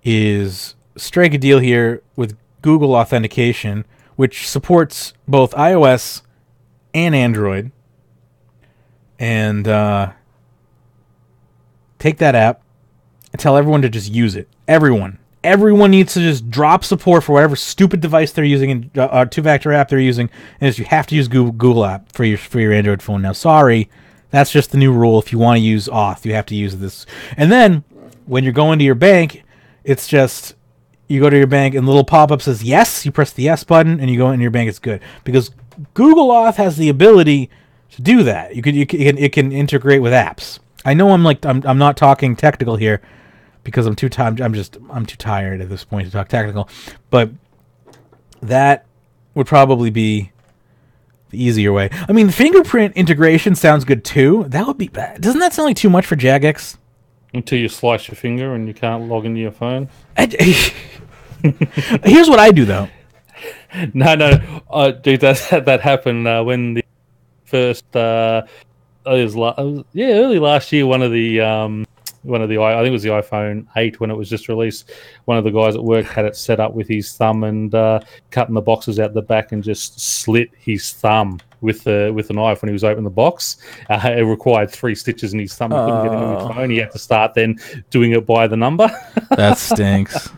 is strike a deal here with Google Authentication, which supports both iOS and Android, and take that app and tell everyone to just use it. Everyone needs to just drop support for whatever stupid device they're using and 2-factor app they're using, and just you have to use Google app for your Android phone now. Sorry. That's just the new rule. If you want to use auth, you have to use this. And then, when you're going to your bank, it's just, you go to your bank and the little pop-up says yes, you press the yes button, and you go into your bank, it's good. Because Google Auth has the ability to do that. It can integrate with apps. I know I'm not talking technical here, because I'm too tired at this point to talk technical. But That would probably be the easier way. I mean, fingerprint integration sounds good too. That would be bad. Doesn't that sound like too much for Jagex? Until you slice your finger and you can't log into your phone. Here's what I do though. No, dude, that happened when the first early last year. One of the I think it was the iPhone 8 when it was just released. One of the guys at work had it set up with his thumb and cutting the boxes out the back and just slit his thumb with a knife when he was opening the box. It required 3 stitches in his thumb. He couldn't get into his phone. He had to start then doing it by the number. That stinks.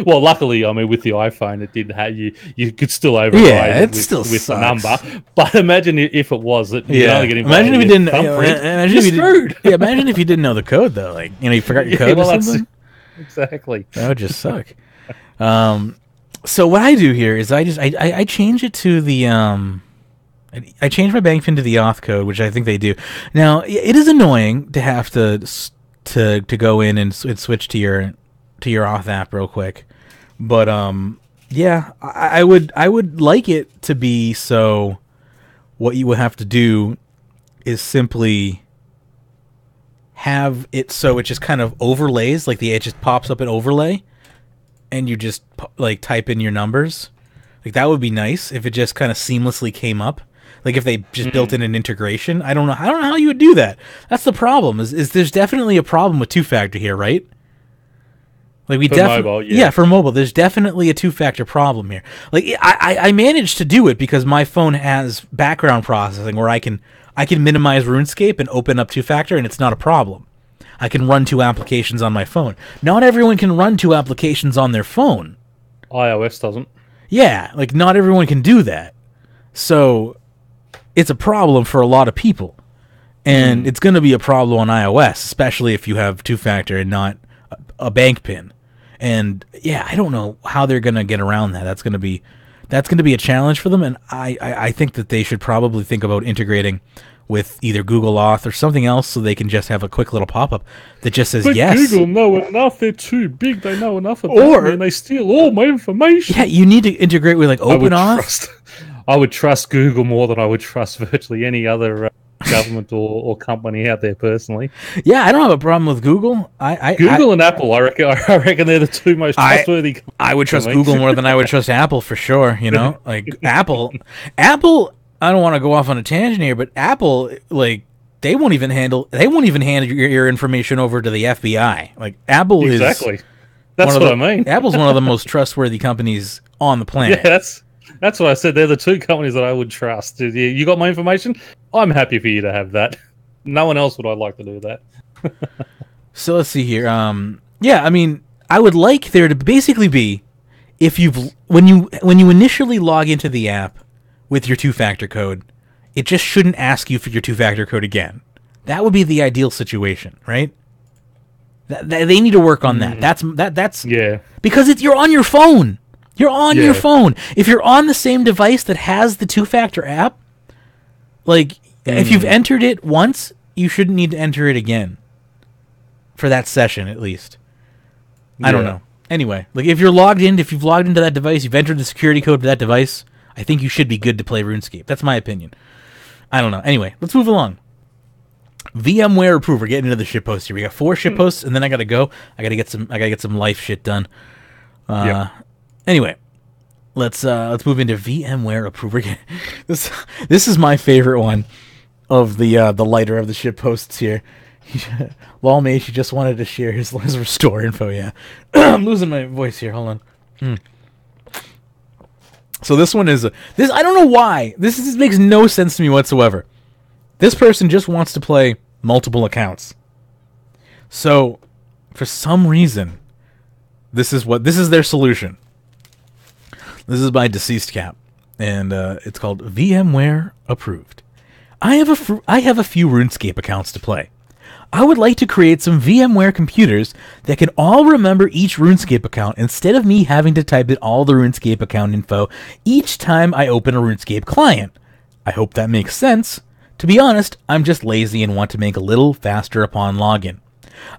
Well, luckily, I mean, with the iPhone, it did have you could still override it with the number. But imagine if it was that you only get imagine if you didn't. Screwed. Imagine if you didn't know the code though. Like you forgot your code or something. Exactly. That would just suck. So what I do here is I change it to the I change my bank pin to the auth code, which I think they do. Now it is annoying to have to go in and switch to your auth app real quick, but yeah, I would like it to be so. What you would have to do is simply have it so it just kind of overlays, like it just pops up an overlay, and you just like type in your numbers. Like that would be nice if it just kind of seamlessly came up. Like if they just built in an integration. I don't know how you would do that. That's the problem. Is there's definitely a problem with two-factor here, right? Like we definitely for mobile, there's definitely a two-factor problem here. Like I managed to do it because my phone has background processing where I can minimize RuneScape and open up two-factor, and it's not a problem. I can run 2 applications on my phone. Not everyone can run 2 applications on their phone. iOS doesn't. Yeah, like not everyone can do that. So it's a problem for a lot of people. And it's going to be a problem on iOS, especially if you have two-factor and not a bank pin. And yeah, I don't know how they're going to get around that. That's going to be a challenge for them, and I think that they should probably think about integrating with either Google Auth or something else so they can just have a quick little pop-up that just says yes. Google know enough. They're too big. They know enough about me, and they steal all my information. Yeah, you need to integrate with like OpenAuth. I would trust Google more than I would trust virtually any other government or company out there personally. Yeah, I don't have a problem with Google. Google and Apple, I reckon they're the 2 most trustworthy. I would trust Google more than I would trust Apple for sure. You know, like Apple. I don't want to go off on a tangent here, but Apple, like, they won't even hand your information over to the FBI. Like Apple is exactly. That's what I mean. Apple's one of the most trustworthy companies on the planet. Yeah, that's what I said. They're the 2 companies that I would trust. You got my information? I'm happy for you to have that. No one else would I like to do that. So let's see here. Yeah, I mean, I would like there to basically be when you initially log into the app with your two-factor code, it just shouldn't ask you for your two-factor code again. That would be the ideal situation, right? They need to work on that. That's yeah. Because you're on your phone. You're on your phone. If you're on the same device that has the two-factor app, like if you've entered it once, you shouldn't need to enter it again. For that session, at least. I don't know. Anyway, like if you've logged into that device, you've entered the security code for that device, I think you should be good to play RuneScape. That's my opinion. I don't know. Anyway, let's move along. VMware approved. We're getting into the shitpost here. We got 4 shitposts, and then I gotta go. I gotta get some life shit done. Anyway, let's move into VMware approved. This is my favorite one of the lighter of the shitposts here. Lawmage, he just wanted to share his restore info. Yeah, I'm losing my voice here. Hold on. So this one is this. I don't know why this makes no sense to me whatsoever. This person just wants to play multiple accounts. So, for some reason, this is their solution. This is by Deceased Cap, and it's called VMware Approved. I have a few RuneScape accounts to play. I would like to create some VMware computers that can all remember each RuneScape account instead of me having to type in all the RuneScape account info each time I open a RuneScape client. I hope that makes sense. To be honest, I'm just lazy and want to make a little faster upon login.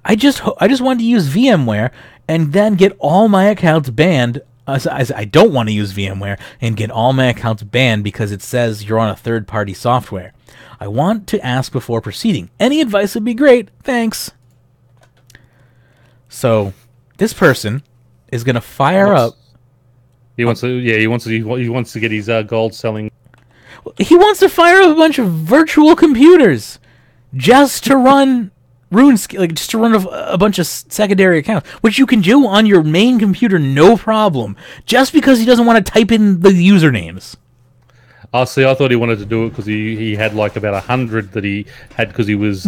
I just want to use VMware and then get all my accounts banned I don't want to use VMware and get all my accounts banned because it says you're on a third-party software. I want to ask before proceeding. Any advice would be great. Thanks. So, this person is going to fire up. He wants to. Yeah, he wants to get his gold selling. He wants to fire up a bunch of virtual computers just to run Runescape, like just to run a bunch of secondary accounts, which you can do on your main computer, no problem. Just because he doesn't want to type in the usernames. Oh, see, I thought he wanted to do it because he had like about 100 that he had because he was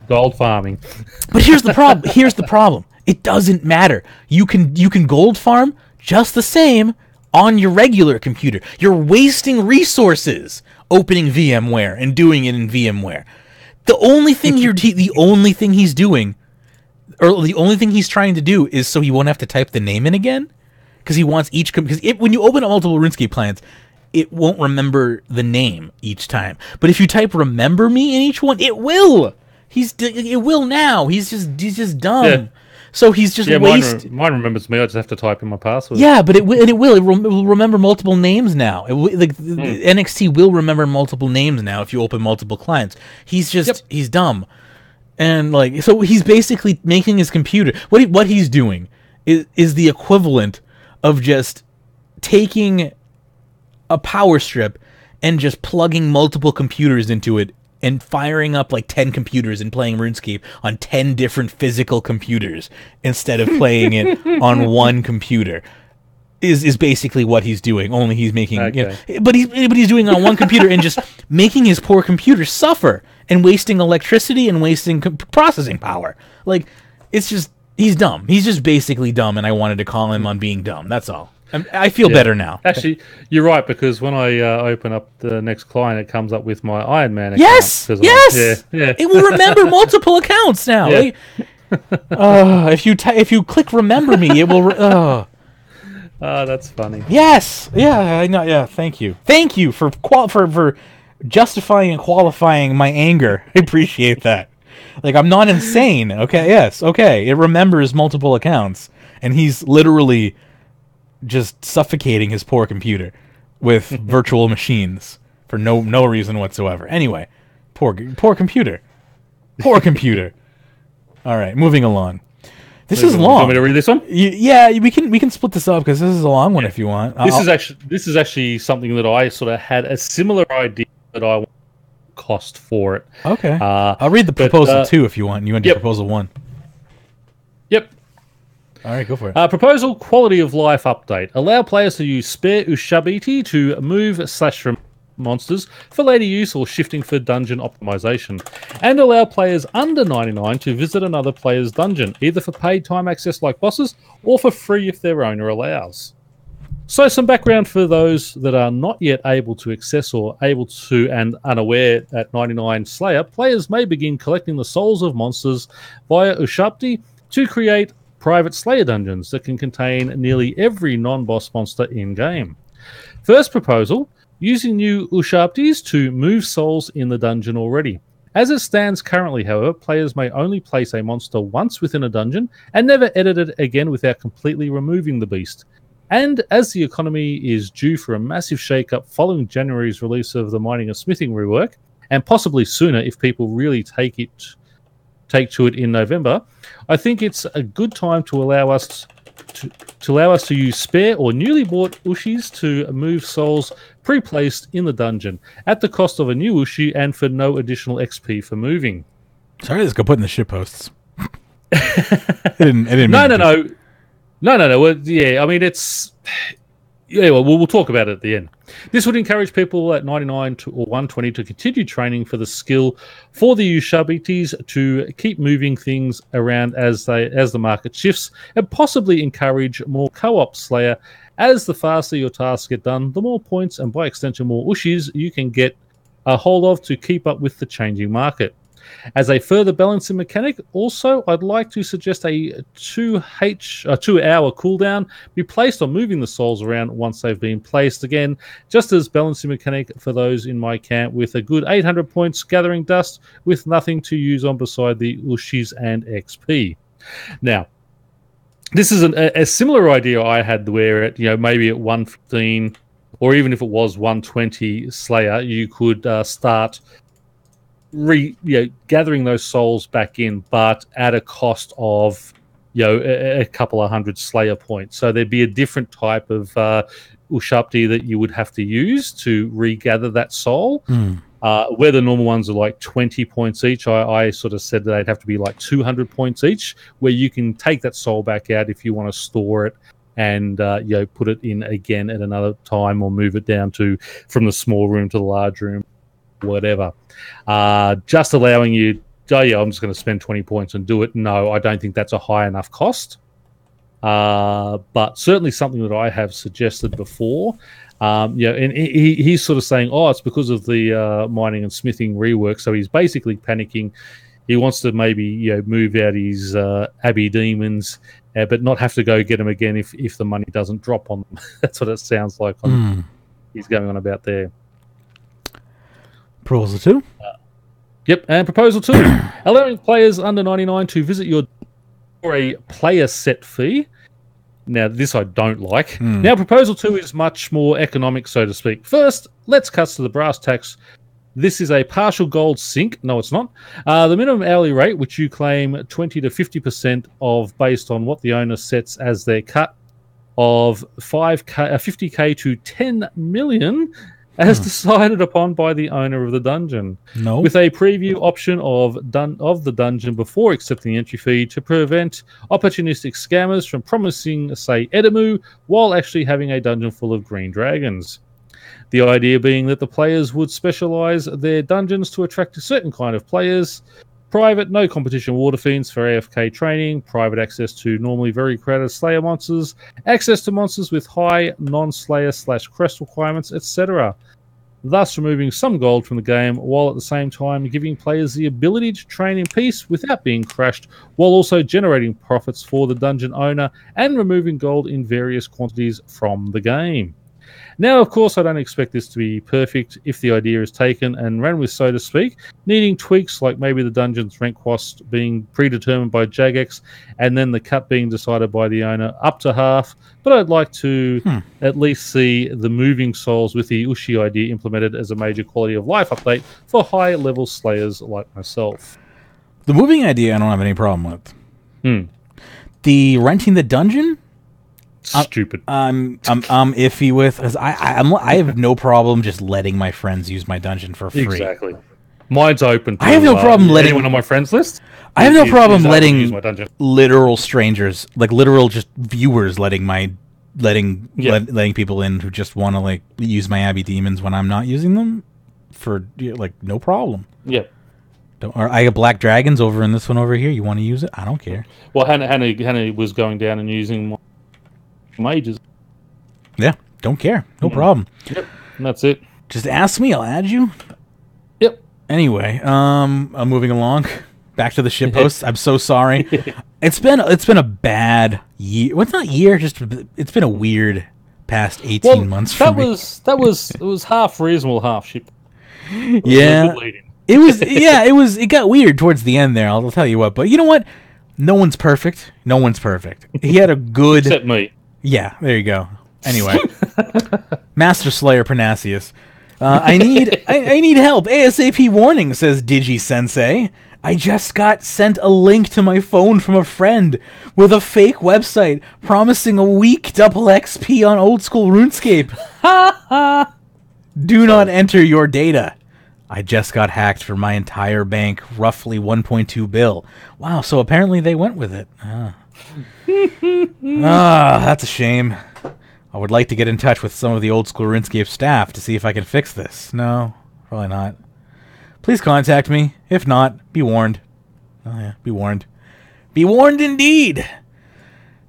gold farming. But here's the problem. It doesn't matter. You can gold farm just the same on your regular computer. You're wasting resources opening VMware and doing it in VMware. The only thing he's doing, or the only thing he's trying to do, is so he won't have to type the name in again, because he wants each. Because when you open up multiple RuneScape clients, it won't remember the name each time. But if you type "remember me" in each one, it will. It will now. He's just dumb. Yeah. So he's just mine remembers me. I just have to type in my password. Yeah, but it will remember multiple names now. NXT will remember multiple names now if you open multiple clients. He's dumb, and so he's basically making his computer. What he's doing is the equivalent of just taking a power strip and just plugging multiple computers into it and firing up like 10 computers and playing RuneScape on 10 different physical computers instead of playing it on one computer is basically what he's doing. Only he's making, but he's doing it on one computer and just making his poor computer suffer and wasting electricity and wasting processing power. Like, it's just, he's dumb. He's just basically dumb, and I wanted to call him on being dumb. That's all. I feel better now. Actually, you're right, because when I open up the next client, it comes up with my Iron Man account. Yes! It will remember multiple accounts now. Yeah. If you click remember me, it will... Oh, that's funny. Yes! Yeah, I know. Yeah, thank you. Thank you for justifying and qualifying my anger. I appreciate that. Like, I'm not insane, okay? Yes, okay. It remembers multiple accounts, and he's literally just suffocating his poor computer with virtual machines for no reason whatsoever. Anyway, poor computer. Poor computer. All right, moving along. This is long. You want me to read this one? Yeah, we can split this up because this is a long one if you want. This is actually something that I sort of had a similar idea that I want cost for it. Okay. I'll read the proposal 2 if you want. You want to do proposal 1? Yep. All right, go for it. Proposal: quality of life update. Allow players to use spare Ushabiti to move / monsters for later use or shifting for dungeon optimization, and allow players under 99 to visit another player's dungeon, either for paid time access like bosses or for free if their owner allows. So some background for those that are not yet able to access or able to and unaware at 99 Slayer, players may begin collecting the souls of monsters via Ushabti to create private Slayer dungeons that can contain nearly every non-boss monster in-game. First proposal: using new Ushabtis to move souls in the dungeon already. As it stands currently, however, players may only place a monster once within a dungeon and never edit it again without completely removing the beast. And as the economy is due for a massive shake-up following January's release of the Mining and Smithing rework, and possibly sooner if people really take to it in November, I think it's a good time to allow us to use spare or newly bought Ushis to move souls pre-placed in the dungeon at the cost of a new Ushi and for no additional XP for moving. Sorry, this got put in the shitposts. I didn't. No. Well, yeah, I mean, it's... Yeah, well, we'll talk about it at the end. This would encourage people at 99 or 120 to continue training for the skill for the Ushabitis to keep moving things around as the market shifts, and possibly encourage more co-op Slayer, as the faster your tasks get done, the more points and by extension more Ushis you can get a hold of to keep up with the changing market. As a further balancing mechanic, also, I'd like to suggest a 2-hour cooldown be placed on moving the souls around once they've been placed. Again, just as balancing mechanic for those in my camp, with a good 800 points gathering dust with nothing to use on beside the Ushis and XP. Now, this is a similar idea I had where maybe at 115 or even if it was 120 Slayer, you could start gathering those souls back in, but at a cost of a couple of hundred Slayer points. So there'd be a different type of Ushapti that you would have to use to regather that soul. Where the normal ones are like 20 points each, I sort of said that they'd have to be like 200 points each, where you can take that soul back out if you want to store it and put it in again at another time, or move it down from the small room to the large room, whatever. Just allowing you, I'm just going to spend 20 points and do it. No, I don't think that's a high enough cost. But certainly something that I have suggested before. And he's sort of saying, it's because of the mining and smithing rework. So he's basically panicking. He wants to maybe move out his Abbey demons, but not have to go get them again if the money doesn't drop on them. That's what it sounds like he's going on about there. Proposal 2? Yep, and Proposal 2. Allowing players under 99 to visit your for a player set fee. Now, this I don't like. Now, Proposal 2 is much more economic, so to speak. First, let's cut to the brass tacks. This is a partial gold sink. No, it's not. The minimum hourly rate, which you claim 20 to 50% of based on what the owner sets as their cut of 50k to 10 million, as decided upon by the owner of the dungeon. No. With a preview option of the dungeon before accepting the entry fee to prevent opportunistic scammers from promising, say, Edamu, while actually having a dungeon full of green dragons. The idea being that the players would specialize their dungeons to attract a certain kind of players. Private, no competition water fiends for AFK training, private access to normally very crowded Slayer monsters, access to monsters with high non-Slayer / crest requirements, etc. Thus removing some gold from the game, while at the same time giving players the ability to train in peace without being crashed, while also generating profits for the dungeon owner and removing gold in various quantities from the game. Now, of course, I don't expect this to be perfect if the idea is taken and ran with, so to speak, needing tweaks like maybe the dungeon's rank cost being predetermined by Jagex and then the cut being decided by the owner up to half. But I'd like to at least see the moving souls with the Ushi idea implemented as a major quality of life update for high-level slayers like myself. The moving idea I don't have any problem with. The renting the dungeon? Stupid. I'm iffy with, because I have no problem just letting my friends use my dungeon for free. Exactly. Mine's open. I have no problem letting anyone on my friends list. I have no problem letting use my dungeon. Literal strangers, like literal just viewers, letting people in who just want to use my Abbey demons when I'm not using them for no problem. Yeah. Or I have black dragons over in this one over here. You want to use it? I don't care. Well, Hannah was going down and using mages. Yeah, don't care. No problem. Yep, and that's it. Just ask me, I'll add you. Yep. Anyway, I'm moving along. Back to the ship posts. I'm so sorry. It's been a bad year. Well, it's not year, just it's been a weird past 18 months for me. It was half reasonable, half ship. Yeah. It got weird towards the end there, I'll tell you what. But you know what? No one's perfect. He had a good except me. Yeah, there you go. Anyway, Master Slayer Pyrnassius. I need help. ASAP warning, says Digi Sensei. I just got sent a link to my phone from a friend with a fake website promising a week double XP on old school RuneScape. Do not enter your data. I just got hacked for my entire bank, roughly 1.2 bill. Wow, so apparently they went with it. That's a shame. I would like to get in touch with some of the old school RuneScape staff to see if I can fix this. No, probably not. Please contact me. If not, be warned. Oh yeah, be warned. Be warned indeed.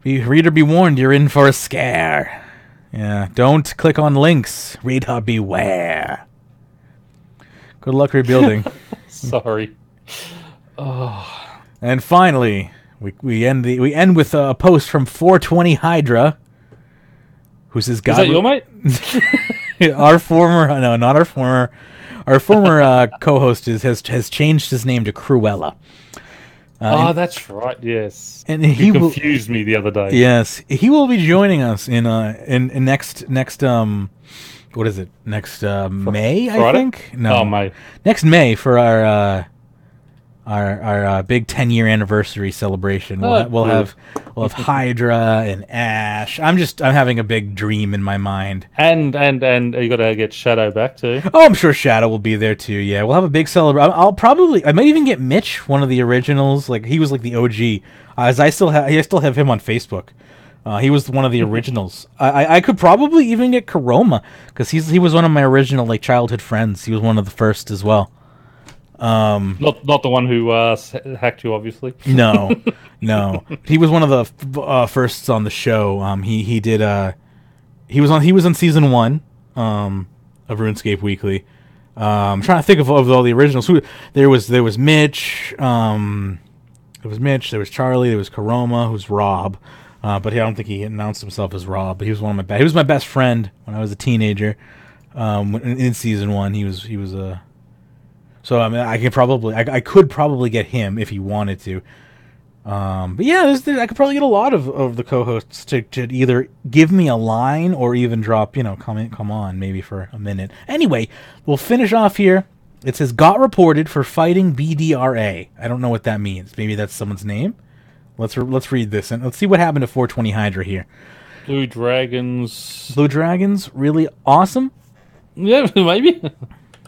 Reader, be warned. You're in for a scare. Yeah, don't click on links. Reader, beware. Good luck rebuilding. Sorry. And finally, we end with a post from 420 Hydra, who says, "God." Is that your mate? Our former co-host has changed his name to Cruella. That's right. Yes, and he confused me the other day. Yes, he will be joining us in next what is it, next May? Friday? I think May. Next May for our big 10-year anniversary celebration. We'll have Hydra and Ash. I'm having a big dream in my mind. And you got to get Shadow back too. Oh, I'm sure Shadow will be there too. Yeah, we'll have a big celebration. I might even get Mitch, one of the originals. Like he was like the OG. As I still have him on Facebook. He was one of the originals. I could probably even get Karoma because he was one of my original like childhood friends. He was one of the first as well. Not the one who hacked you, obviously. No. He was one of the firsts on the show. He was on season 1 of RuneScape Weekly. I'm trying to think of all the originals. There was Mitch. There was Mitch. There was Charlie. There was Karoma, who's Rob. But I don't think he announced himself as Rob. But he was he was my best friend when I was a teenager. In season 1, he was So I mean, I could probably get him if he wanted to. But yeah, I could probably get a lot of the co-hosts to either give me a line or even drop, come on, maybe for a minute. Anyway, we'll finish off here. It says, got reported for fighting BDRA. I don't know what that means. Maybe that's someone's name. Let's read this and let's see what happened to 420 Hydra here. Blue Dragons, really awesome. Yeah, maybe.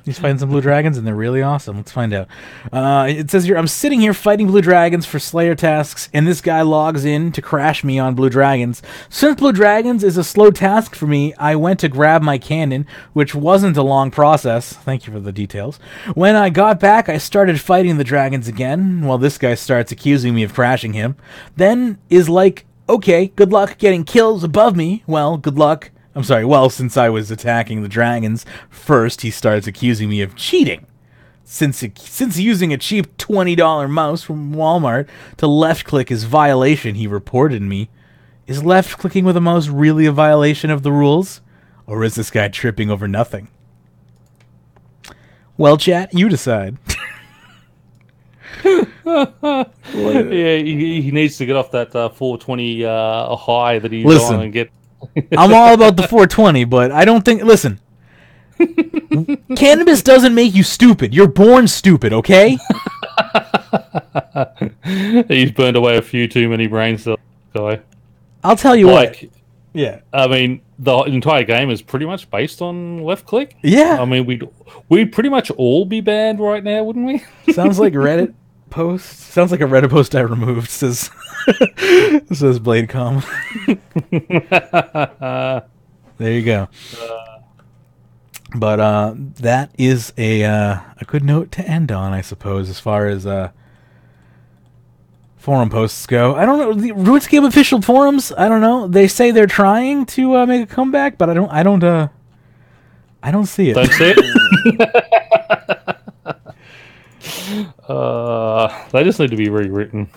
He's fighting some blue dragons, and they're really awesome. Let's find out. It says here, I'm sitting here fighting blue dragons for Slayer tasks, and this guy logs in to crash me on blue dragons. Since blue dragons is a slow task for me, I went to grab my cannon, which wasn't a long process. Thank you for the details. When I got back, I started fighting the dragons again, while this guy starts accusing me of crashing him. Then is like, okay, good luck getting kills above me. Well, good luck. I'm sorry, since I was attacking the dragons first, he starts accusing me of cheating. Since using a cheap $20 mouse from Walmart to left-click is violation, he reported me. Is left-clicking with a mouse really a violation of the rules? Or is this guy tripping over nothing? Well, chat, you decide. Yeah, he needs to get off that 420 high that he's on and get... I'm all about the 420, but I don't think... Listen. Cannabis doesn't make you stupid. You're born stupid, okay? He's burned away a few too many brain cells, guy. I'll tell you what. Yeah. I mean, the entire game is pretty much based on left click. Yeah. I mean, we'd pretty much all be banned right now, wouldn't we? Sounds like Reddit post. Sounds like a Reddit post I removed, says Bladecom. There you go. But that is a good note to end on, I suppose, as far as forum posts go. I don't know, the RuneScape official forums. I don't know. They say they're trying to make a comeback, but I don't see it. Don't see it. They just need to be rewritten.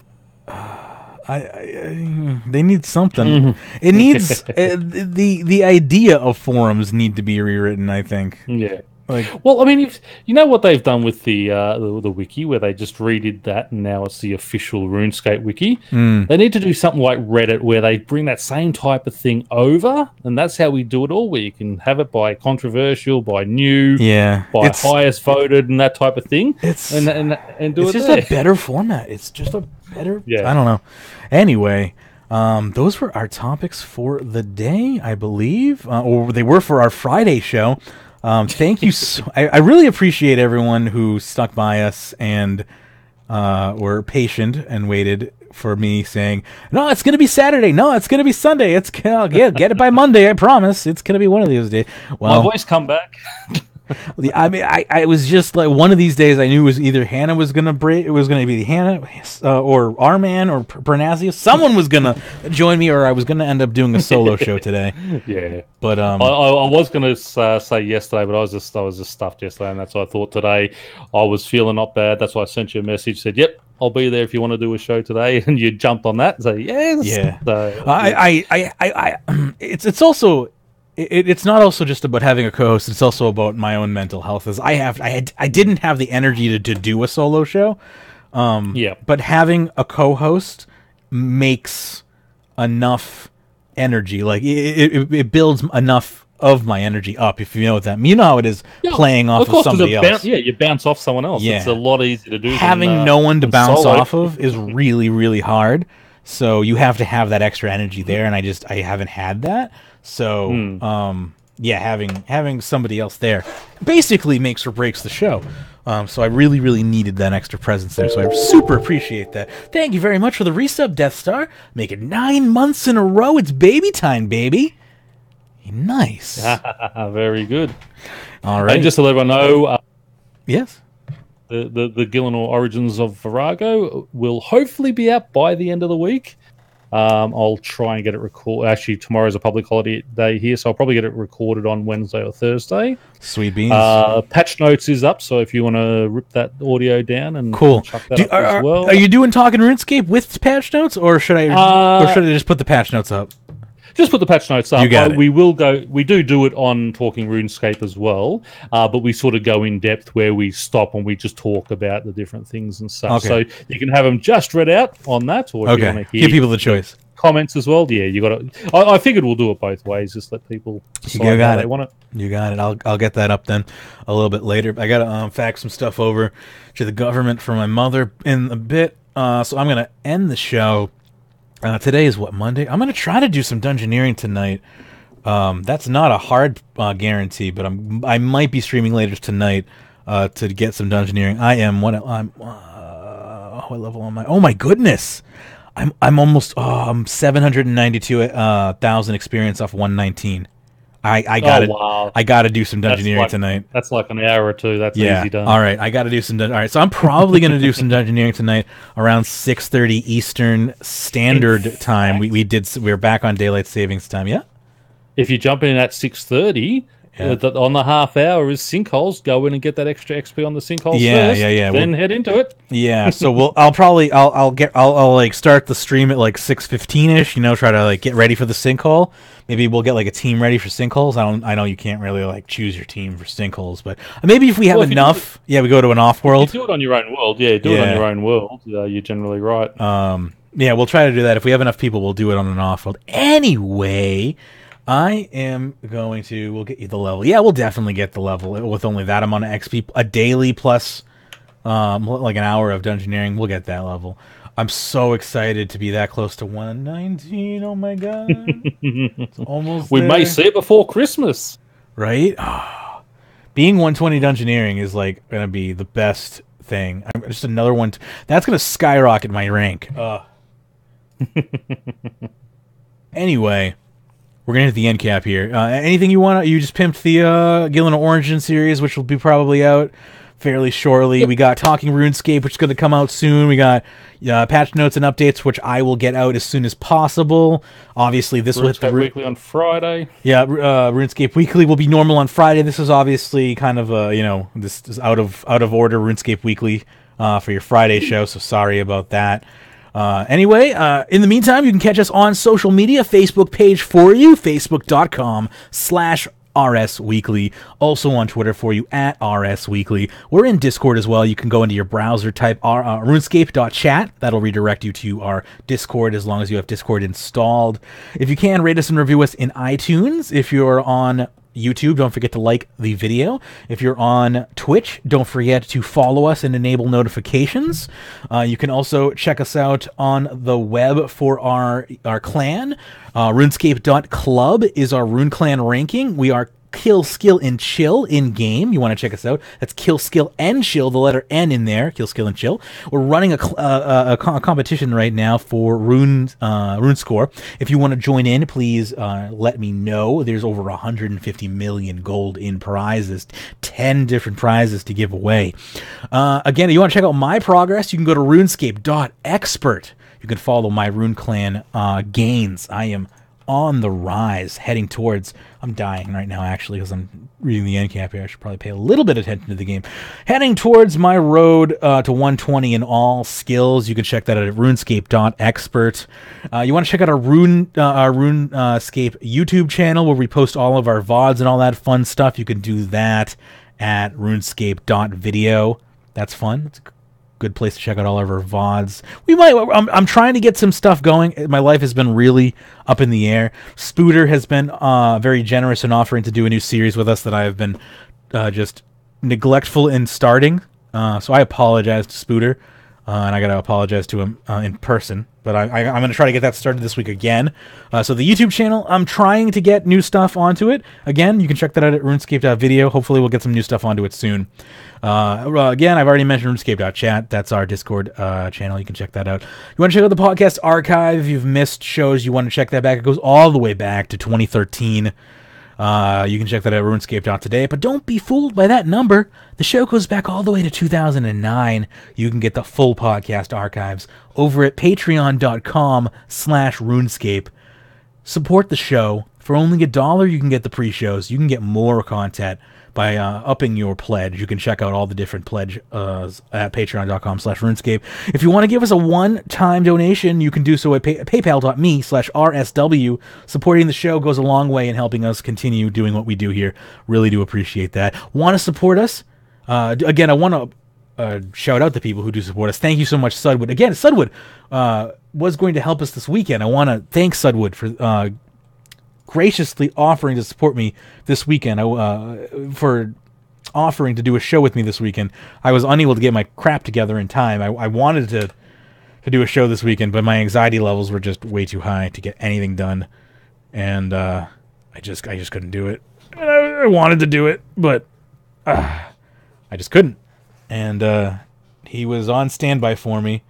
They need something. It needs the idea of forums need to be rewritten, I think. Yeah. Well, I mean, if you know what they've done with the wiki, where they just redid that, and now it's the official RuneScape wiki. They need to do something like Reddit, where they bring that same type of thing over, and that's how we do it all. Where you can have it by controversial, by new, by highest voted, and that type of thing. And do it's it. Just there. A better format. It's just a better. Yeah. I don't know. Anyway. Those were our topics for the day, I believe, or they were for our Friday show. Thank you. I really appreciate everyone who stuck by us and were patient and waited for me saying, no, it's going to be Saturday. No, it's going to be Sunday. Get it by Monday. I promise. It's going to be one of these days. Well, my voice come back. I mean, I was just like, one of these days I knew it was either Hannah was going to break, it was going to be Hannah or R-Man or Pyrnassius. Someone was going to join me, or I was going to end up doing a solo show today. Yeah. But I was going to say yesterday, but I was just stuffed yesterday, and that's what I thought today. I was feeling not bad. That's why I sent you a message, said, yep, I'll be there if you want to do a show today, and you jumped on that and say, yes. Yeah. So, it's also... It's not also just about having a co-host. It's also about my own mental health. As I didn't have the energy to do a solo show, But having a co-host makes enough energy. Like it builds enough of my energy up, if you know what that means. You know how it is playing off of somebody else. You bounce off someone else. Yeah. It's a lot easier to do. Having no one to bounce off of is really, really hard. So you have to have that extra energy there, and I haven't had that. So having somebody else there basically makes or breaks the show. So I really, really needed that extra presence there. So I super appreciate that. Thank you very much for the resub, Death Star. Make it 9 months in a row. It's baby time, baby. Nice. Very good. All right. And just to let everyone know, yes, the Gielinor Origins of Virago will hopefully be out by the end of the week. I'll try and get it recorded. Actually, tomorrow's a public holiday day here, so I'll probably get it recorded on Wednesday or Thursday. Sweet beans. Patch notes is up, so if you want to rip that audio down and chuck that up as well. Are you doing Talking RuneScape with patch notes, or should I just put the patch notes up? Just put the patch notes up. You got it. We do it on Talking RuneScape as well, but we sort of go in depth where we stop and we just talk about the different things and stuff. Okay. So you can have them just read out on that, or if you want to hear give people the choice. Comments as well. Yeah, you got to. I figured we'll do it both ways. Just let people decide how they want it. You got it. I'll get that up then a little bit later. I got to fax some stuff over to the government for my mother in a bit. So I'm gonna end the show. Today is what, Monday? I'm going to try to do some dungeoneering tonight. That's not a hard guarantee, but I might be streaming later tonight to get some dungeoneering. What level am I? Oh my goodness. I'm almost 792,000 experience off 119. I got to do some dungeoneering tonight. That's like an hour or two. That's easy done. All right, I got to do some. All right, so I'm probably going to do some dungeoneering tonight around 6:30 Eastern Standard Time. We're back on daylight savings time. Yeah. If you jump in at 6:30. On the half hour is sinkholes. Go in and get that extra XP on the sinkholes first. Then head into it. Yeah. So I'll like start the stream at like 6:15ish. Try to like get ready for the sinkhole. Maybe we'll get like a team ready for sinkholes. I know you can't really like choose your team for sinkholes, but maybe if we have enough, we go to an off world. Do it on your own world. Yeah, do it on your own world. You're generally right. We'll try to do that. If we have enough people, we'll do it on an off world. Anyway. I am going to... We'll get you the level. Yeah, we'll definitely get the level. With only that amount of XP, a daily plus like an hour of dungeoneering, we'll get that level. I'm so excited to be that close to 119. Oh my god. It's almost We may see it before Christmas. Right? Being 120 dungeoneering is like going to be the best thing. Just another one. That's going to skyrocket my rank. Anyway... We're going to hit the end cap here. Anything you want? You just pimped the Gielinor Origin series, which will be probably out fairly shortly. Yep. We got Talking RuneScape, which is going to come out soon. We got patch notes and updates, which I will get out as soon as possible. Obviously, this will hit the Weekly on Friday. Yeah, RuneScape Weekly will be normal on Friday. This is obviously kind of this is out of order RuneScape Weekly for your Friday show. So sorry about that. Anyway, in the meantime, you can catch us on social media. Facebook page for you, facebook.com/RS Weekly. Also on Twitter for you, @RS Weekly. We're in Discord as well. You can go into your browser, type runescape.chat. That'll redirect you to our Discord as long as you have Discord installed. If you can, rate us and review us in iTunes. If you're on YouTube, don't forget to like the video. If you're on Twitch, don't forget to follow us and enable notifications. You can also check us out on the web for our clan. RuneScape.club is our Rune Clan ranking. We are Kill, Skill, and Chill in game. You want to check us out. That's Kill, Skill, and Chill. The letter N in there. Kill, Skill, and Chill. We're running a competition right now for Rune Score. If you want to join in, please let me know. There's over 150 million gold in prizes. 10 different prizes to give away. Again, if you want to check out my progress, you can go to runescape.expert. You can follow my Rune Clan gains. I am on the rise, heading towards... I'm dying right now, actually, because I'm reading the end cap here. I should probably pay a little bit of attention to the game. Heading towards my road to 120 in all skills. You can check that out at runescape.expert. You want to check out our RuneScape YouTube channel, where we post all of our VODs and all that fun stuff. You can do that at runescape.video. That's fun. good place to check out all of our VODs. I'm trying to get some stuff going. My life has been really up in the air. Spooter has been very generous in offering to do a new series with us that I have been just neglectful in starting. So I apologize to Spooter, and I got to apologize to him in person. But I'm going to try to get that started this week again. So the YouTube channel, I'm trying to get new stuff onto it. Again, you can check that out at runescape.video. Hopefully we'll get some new stuff onto it soon. Again, I've already mentioned runescape.chat. That's our Discord channel. You can check that out. You want to check out the podcast archive. If you've missed shows, you want to check that back. It goes all the way back to 2013. You can check that out at runescape.today, but don't be fooled by that number. The show goes back all the way to 2009. You can get the full podcast archives over at patreon.com/runescape. Support the show. For only $1, you can get the pre-shows. You can get more content by upping your pledge. You can check out all the different pledge at patreon.com/runescape. If you want to give us a one-time donation, you can do so at paypal.me/RSW. Supporting the show goes a long way in helping us continue doing what we do here. Really do appreciate that. Want to support us? Again, I want to shout out the people who do support us. Thank you so much, Sudwood. Again, Sudwood was going to help us this weekend. I want to thank Sudwood for graciously offering to support me this weekend, for offering to do a show with me this weekend. I was unable to get my crap together in time. I wanted to do a show this weekend, but my anxiety levels were just way too high to get anything done, and I just couldn't do it. And I wanted to do it, but I just couldn't. And he was on standby for me,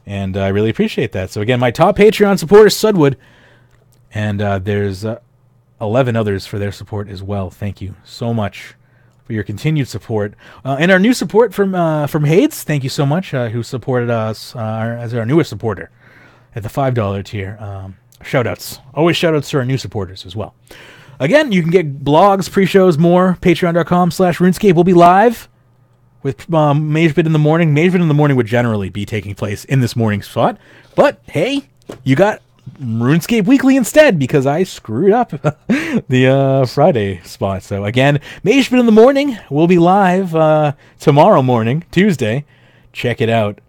and I really appreciate that. So again, my top Patreon supporter, Sudwood. And there's 11 others for their support as well. Thank you so much for your continued support. And our new support from Hades, thank you so much, who supported us as our newest supporter at the $5 tier. Shoutouts. Always shoutouts to our new supporters as well. Again, you can get blogs, pre-shows, more. Patreon.com/RuneScape will be live with Magebit in the morning. Magebit in the morning would generally be taking place in this morning's spot. But, hey, you got RuneScape Weekly instead, because I screwed up the Friday spot. So again, Magebit in the morning will be live tomorrow morning, Tuesday. Check it out.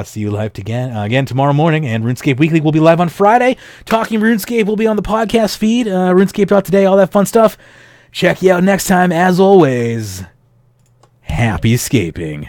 See you live again tomorrow morning, and RuneScape Weekly will be live on Friday. Talking RuneScape will be on the podcast feed, runescape.today, all that fun stuff. Check you out next time. As always, happy scaping.